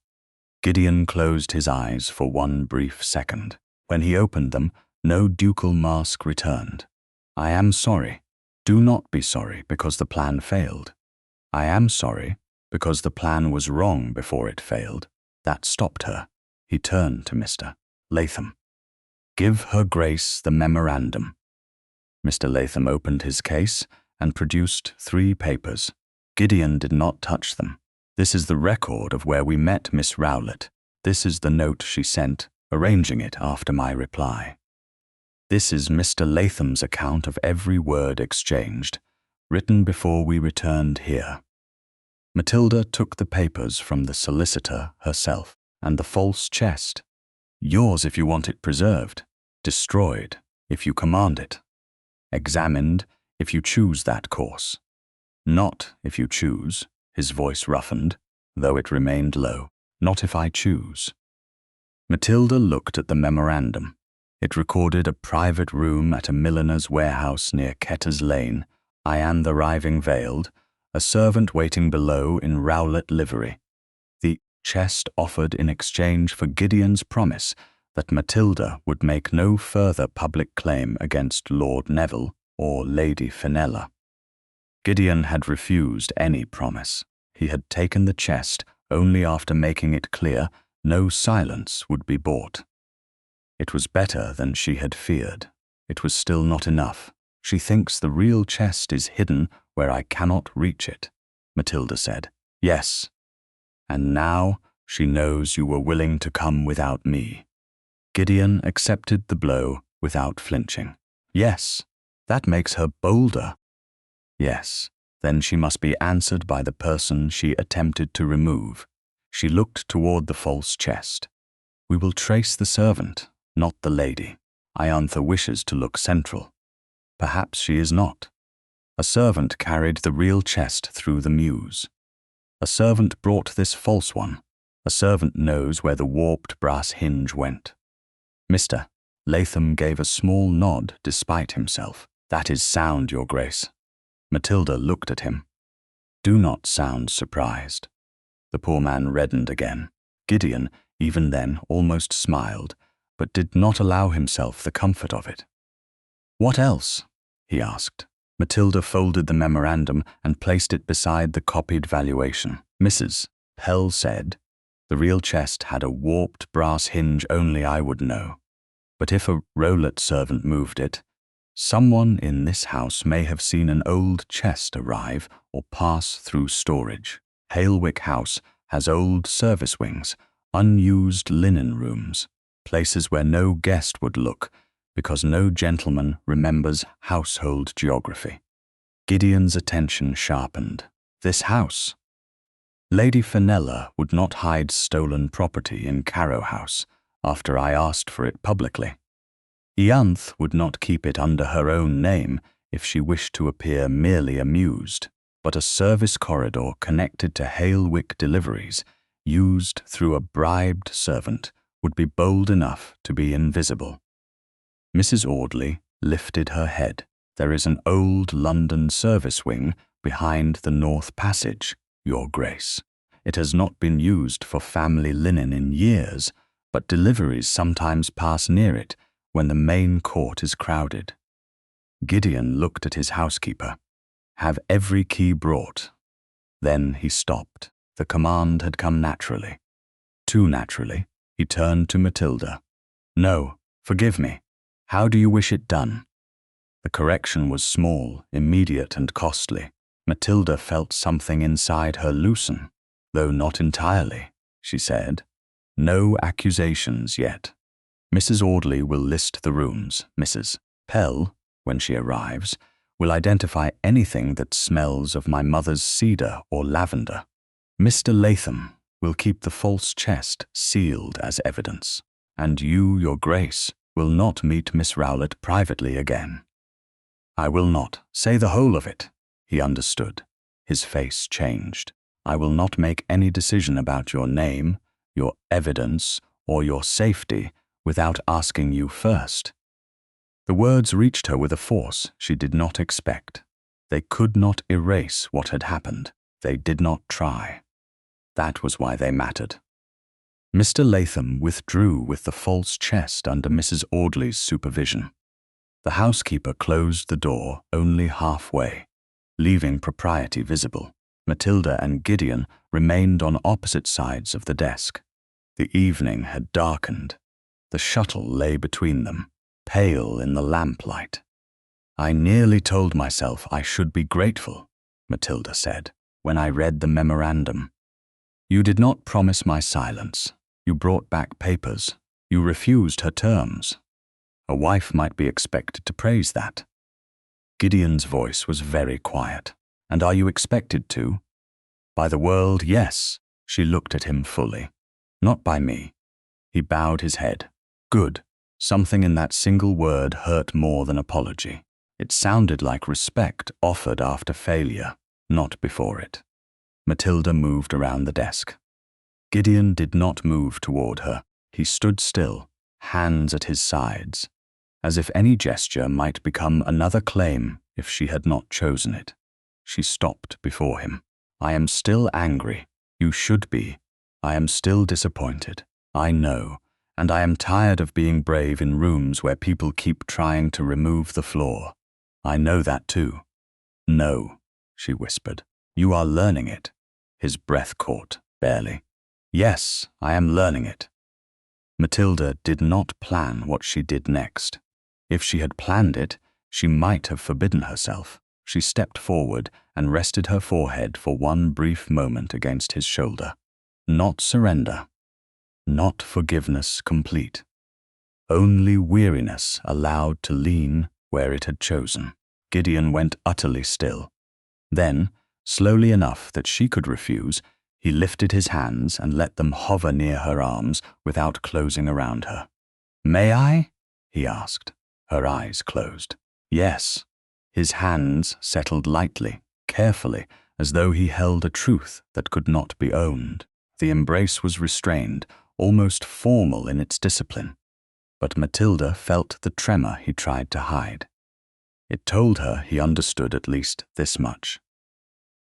Gideon closed his eyes for one brief second. When he opened them, no ducal mask returned. "I am sorry. Do not be sorry because the plan failed. I am sorry because the plan was wrong before it failed." That stopped her. He turned to Mr. Latham. "Give Her Grace the memorandum." Mr. Latham opened his case and produced 3 papers. Gideon did not touch them. "This is the record of where we met Miss Rowlett. This is the note she sent, arranging it after my reply. This is Mr. Latham's account of every word exchanged, written before we returned here." Matilda took the papers from the solicitor herself. "And the false chest? Yours if you want it preserved, destroyed if you command it, examined if you choose that course. Not if you choose," his voice roughened, though it remained low, "not if I choose." Matilda looked at the memorandum. It recorded a private room at a milliner's warehouse near Ketter's Lane, Ian arriving veiled, a servant waiting below in Rowlett livery. The chest offered in exchange for Gideon's promise that Matilda would make no further public claim against Lord Neville or Lady Fenella. Gideon had refused any promise. He had taken the chest only after making it clear no silence would be bought. It was better than she had feared. It was still not enough. "She thinks the real chest is hidden where I cannot reach it," Matilda said. "Yes. And now she knows you were willing to come without me." Gideon accepted the blow without flinching. "Yes, that makes her bolder." "Yes, then she must be answered by the person she attempted to remove." She looked toward the false chest. "We will trace the servant, not the lady. Iantha wishes to look central. Perhaps she is not. A servant carried the real chest through the mews. A servant brought this false one. A servant knows where the warped brass hinge went." Mr. Latham gave a small nod despite himself. "That is sound, Your Grace." Matilda looked at him. "Do not sound surprised." The poor man reddened again. Gideon, even then, almost smiled, but did not allow himself the comfort of it. "What else?" he asked. Matilda folded the memorandum and placed it beside the copied valuation. "Mrs. Pell said the real chest had a warped brass hinge only I would know. but if a Rowlatt servant moved it, someone in this house may have seen an old chest arrive or pass through storage. Hale-wick House has old service wings, unused linen rooms, places where no guest would look because no gentleman remembers household geography. Gideon's attention sharpened. This house. Lady Fenella would not hide stolen property in Carrow House after I asked for it publicly. Ianthe would not keep it under her own name if she wished to appear merely amused, but a service corridor connected to Hale-wick deliveries, used through a bribed servant, would be bold enough to be invisible. Mrs. Audley lifted her head. There is an old London service wing behind the North Passage, Your Grace. It has not been used for family linen in years, but deliveries sometimes pass near it when the main court is crowded. Gideon looked at his housekeeper. Have every key brought. Then he stopped. The command had come naturally. Too naturally, he turned to Matilda. No, forgive me. How do you wish it done? The correction was small, immediate, and costly. Matilda felt something inside her loosen, though not entirely, she said. No accusations yet. Mrs. Audley will list the rooms. Mrs. Pell, when she arrives, will identify anything that smells of my mother's cedar or lavender. Mr. Latham will keep the false chest sealed as evidence, and you, Your Grace, will not meet Miss Rowlatt privately again. I will not say the whole of it. He understood. His face changed. I will not make any decision about your name, your evidence, or your safety without asking you first. The words reached her with a force she did not expect. They could not erase what had happened. They did not try. That was why they mattered. Mr. Latham withdrew with the false chest under Mrs. Audley's supervision. The housekeeper closed the door only halfway, leaving propriety visible. Matilda and Gideon remained on opposite sides of the desk. The evening had darkened. The shuttle lay between them, pale in the lamplight. I nearly told myself I should be grateful, Matilda said, when I read the memorandum. You did not promise my silence. You brought back papers. You refused her terms. A wife might be expected to praise that. Gideon's voice was very quiet. And are you expected to? By the world, yes. She looked at him fully. Not by me. He bowed his head. Good. Something in that single word hurt more than apology. It sounded like respect offered after failure, not before it. Matilda moved around the desk. Gideon did not move toward her. He stood still, hands at his sides, as if any gesture might become another claim if she had not chosen it. She stopped before him. I am still angry. You should be. I am still disappointed. I know, and I am tired of being brave in rooms where people keep trying to remove the floor. I know that too. No, she whispered. You are learning it. His breath caught, barely. Yes, I am learning it. Matilda did not plan what she did next. If she had planned it, she might have forbidden herself. She stepped forward and rested her forehead for one brief moment against his shoulder. Not surrender. Not forgiveness complete. Only weariness allowed to lean where it had chosen. Gideon went utterly still. Then, slowly enough that she could refuse, he lifted his hands and let them hover near her arms without closing around her. May I? He asked. Her eyes closed. Yes. His hands settled lightly, carefully, as though he held a truth that could not be owned. The embrace was restrained, almost formal in its discipline. But Matilda felt the tremor he tried to hide. It told her he understood at least this much.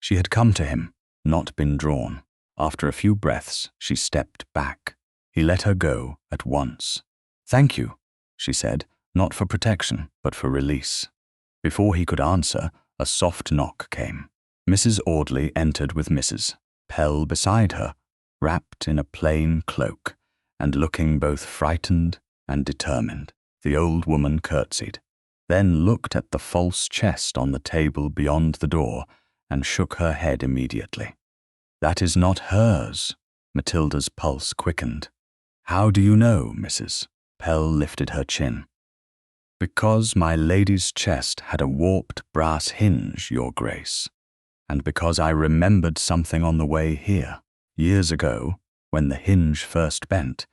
She had come to him, not been drawn. After a few breaths, she stepped back. He let her go at once. Thank you, she said, not for protection, but for release. Before he could answer, a soft knock came. Mrs. Audley entered with Mrs. Pell beside her, wrapped in a plain cloak, and looking both frightened and determined. The old woman curtsied, then looked at the false chest on the table beyond the door and shook her head immediately. "That is not hers." Matilda's pulse quickened. "How do you know, Mrs.?" Pell lifted her chin. "Because my lady's chest had a warped brass hinge, Your Grace, and because I remembered something on the way here. Years ago, when the hinge first bent,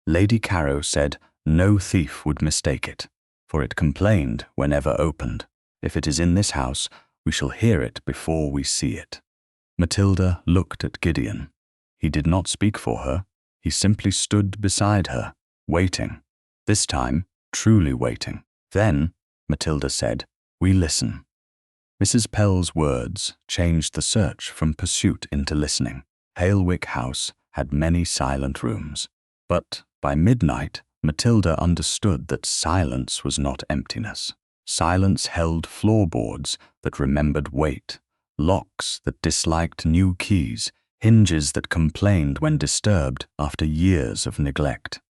Lady Carrow said no thief would mistake it, for it complained whenever opened. If it is in this house, we shall hear it before we see it." Matilda looked at Gideon. He did not speak for her. He simply stood beside her, waiting. This time, truly waiting. "Then," Matilda said, "we listen." Mrs. Pell's words changed the search from pursuit into listening. Hale-wick House had many silent rooms, but by midnight, Matilda understood that silence was not emptiness. Silence held floorboards that remembered weight, locks that disliked new keys, hinges that complained when disturbed after years of neglect.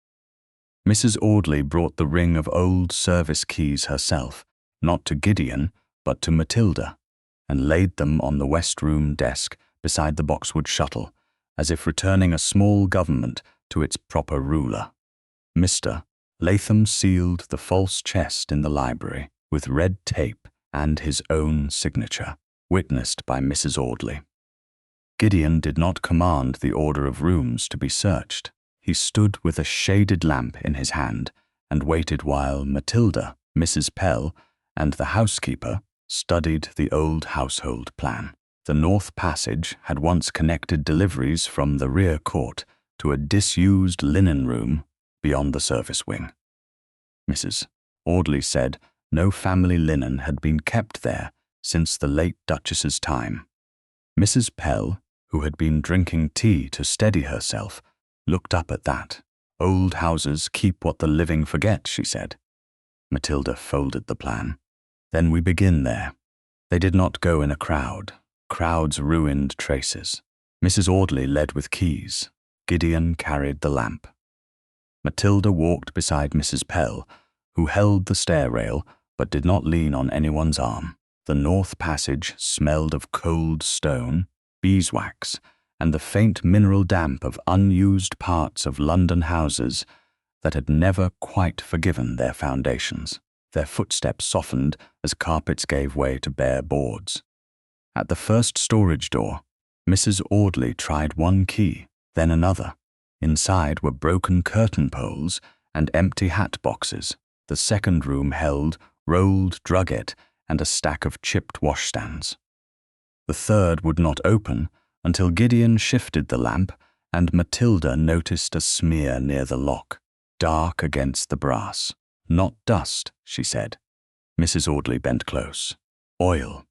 Mrs. Audley brought the ring of old service keys herself, not to Gideon, but to Matilda, and laid them on the West Room desk beside the boxwood shuttle, as if returning a small government to its proper ruler. Mr. Latham sealed the false chest in the library with red tape and his own signature, witnessed by Mrs. Audley. Gideon did not command the order of rooms to be searched. He stood with a shaded lamp in his hand and waited while Matilda, Mrs. Pell, and the housekeeper studied the old household plan. The North Passage had once connected deliveries from the rear court to a disused linen room beyond the service wing. Mrs. Audley said no family linen had been kept there since the late Duchess's time. Mrs. Pell, who had been drinking tea to steady herself, looked up at that. "Old houses keep what the living forget," she said. Matilda folded the plan. "Then we begin there." They did not go in a crowd. Crowds ruined traces. Mrs. Audley led with keys. Gideon carried the lamp. Matilda walked beside Mrs. Pell, who held the stair rail but did not lean on anyone's arm. The North Passage smelled of cold stone, beeswax, and the faint mineral damp of unused parts of London houses that had never quite forgiven their foundations. Their footsteps softened as carpets gave way to bare boards. At the first storage door, Mrs. Audley tried one key, then another. Inside were broken curtain poles and empty hat boxes. The second room held rolled drugget and a stack of chipped washstands. The third would not open until Gideon shifted the lamp and Matilda noticed a smear near the lock, dark against the brass. "Not dust," she said. Mrs. Audley bent close. "Oil."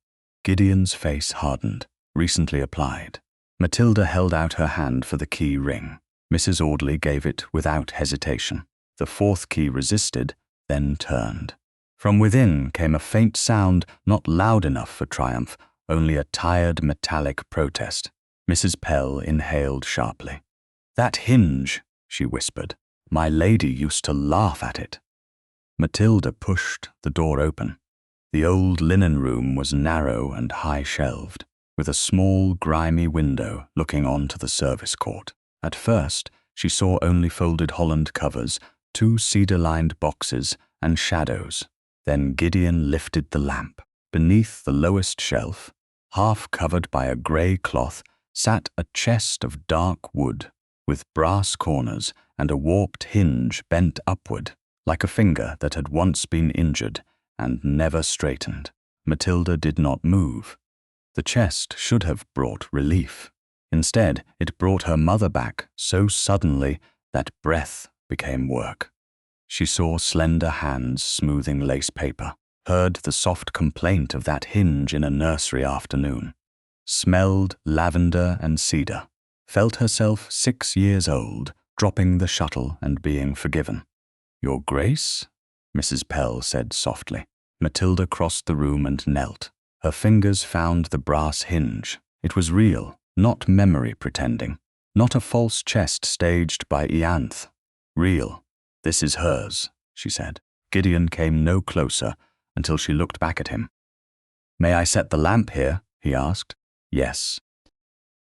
Gideon's face hardened, recently applied. Matilda held out her hand for the key ring. Mrs. Audley gave it without hesitation. The fourth key resisted, then turned. From within came a faint sound not loud enough for triumph, only a tired metallic protest. Mrs. Pell inhaled sharply. "That hinge," she whispered. "My lady used to laugh at it." Matilda pushed the door open. The old linen room was narrow and high-shelved, with a small, grimy window looking onto the service court. At first, she saw only folded holland covers, 2 cedar-lined boxes, and shadows. Then Gideon lifted the lamp. Beneath the lowest shelf, half covered by a grey cloth, sat a chest of dark wood, with brass corners and a warped hinge bent upward, like a finger that had once been injured and never straightened. Matilda did not move. The chest should have brought relief. Instead, it brought her mother back so suddenly that breath became work. She saw slender hands smoothing lace paper, heard the soft complaint of that hinge in a nursery afternoon, smelled lavender and cedar, felt herself 6 years old, dropping the shuttle and being forgiven. "Your Grace?" Mrs. Pell said softly. Matilda crossed the room and knelt. Her fingers found the brass hinge. It was real, not memory pretending, not a false chest staged by Ianthe. Real. "This is hers," she said. Gideon came no closer until she looked back at him. "May I set the lamp here?" he asked. "Yes."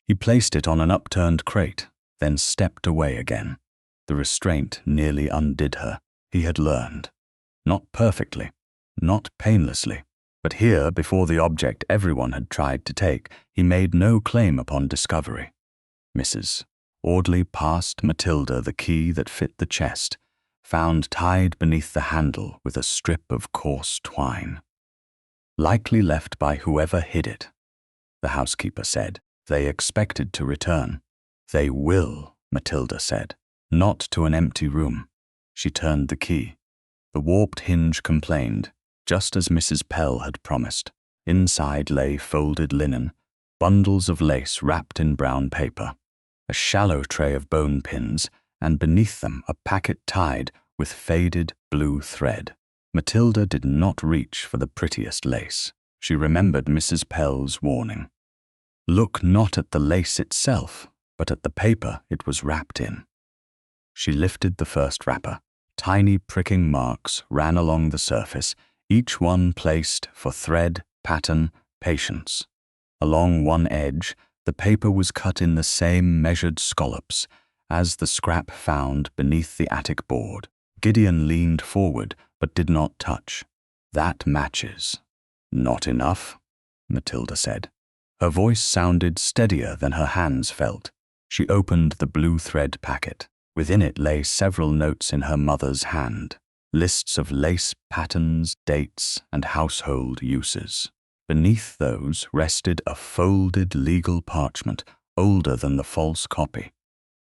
He placed it on an upturned crate, then stepped away again. The restraint nearly undid her. He had learned. Not perfectly, not painlessly, but here, before the object everyone had tried to take, he made no claim upon discovery. Mrs. Audley passed Matilda the key that fit the chest, found tied beneath the handle with a strip of coarse twine. "Likely left by whoever hid it," the housekeeper said. "They expected to return." "They will," Matilda said. "Not to an empty room." She turned the key. The warped hinge complained, just as Mrs. Pell had promised. Inside lay folded linen, bundles of lace wrapped in brown paper, a shallow tray of bone pins, and beneath them a packet tied with faded blue thread. Matilda did not reach for the prettiest lace. She remembered Mrs. Pell's warning. Look not at the lace itself, but at the paper it was wrapped in. She lifted the first wrapper. Tiny pricking marks ran along the surface, each one placed for thread, pattern, patience. Along one edge, the paper was cut in the same measured scallops as the scrap found beneath the attic board. Gideon leaned forward, but did not touch. "That matches." "Not enough," Matilda said. Her voice sounded steadier than her hands felt. She opened the blue thread packet. Within it lay several notes in her mother's hand, lists of lace patterns, dates, and household uses. Beneath those rested a folded legal parchment, older than the false copy,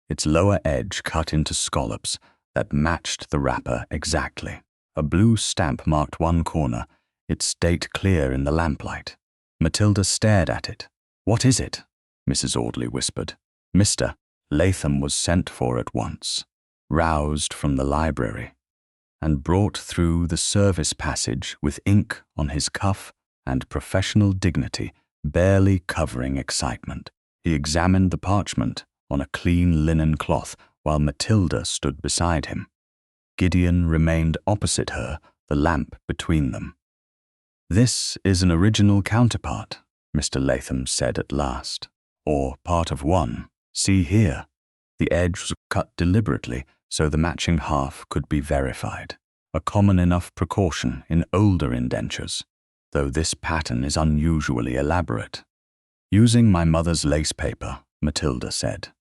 its lower edge cut into scallops that matched the wrapper exactly. A blue stamp marked one corner, its date clear in the lamplight. Matilda stared at it. "What is it?" Mrs. Audley whispered. "Mr. Latham was sent for at once, roused from the library, and brought through the service passage with ink on his cuff and professional dignity barely covering excitement. He examined the parchment on a clean linen cloth while Matilda stood beside him. Gideon remained opposite her, the lamp between them. "This is an original counterpart," Mr. Latham said at last, "or part of one. See here." The edge was cut deliberately so the matching half could be verified, a common enough precaution in older indentures, though this pattern is unusually elaborate. "Using my mother's lace paper," Matilda said.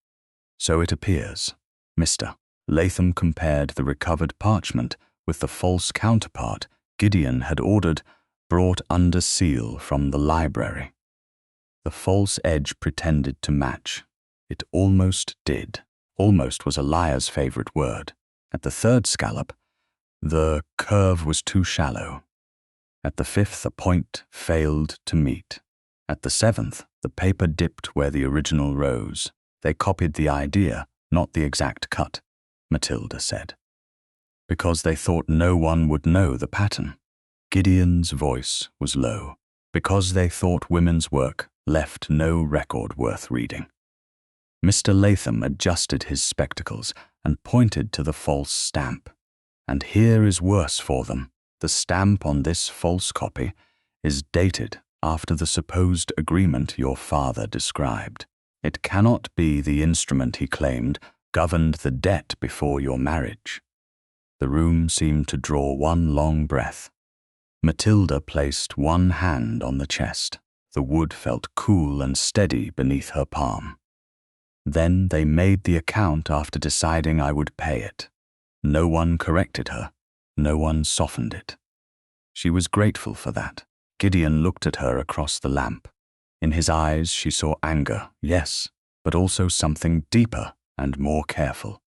"So it appears." Mr. Latham compared the recovered parchment with the false counterpart Gideon had ordered brought under seal from the library. The false edge pretended to match. It almost did. Almost was a liar's favorite word. At the third scallop, the curve was too shallow. At the fifth, a point failed to meet. At the seventh, the paper dipped where the original rose. They copied the idea, not the exact cut, Matilda said, because they thought no one would know the pattern. Gideon's voice was low, because they thought women's work left no record worth reading. Mr. Latham adjusted his spectacles and pointed to the false stamp. "And here is worse for them. The stamp on this false copy is dated after the supposed agreement your father described. It cannot be the instrument he claimed governed the debt before your marriage." The room seemed to draw one long breath. Matilda placed one hand on the chest. The wood felt cool and steady beneath her palm. "Then they made the account after deciding I would pay it. No one corrected her. No one softened it." She was grateful for that. Gideon looked at her across the lamp. In his eyes she saw anger, yes, but also something deeper and more careful.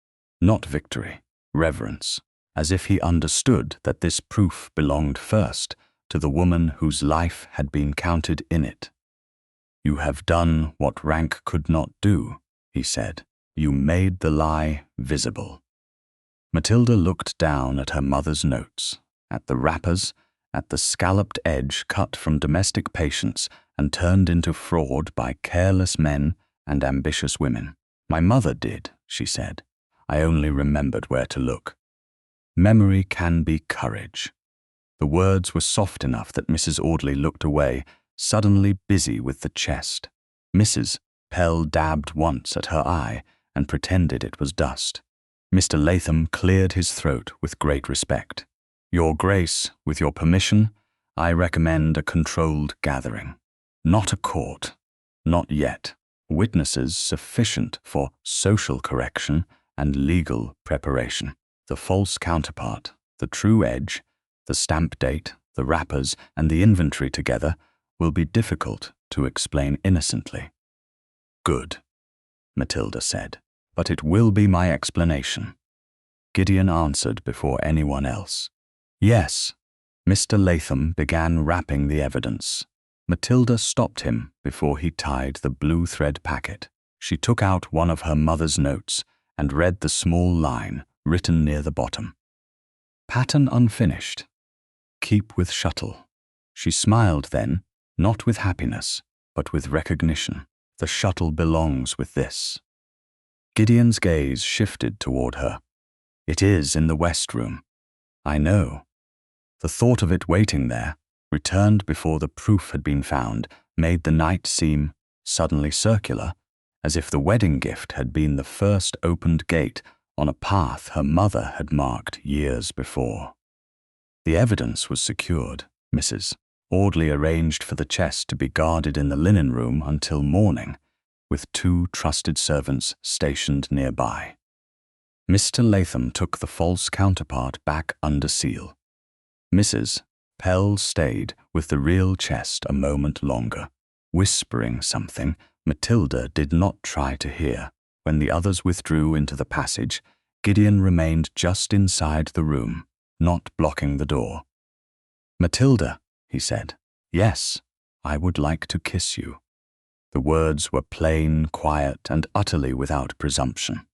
Not victory, reverence, as if he understood that this proof belonged first to the woman whose life had been counted in it. "You have done what rank could not do," he said. "You made the lie visible." Matilda looked down at her mother's notes, at the wrappers, at the scalloped edge cut from domestic patience and turned into fraud by careless men and ambitious women. "My mother did," she said. "I only remembered where to look." Memory can be courage. The words were soft enough that Mrs. Audley looked away, suddenly busy with the chest. Mrs. Pell dabbed once at her eye and pretended it was dust. Mr. Latham cleared his throat with great respect. Your Grace, with your permission, I recommend a controlled gathering. Not a court. Not yet. Witnesses sufficient for social correction and legal preparation. The false counterpart, the true edge, the stamp date, the wrappers, and the inventory together will be difficult to explain innocently. Good, Matilda said, but it will be my explanation. Gideon answered before anyone else. Yes. Mr. Latham began wrapping the evidence. Matilda stopped him before he tied the blue thread packet. She took out one of her mother's notes and read the small line written near the bottom. Pattern unfinished. Keep with shuttle. She smiled then, not with happiness, but with recognition. The shuttle belongs with this. Gideon's gaze shifted toward her. It is in the West Room. I know. The thought of it waiting there, returned before the proof had been found, made the night seem suddenly circular, as if the wedding gift had been the first opened gate on a path her mother had marked years before. The evidence was secured. Mrs. Audley arranged for the chest to be guarded in the linen room until morning, with 2 trusted servants stationed nearby. Mr. Latham took the false counterpart back under seal. Mrs. Pell stayed with the real chest a moment longer, whispering something Matilda did not try to hear. When the others withdrew into the passage, Gideon remained just inside the room, not blocking the door. Matilda, he said, yes, I would like to kiss you. The words were plain, quiet, and utterly without presumption.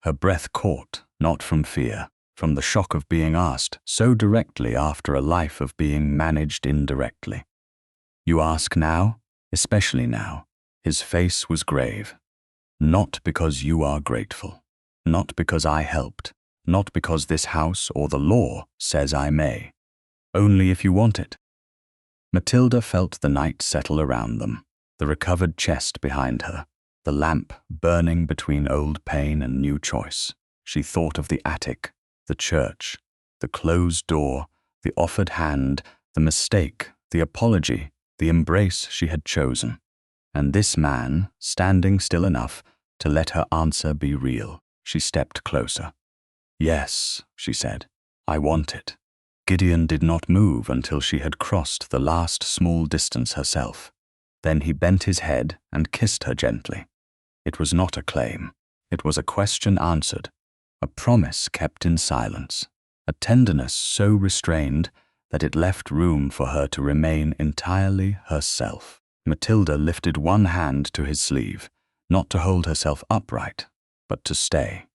Her breath caught, not from fear, from the shock of being asked so directly after a life of being managed indirectly. You ask now, especially now. His face was grave. Not because you are grateful, not because I helped, not because this house or the law says I may. Only if you want it. Matilda felt the night settle around them, the recovered chest behind her, the lamp burning between old pain and new choice. She thought of the attic, the church, the closed door, the offered hand, the mistake, the apology, the embrace she had chosen, and this man standing still enough to let her answer be real. She stepped closer. Yes, she said, I want it. Gideon did not move until she had crossed the last small distance herself. Then he bent his head and kissed her gently. It was not a claim. It was a question answered, a promise kept in silence, a tenderness so restrained that it left room for her to remain entirely herself. Matilda lifted one hand to his sleeve, not to hold herself upright, but to stay.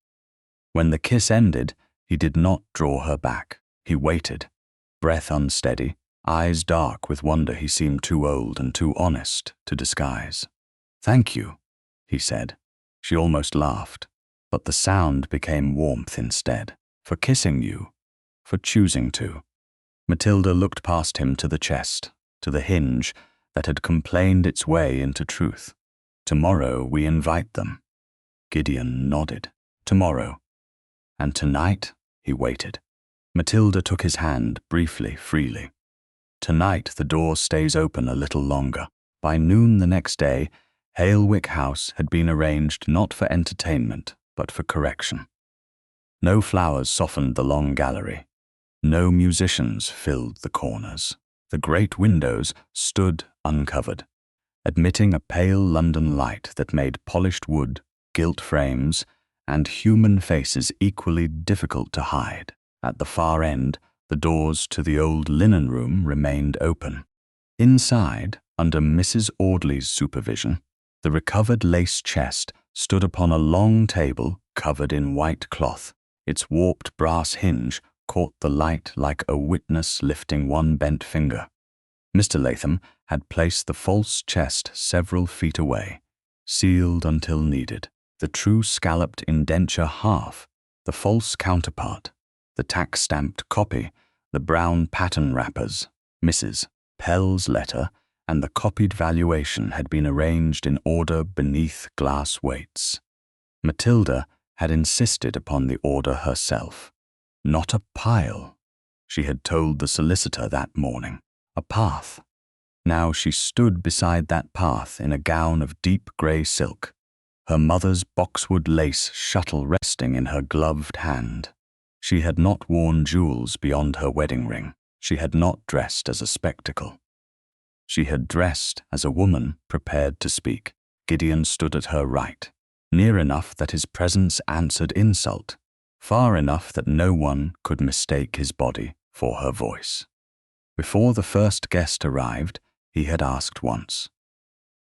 When the kiss ended, he did not draw her back. He waited, breath unsteady, eyes dark with wonder he seemed too old and too honest to disguise. Thank you, he said. She almost laughed, but the sound became warmth instead. For kissing you, for choosing to. Matilda looked past him to the chest, to the hinge that had complained its way into truth. Tomorrow we invite them. Gideon nodded. Tomorrow. And tonight he waited. Matilda took his hand briefly, freely. Tonight the door stays open a little longer. By noon the next day, Hale-wick House had been arranged not for entertainment, but for correction. No flowers softened the long gallery. No musicians filled the corners. The great windows stood uncovered, admitting a pale London light that made polished wood, gilt frames, and human faces equally difficult to hide. At the far end, the doors to the old linen room remained open. Inside, under Mrs. Audley's supervision, the recovered lace chest stood upon a long table covered in white cloth. Its warped brass hinge caught the light like a witness lifting one bent finger. Mr. Latham had placed the false chest several feet away, sealed until needed. The true scalloped indenture half, the false counterpart, the tack-stamped copy, the brown pattern wrappers, Mrs. Pell's letter, and the copied valuation had been arranged in order beneath glass weights. Matilda had insisted upon the order herself. Not a pile, she had told the solicitor that morning. A path. Now she stood beside that path in a gown of deep grey silk, her mother's boxwood lace shuttle resting in her gloved hand. She had not worn jewels beyond her wedding ring. She had not dressed as a spectacle. She had dressed as a woman prepared to speak. Gideon stood at her right, near enough that his presence answered insult, far enough that no one could mistake his body for her voice. Before the first guest arrived, he had asked once,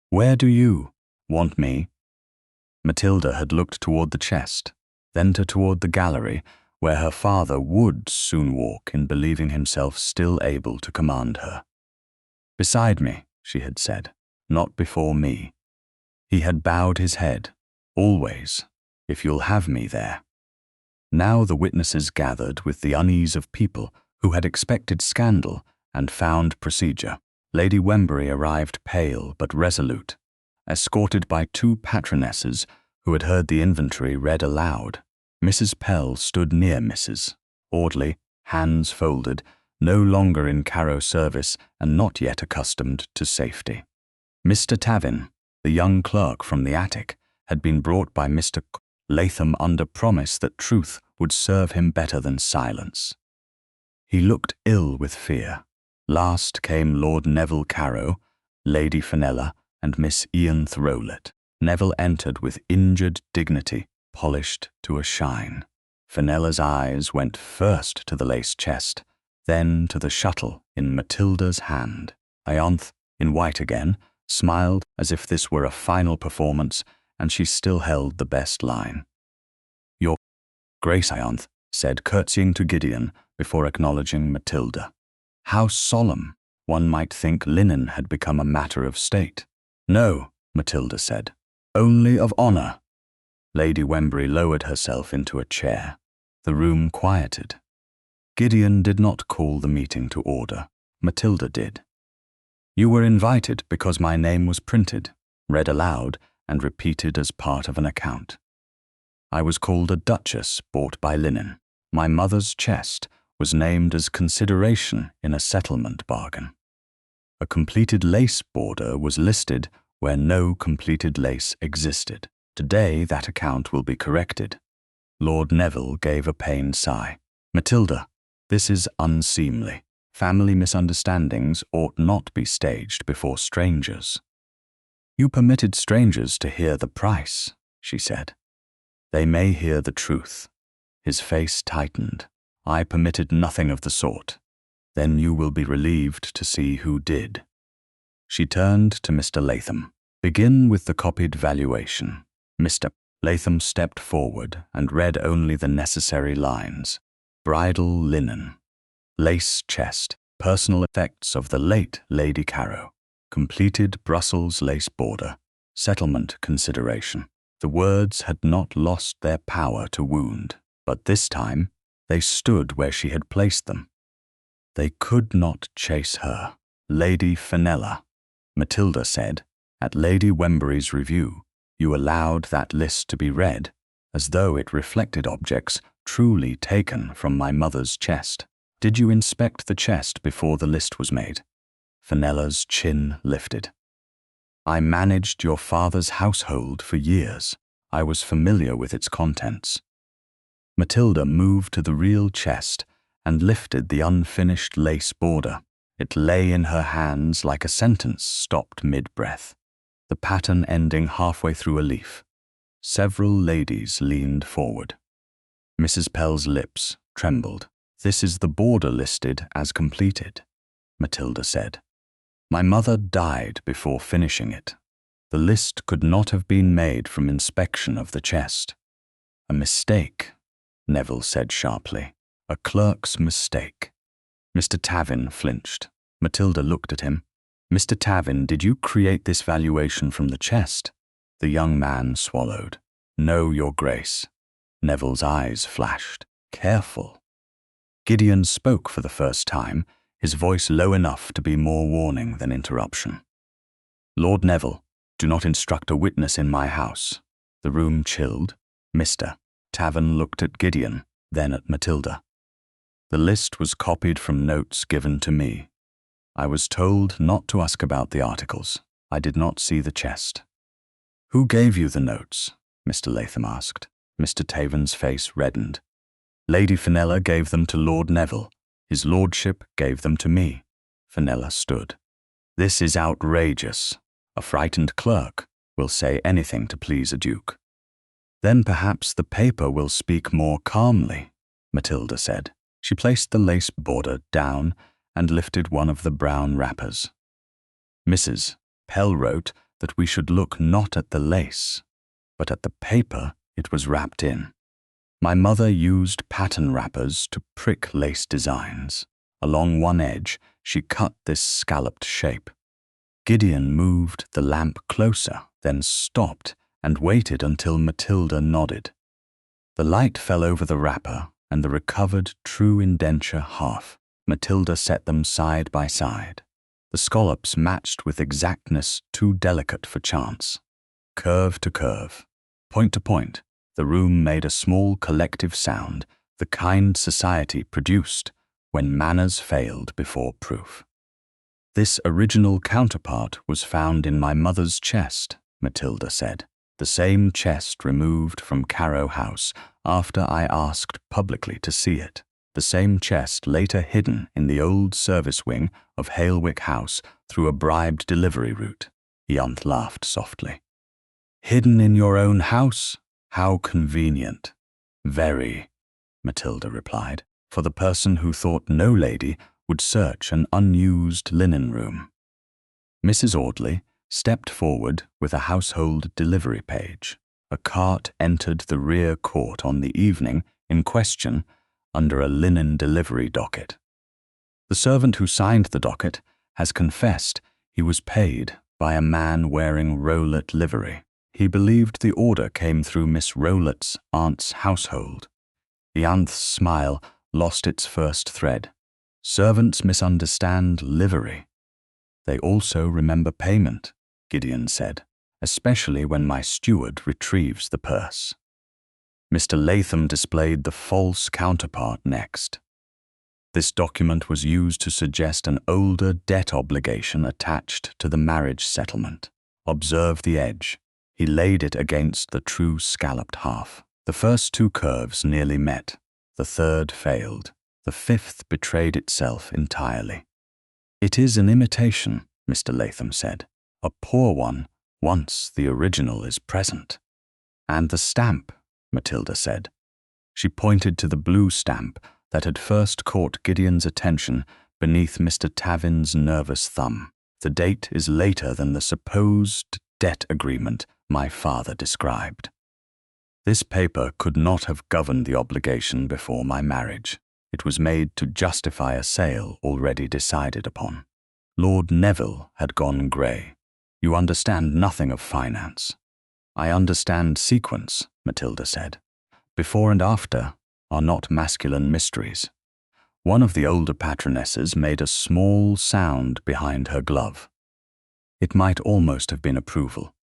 "Where do you want me?" Matilda had looked toward the chest, then toward the gallery, where her father would soon walk in believing himself still able to command her. "Beside me," she had said, "not before me." He had bowed his head. "Always, if you'll have me there." Now the witnesses gathered with the unease of people who had expected scandal and found procedure. Lady Wembury arrived pale but resolute, escorted by two patronesses who had heard the inventory read aloud. Mrs. Pell stood near Mrs. Audley, hands folded, no longer in Carrow service and not yet accustomed to safety. Mr. Tavin, the young clerk from the attic, had been brought by Mr. Latham under promise that truth would serve him better than silence. He looked ill with fear. Last came Lord Neville Carrow, Lady Fenella, and Miss Ian Throwlett. Neville entered with injured dignity, polished to a shine. Fenella's eyes went first to the lace chest, then to the shuttle in Matilda's hand. Ianthe, in white again, smiled as if this were a final performance, and she still held the best line. "Your Grace," Ianthe said, curtsying to Gideon before acknowledging Matilda. How solemn! One might think linen had become a matter of state. "No," Matilda said, "only of honor." Lady Wembury lowered herself into a chair. The room quieted. Gideon did not call the meeting to order. Matilda did. "You were invited because my name was printed, read aloud, and repeated as part of an account. I was called a duchess bought by linen. My mother's chest was named as consideration in a settlement bargain. A completed lace border was listed where no completed lace existed. Today that account will be corrected." Lord Neville gave a pained sigh. "Matilda, this is unseemly. Family misunderstandings ought not be staged before strangers." "You permitted strangers to hear the price," she said. "They may hear the truth." His face tightened. "I permitted nothing of the sort. Then you will be relieved to see who did." She turned to Mr. Latham. "Begin with the copied valuation." Mr. Latham stepped forward and read only the necessary lines. Bridal linen, lace chest, personal effects of the late Lady Carrow, completed Brussels lace border, settlement consideration. The words had not lost their power to wound, but this time they stood where she had placed them. They could not chase her. "Lady Fenella," Matilda said, "at Lady Wembury's review, you allowed that list to be read, as though it reflected objects truly taken from my mother's chest. Did you inspect the chest before the list was made?" Fenella's chin lifted. "I managed your father's household for years. I was familiar with its contents." Matilda moved to the real chest and lifted the unfinished lace border. It lay in her hands like a sentence stopped mid-breath, the pattern ending halfway through a leaf. Several ladies leaned forward. Mrs. Pell's lips trembled. "This is the border listed as completed," Matilda said. "My mother died before finishing it. The list could not have been made from inspection of the chest." "A mistake," Neville said sharply. "A clerk's mistake." Mr. Tavin flinched. Matilda looked at him. "Mr. Tavin, did you create this valuation from the chest?" The young man swallowed. "No, Your Grace." Neville's eyes flashed. "Careful." Gideon spoke for the first time, his voice low enough to be more warning than interruption. "Lord Neville, do not instruct a witness in my house." The room chilled. Mr. Tavern looked at Gideon, then at Matilda. The list was copied from notes given to me. I was told not to ask about the articles. I did not see the chest. "Who gave you the notes?" Mr. Latham asked. Mr. Taven's face reddened. "Lady Fenella gave them to Lord Neville. His lordship gave them to me." Fenella stood. "This is outrageous. A frightened clerk will say anything to please a duke." "Then perhaps the paper will speak more calmly," Matilda said. She placed the lace border down and lifted one of the brown wrappers. "Mrs. Pell wrote that we should look not at the lace, but at the paper it was wrapped in. My mother used pattern wrappers to prick lace designs. Along one edge, she cut this scalloped shape." Gideon moved the lamp closer, then stopped and waited until Matilda nodded. The light fell over the wrapper and the recovered true indenture half. Matilda set them side by side. The scallops matched with exactness too delicate for chance. Curve to curve, point to point, the room made a small collective sound, the kind society produced when manners failed before proof. "This original counterpart was found in my mother's chest," Matilda said. "The same chest removed from Carrow House after I asked publicly to see it. The same chest later hidden in the old service wing of Hale-wick House through a bribed delivery route." Ianthe laughed softly. "Hidden in your own house? How convenient." "Very," Matilda replied, "for the person who thought no lady would search an unused linen room." Mrs. Audley stepped forward with a household delivery page. A cart entered the rear court on the evening in question under a linen delivery docket. The servant who signed the docket has confessed he was paid by a man wearing Rowlatt livery. He believed the order came through Miss Rowlatt's aunt's household. Ianthe's smile lost its first thread. "Servants misunderstand livery. They also remember payment," Gideon said, "especially when my steward retrieves the purse." Mr. Latham displayed the false counterpart next. This document was used to suggest an older debt obligation attached to the marriage settlement. Observe the edge. He laid it against the true scalloped half. The first two curves nearly met. The third failed. The fifth betrayed itself entirely. "It is an imitation," Mr. Latham said. "A poor one, once the original is present." "And the stamp," Matilda said. She pointed to the blue stamp that had first caught Gideon's attention beneath Mr. Tavin's nervous thumb. "The date is later than the supposed debt agreement my father described. This paper could not have governed the obligation before my marriage. It was made to justify a sale already decided upon. Lord Neville had gone grey. You understand nothing of finance." "I understand sequence," Matilda said. "Before and after are not masculine mysteries." One of the older patronesses made a small sound behind her glove. It might almost have been approval.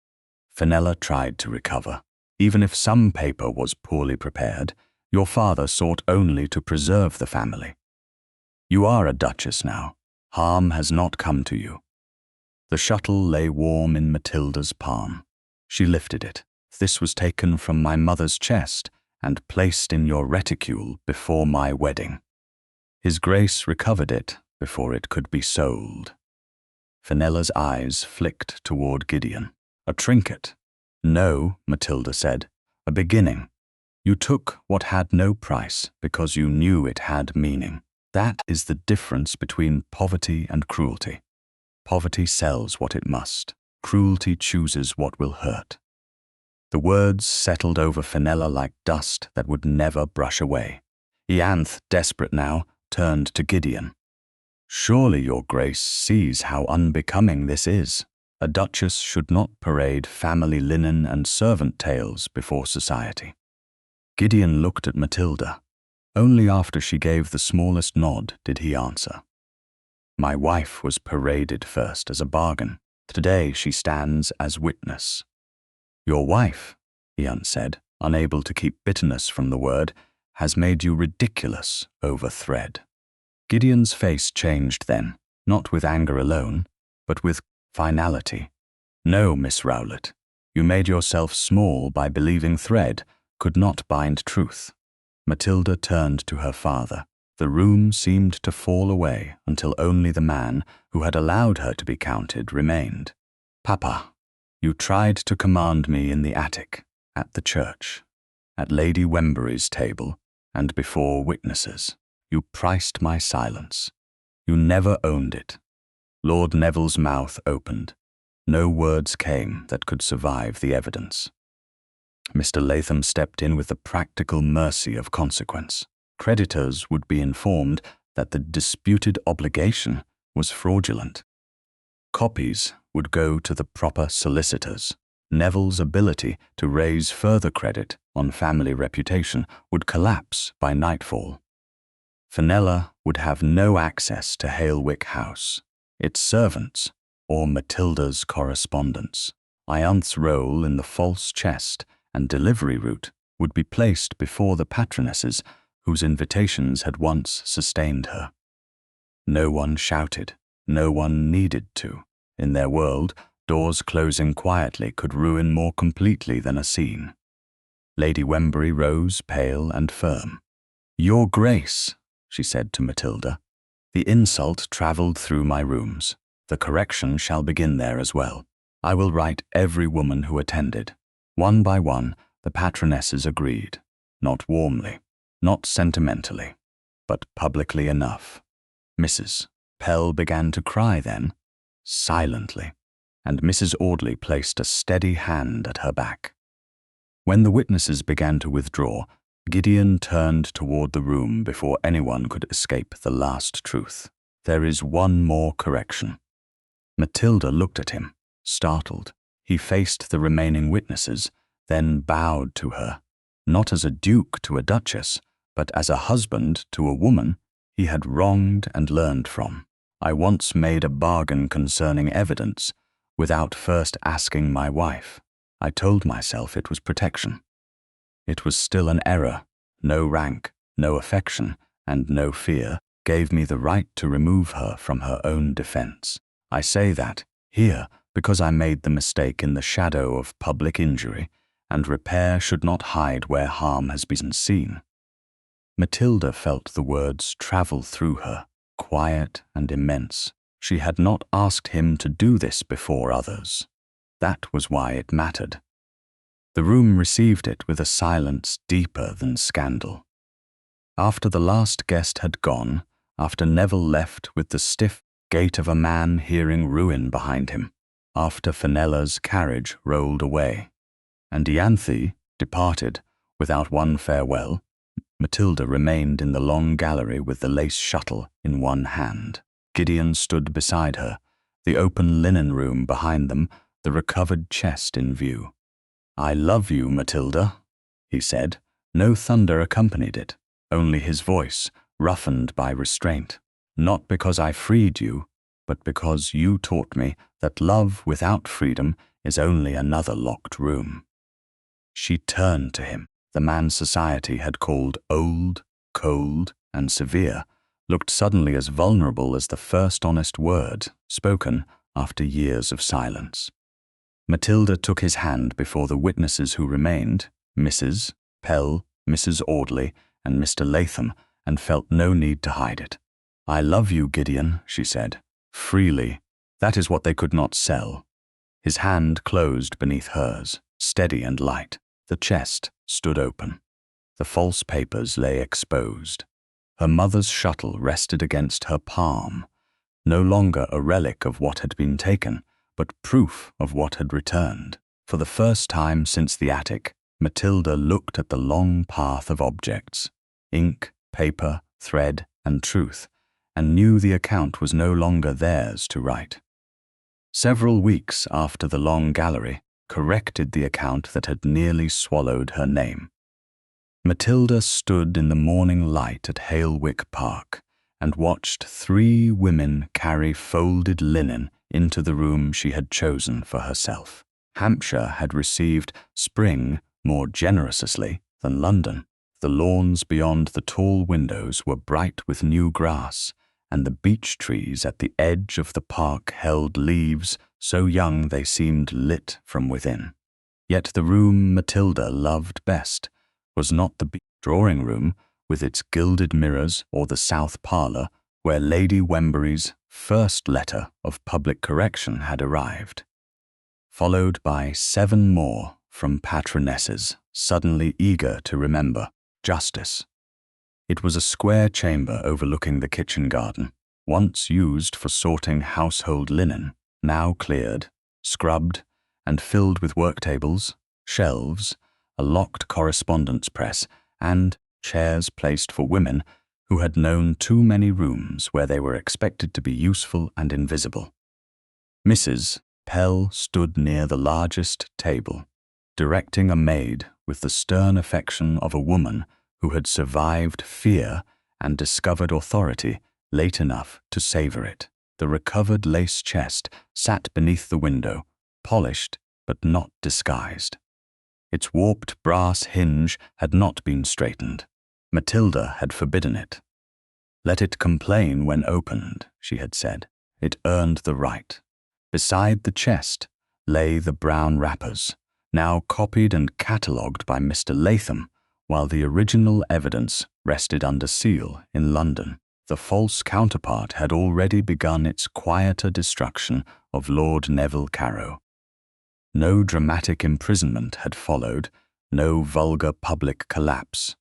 Fenella tried to recover. "Even if some paper was poorly prepared, your father sought only to preserve the family. You are a duchess now. Harm has not come to you." The shuttle lay warm in Matilda's palm. She lifted it. "This was taken from my mother's chest and placed in your reticule before my wedding. His Grace recovered it before it could be sold." Fenella's eyes flicked toward Gideon. "A trinket?" "No," Matilda said. "A beginning. You took what had no price because you knew it had meaning. That is the difference between poverty and cruelty. Poverty sells what it must. Cruelty chooses what will hurt." The words settled over Fenella like dust that would never brush away. Ianthe, desperate now, turned to Gideon. "Surely your Grace sees how unbecoming this is. A duchess should not parade family linen and servant tales before society." Gideon looked at Matilda. Only after she gave the smallest nod did he answer. My wife was paraded first as a bargain. Today she stands as witness. Your wife, Ian said, unable to keep bitterness from the word, has made you ridiculous over thread. Gideon's face changed then, not with anger alone, but with finality. No, Miss Rowlett, you made yourself small by believing thread could not bind truth. Matilda turned to her father. The room seemed to fall away until only the man who had allowed her to be counted remained. Papa, you tried to command me in the attic, at the church, at Lady Wembury's table, and before witnesses. You priced my silence. You never owned it. Lord Neville's mouth opened. No words came that could survive the evidence. Mr. Latham stepped in with the practical mercy of consequence. Creditors would be informed that the disputed obligation was fraudulent. Copies would go to the proper solicitors. Neville's ability to raise further credit on family reputation would collapse by nightfall. Fenella would have no access to Hale-wick House, its servants, or Matilda's correspondence. Ianth's role in the false chest and delivery route would be placed before the patronesses whose invitations had once sustained her. No one shouted, no one needed to. In their world, doors closing quietly could ruin more completely than a scene. Lady Wembury rose pale and firm. Your Grace, she said to Matilda, the insult travelled through my rooms. The correction shall begin there as well. I will write every woman who attended. One by one, the patronesses agreed, not warmly, not sentimentally, but publicly enough. Mrs. Pell began to cry then, silently, and Mrs. Audley placed a steady hand at her back. When the witnesses began to withdraw, Gideon turned toward the room before anyone could escape the last truth. There is one more correction. Matilda looked at him, startled. He faced the remaining witnesses, then bowed to her, not as a duke to a duchess, but as a husband to a woman he had wronged and learned from. I once made a bargain concerning evidence without first asking my wife. I told myself it was protection. It was still an error. No rank, no affection, and no fear gave me the right to remove her from her own defense. I say that here because I made the mistake in the shadow of public injury, and repair should not hide where harm has been seen. Matilda felt the words travel through her, quiet and immense. She had not asked him to do this before others. That was why it mattered. The room received it with a silence deeper than scandal. After the last guest had gone, after Neville left with the stiff gait of a man hearing ruin behind him, after Fenella's carriage rolled away, and Ianthe departed without one farewell, Matilda remained in the long gallery with the lace shuttle in one hand. Gideon stood beside her, the open linen room behind them, the recovered chest in view. I love you, Matilda, he said. No thunder accompanied it, only his voice, roughened by restraint. Not because I freed you, but because you taught me that love without freedom is only another locked room. She turned to him. The man society had called old, cold, and severe, looked suddenly as vulnerable as the first honest word spoken after years of silence. Matilda took his hand before the witnesses who remained, Mrs. Pell, Mrs. Audley, and Mr. Latham, and felt no need to hide it. I love you, Gideon, she said, freely. That is what they could not sell. His hand closed beneath hers, steady and light. The chest stood open. The false papers lay exposed. Her mother's shuttle rested against her palm, no longer a relic of what had been taken, but proof of what had returned. For the first time since the attic, Matilda looked at the long path of objects, ink, paper, thread, and truth, and knew the account was no longer theirs to write. Several weeks after the long gallery corrected the account that had nearly swallowed her name. Matilda stood in the morning light at Hale-wick Park and watched 3 women carry folded linen into the room she had chosen for herself. Hampshire had received spring more generously than London. The lawns beyond the tall windows were bright with new grass, and the beech trees at the edge of the park held leaves so young they seemed lit from within. Yet the room Matilda loved best was not the drawing-room with its gilded mirrors or the south parlour where Lady Wembury's first letter of public correction had arrived, followed by 7 more from patronesses suddenly eager to remember justice. It was a square chamber overlooking the kitchen garden, once used for sorting household linen, now cleared, scrubbed, and filled with work tables, shelves, a locked correspondence press, and chairs placed for women who had known too many rooms where they were expected to be useful and invisible. Mrs. Pell stood near the largest table, directing a maid with the stern affection of a woman who had survived fear and discovered authority late enough to savour it. The recovered lace chest sat beneath the window, polished but not disguised. Its warped brass hinge had not been straightened. Matilda had forbidden it. Let it complain when opened, she had said. It earned the right. Beside the chest lay the brown wrappers, now copied and catalogued by Mr. Latham, while the original evidence rested under seal in London. The false counterpart had already begun its quieter destruction of Lord Neville Carrow. No dramatic imprisonment had followed, no vulgar public collapse.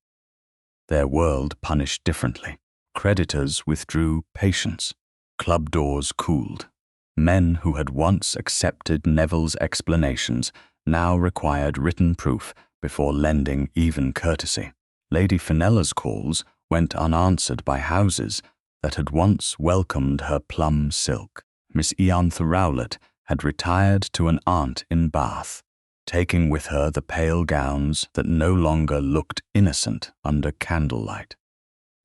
Their world punished differently. Creditors withdrew patience. Club doors cooled. Men who had once accepted Neville's explanations now required written proof before lending even courtesy. Lady Fenella's calls went unanswered by houses that had once welcomed her plum silk. Miss Ianthe Rowlett had retired to an aunt in Bath, taking with her the pale gowns that no longer looked innocent under candlelight.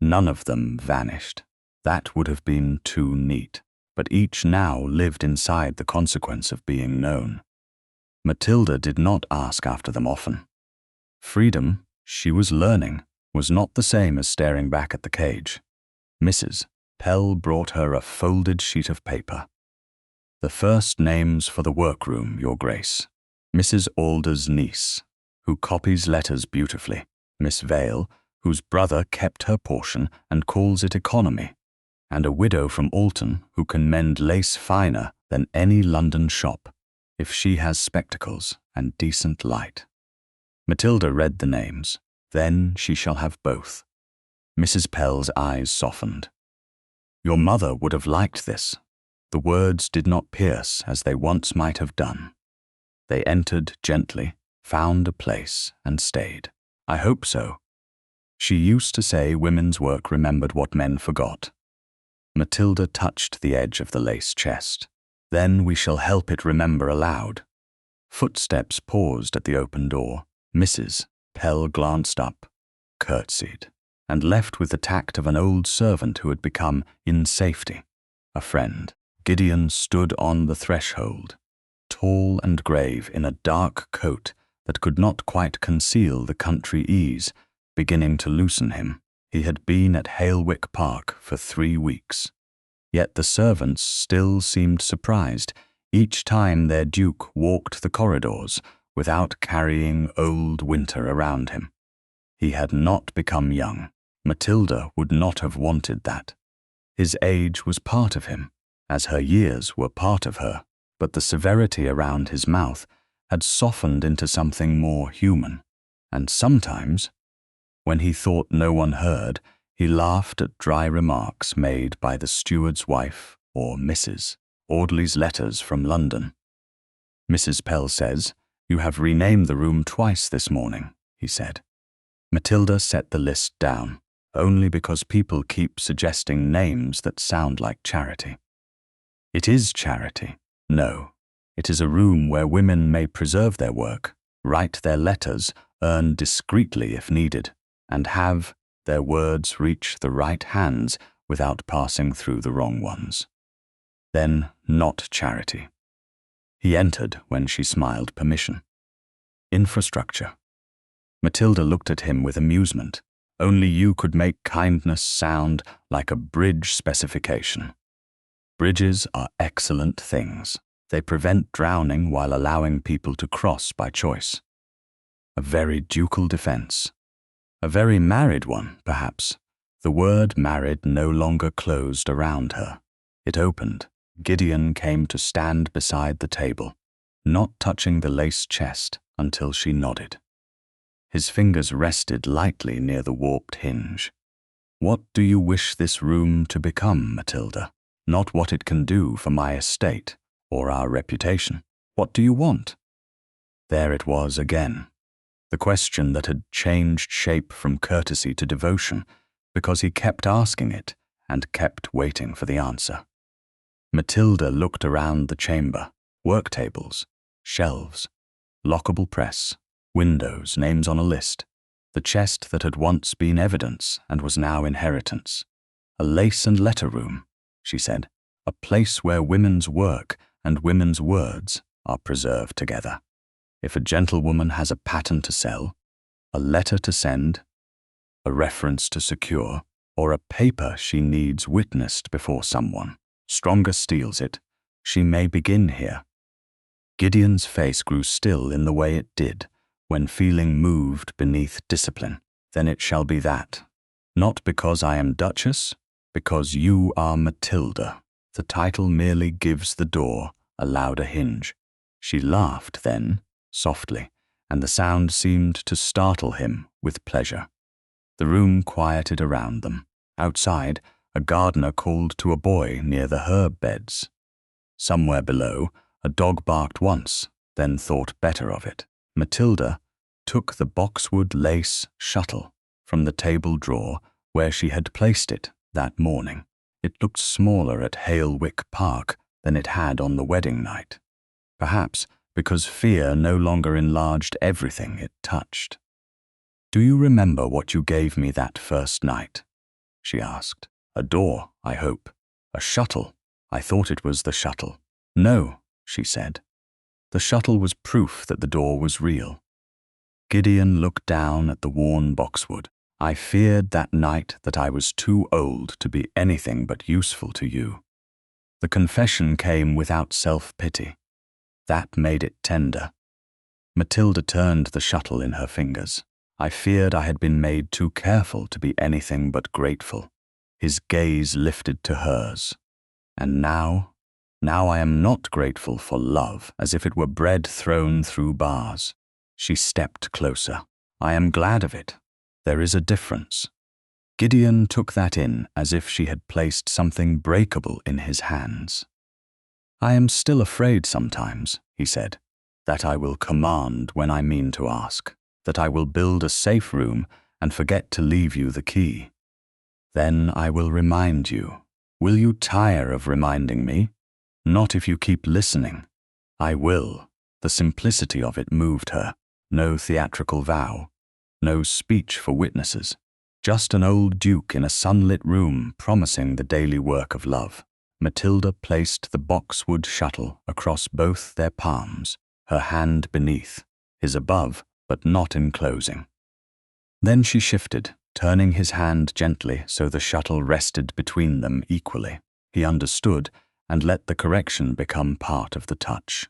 None of them vanished. That would have been too neat, but each now lived inside the consequence of being known. Matilda did not ask after them often. Freedom, she was learning, was not the same as staring back at the cage. Mrs. Pell brought her a folded sheet of paper. The first names for the workroom, Your Grace. Mrs. Alder's niece, who copies letters beautifully. Miss Vale, whose brother kept her portion and calls it economy. And a widow from Alton who can mend lace finer than any London shop, if she has spectacles and decent light. Matilda read the names. Then she shall have both. Mrs. Pell's eyes softened. Your mother would have liked this. The words did not pierce as they once might have done. They entered gently, found a place, and stayed. I hope so. She used to say women's work remembered what men forgot. Matilda touched the edge of the lace chest. Then we shall help it remember aloud. Footsteps paused at the open door. Mrs. Pell glanced up, curtsied, and left with the tact of an old servant who had become in safety a friend. Gideon stood on the threshold, tall and grave in a dark coat that could not quite conceal the country ease beginning to loosen him. He had been at Hale-wick Park for 3 weeks. Yet the servants still seemed surprised each time their Duke walked the corridors without carrying old winter around him. He had not become young. Matilda would not have wanted that. His age was part of him, as her years were part of her, but the severity around his mouth had softened into something more human, and sometimes, when he thought no one heard, he laughed at dry remarks made by the steward's wife or Mrs. Audley's letters from London. Mrs. Pell says, "You have renamed the room twice this morning," he said. Matilda set the list down, only because people keep suggesting names that sound like charity. It is charity. No, it is a room where women may preserve their work, write their letters, earn discreetly if needed, and have their words reach the right hands without passing through the wrong ones. Then not charity. He entered when she smiled permission. Infrastructure. Matilda looked at him with amusement. Only you could make kindness sound like a bridge specification. Bridges are excellent things. They prevent drowning while allowing people to cross by choice. A very ducal defense. A very married one, perhaps. The word married no longer closed around her. It opened. Gideon came to stand beside the table, not touching the lace chest until she nodded. His fingers rested lightly near the warped hinge. What do you wish this room to become, Matilda? Not what it can do for my estate or our reputation. What do you want? There it was again. The question that had changed shape from courtesy to devotion, because he kept asking it and kept waiting for the answer. Matilda looked around the chamber. Work tables, shelves, lockable press, windows, names on a list, the chest that had once been evidence and was now inheritance. A lace and letter room, she said, a place where women's work and women's words are preserved together. If a gentlewoman has a pattern to sell, a letter to send, a reference to secure, or a paper she needs witnessed before someone stronger steals it, she may begin here. Gideon's face grew still in the way it did when feeling moved beneath discipline. Then it shall be that. Not because I am Duchess, because you are Matilda. The title merely gives the door a louder hinge. She laughed then, softly, and the sound seemed to startle him with pleasure. The room quieted around them. Outside, a gardener called to a boy near the herb beds. Somewhere below, a dog barked once, then thought better of it. Matilda took the boxwood lace shuttle from the table drawer where she had placed it that morning. It looked smaller at Hale-wick Park than it had on the wedding night. Perhaps because fear no longer enlarged everything it touched. Do you remember what you gave me that first night? She asked. A door, I hope. A shuttle. I thought it was the shuttle. No, she said. The shuttle was proof that the door was real. Gideon looked down at the worn boxwood. I feared that night that I was too old to be anything but useful to you. The confession came without self-pity. That made it tender. Matilda turned the shuttle in her fingers. I feared I had been made too careful to be anything but grateful. His gaze lifted to hers. And now I am not grateful for love, as if it were bread thrown through bars. She stepped closer. I am glad of it. There is a difference. Gideon took that in as if she had placed something breakable in his hands. I am still afraid sometimes, he said, that I will command when I mean to ask, that I will build a safe room and forget to leave you the key. Then I will remind you. Will you tire of reminding me? Not if you keep listening. I will. The simplicity of it moved her. No theatrical vow. No speech for witnesses. Just an old duke in a sunlit room promising the daily work of love. Matilda placed the boxwood shuttle across both their palms, her hand beneath, his above, but not enclosing. Then she shifted, turning his hand gently so the shuttle rested between them equally. He understood and let the correction become part of the touch.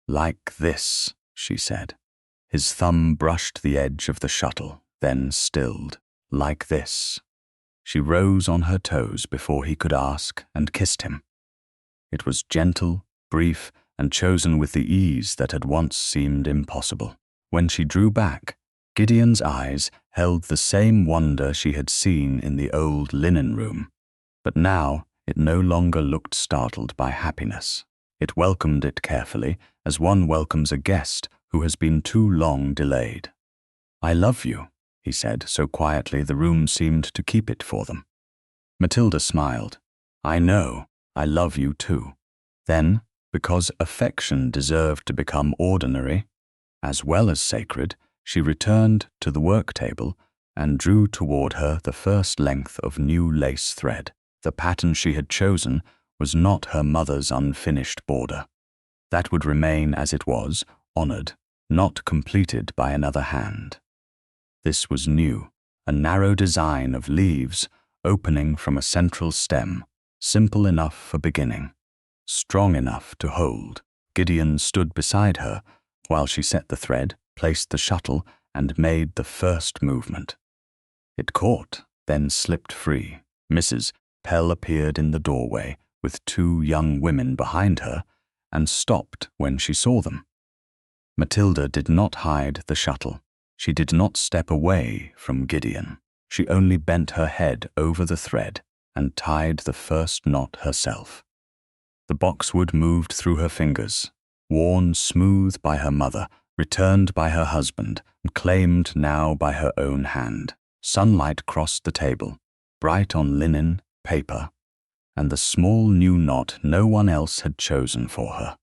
Like this, she said. His thumb brushed the edge of the shuttle, then stilled. Like this. She rose on her toes before he could ask and kissed him. It was gentle, brief, and chosen with the ease that had once seemed impossible. When she drew back, Gideon's eyes held the same wonder she had seen in the old linen room, but now it no longer looked startled by happiness. It welcomed it carefully, as one welcomes a guest who has been too long delayed. I love you, he said so quietly the room seemed to keep it for them. Matilda smiled. I know, I love you too. Then, because affection deserved to become ordinary, as well as sacred, she returned to the work table, and drew toward her the first length of new lace thread. The pattern she had chosen was not her mother's unfinished border. That would remain as it was, honored, not completed by another hand. This was new, a narrow design of leaves opening from a central stem, simple enough for beginning, strong enough to hold. Gideon stood beside her while she set the thread, placed the shuttle, and made the first movement. It caught, then slipped free. Mrs. Pell appeared in the doorway with two young women behind her and stopped when she saw them. Matilda did not hide the shuttle. She did not step away from Gideon. She only bent her head over the thread and tied the first knot herself. The boxwood moved through her fingers, worn smooth by her mother, returned by her husband, and claimed now by her own hand. Sunlight crossed the table, bright on linen, paper, and the small new knot no one else had chosen for her.